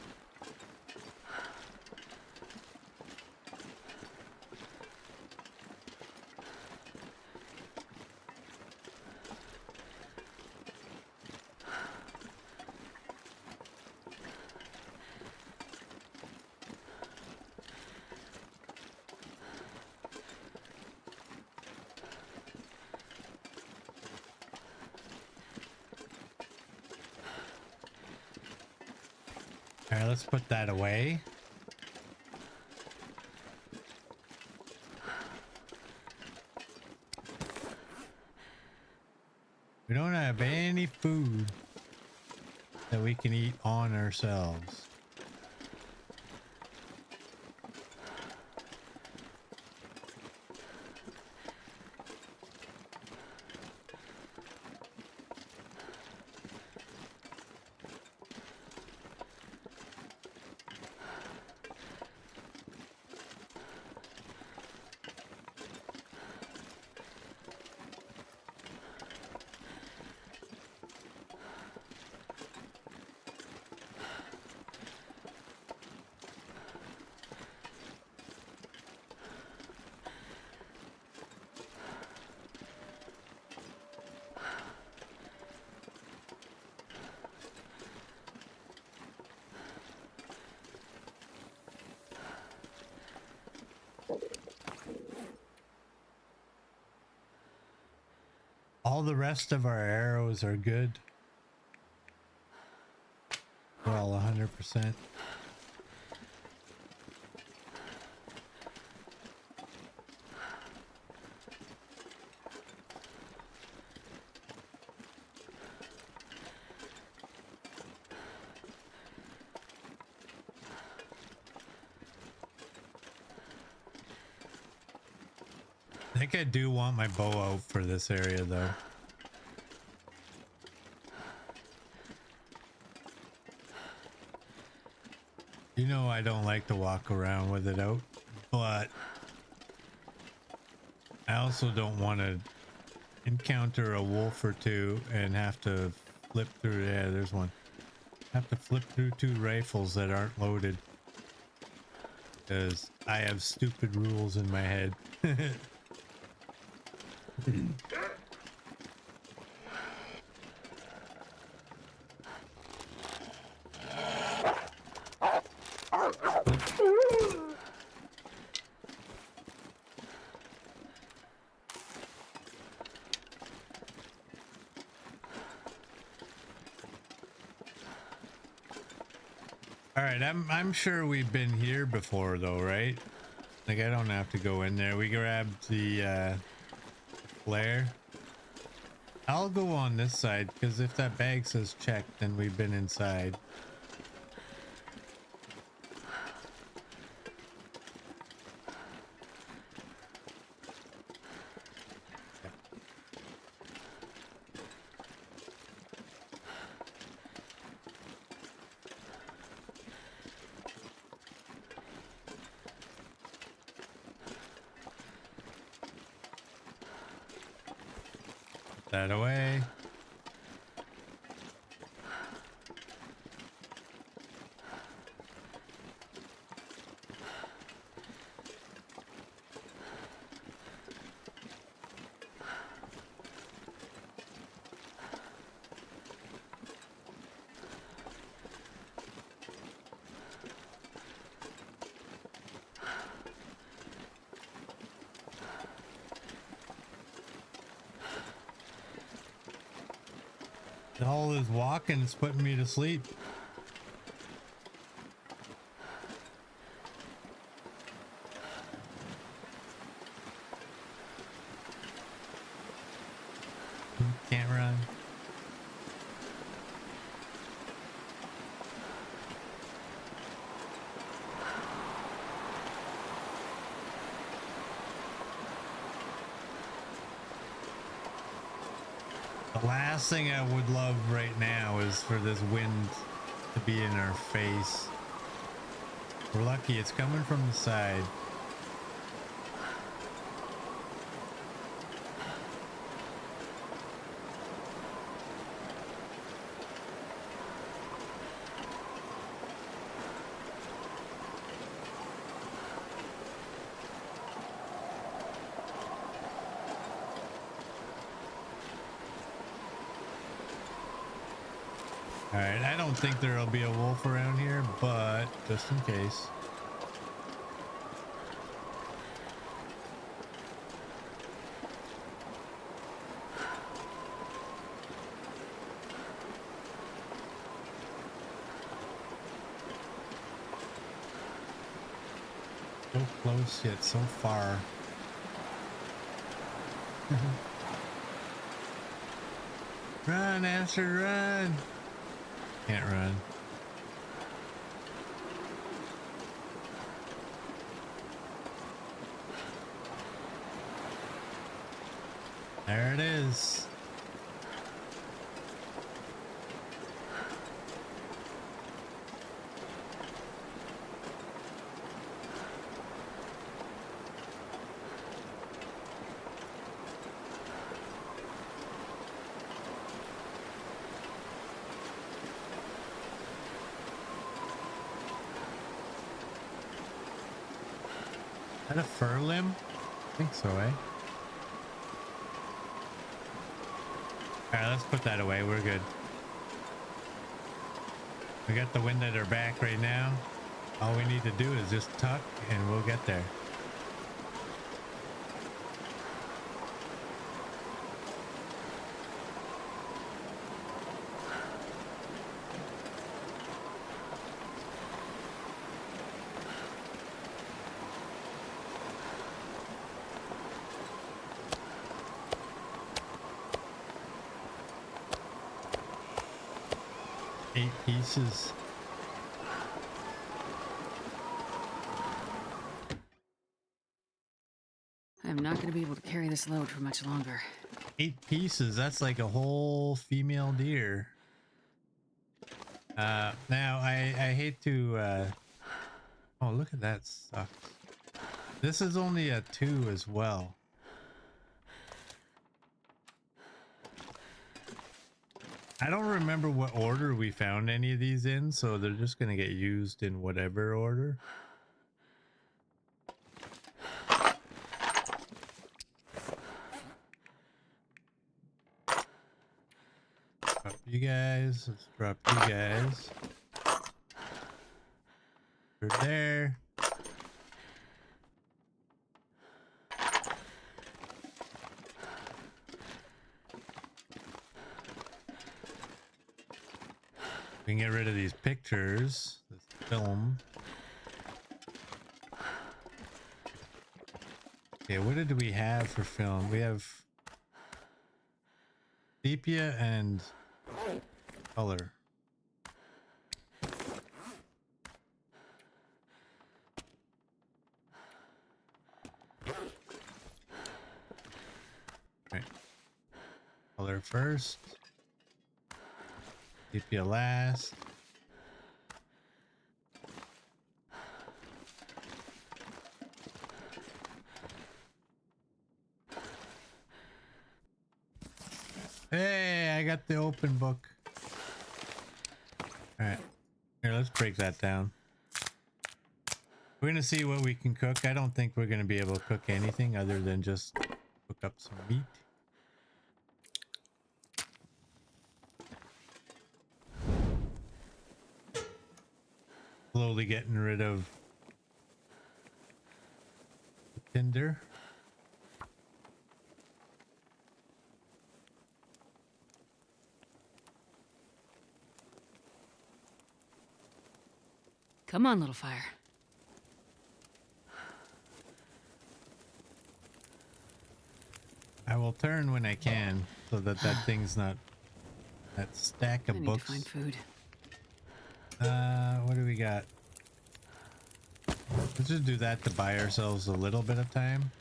All right, let's put that away. We don't have any food that we can eat on ourselves. All the rest of our arrows are good. We're all 100%. I think I do want my bow out for this area though. You know I don't like to walk around with it out, but I also don't want to encounter a wolf or two and have to flip through. Yeah, there's one. Have to flip through 2 rifles that aren't loaded because I have stupid rules in my head. All right, I'm sure we've been here before though, right? Like I don't have to go in there. We grabbed the flare. I'll go on this side because if that bag says checked, then we've been inside. That away. All this walking is putting me to sleep. Can't run. The last thing I would love right now is for this wind to be in our face. We're lucky it's coming from the side. All right, I don't think there'll be a wolf around here, but just in case. So close yet so far. Run, Astrid, run! Can't run. There it is. Is that a fur limb? I think so, eh? Alright, let's put that away. We're good. We got the wind at our back right now. All we need to do is just tuck and we'll get there. 8 pieces. I'm not going to be able to carry this load for much longer. 8 pieces, that's like a whole female deer. Now I hate to oh, look at that, sucks. This is only a 2 as well. I don't remember what order we found any of these in, so they're just gonna get used in whatever order. Drop you guys. Let's drop you guys. We're there. We can get rid of these pictures. This film. Okay, what did we have for film? We have sepia and color. Right. Color first. Sepia last. Hey, I got the open book. Alright. Here, let's break that down. We're gonna see what we can cook. I don't think we're gonna be able to cook anything other than just cook up some meat. Slowly getting rid of the tinder. Come on, little fire. I will turn when I can so that that thing's not that stack I of need books. to find food. What do we got? Let's just do that to buy ourselves a little bit of time.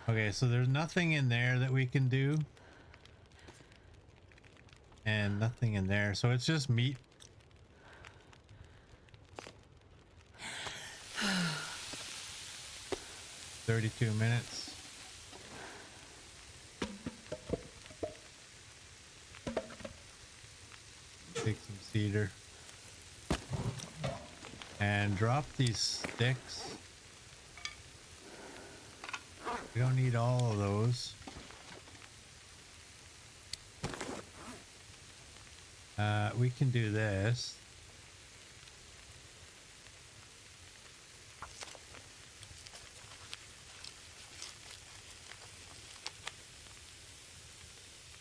Okay, so there's nothing in there that we can do. And nothing in there. So it's just meat. $32 minutes. Take some cedar. And drop these sticks. We don't need all of those. We can do this.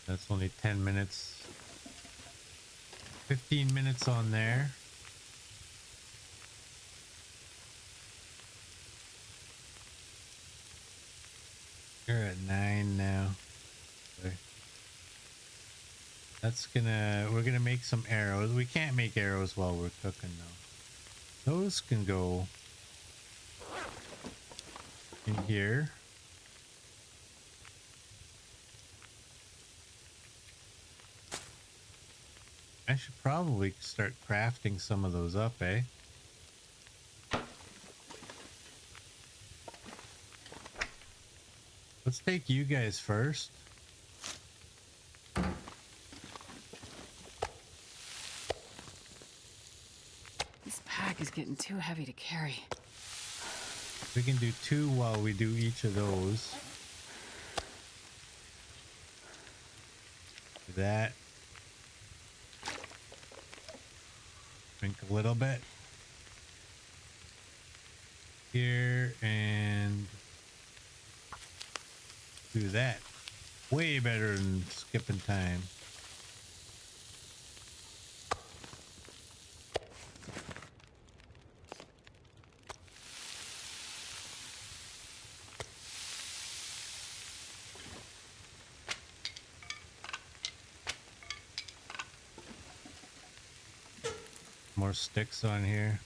That's only 10 minutes. 15 minutes on there. You're at 9 now. Okay. We're gonna make some arrows. We can't make arrows while we're cooking though. Those can go in here. I should probably start crafting some of those up, eh? Let's take you guys first. This pack is getting too heavy to carry. We can do 2 while we do each of those. Do that. Drink a little bit. Here and do that. Way better than skipping time. More sticks on here.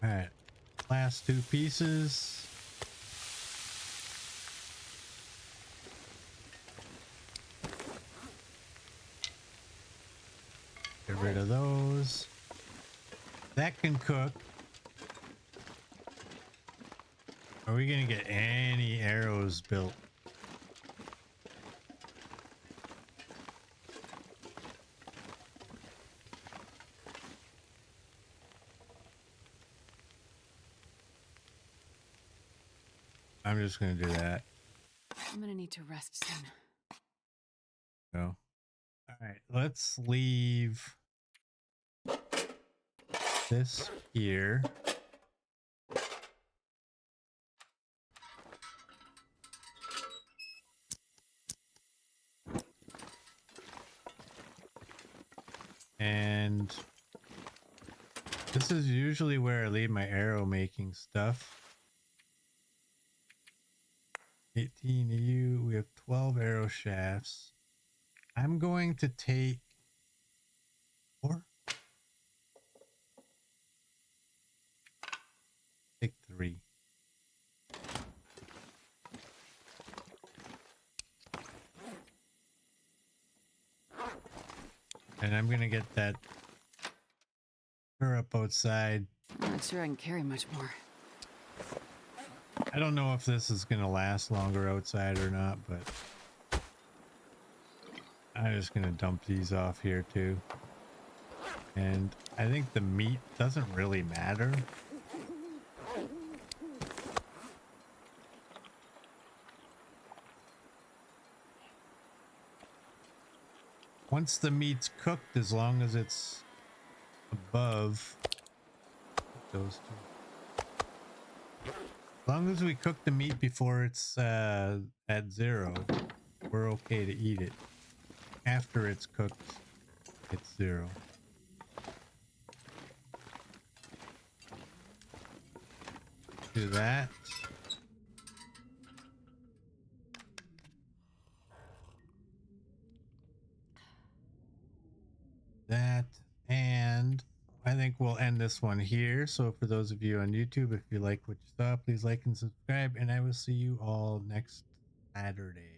All right, last two pieces. Get rid of those. That can cook. Are we gonna get any arrows built? I'm just gonna do that. I'm gonna need to rest soon. So, all right, let's leave this here. And this is usually where I leave my arrow making stuff. 18 you. We have 12 arrow shafts. I'm going to take 4. Take 3. And I'm gonna get that up outside. I'm not sure I can carry much more. I don't know if this is gonna last longer outside or not, but I'm just gonna dump these off here too. And I think the meat doesn't really matter. Once the meat's cooked, as long as it's above those two. As long as we cook the meat before it's at 0, we're okay to eat it. After it's cooked, it's 0. Do that. That, and I think we'll end this one here. So for those of you on YouTube, if you like what you saw, please like and subscribe, and I will see you all next Saturday.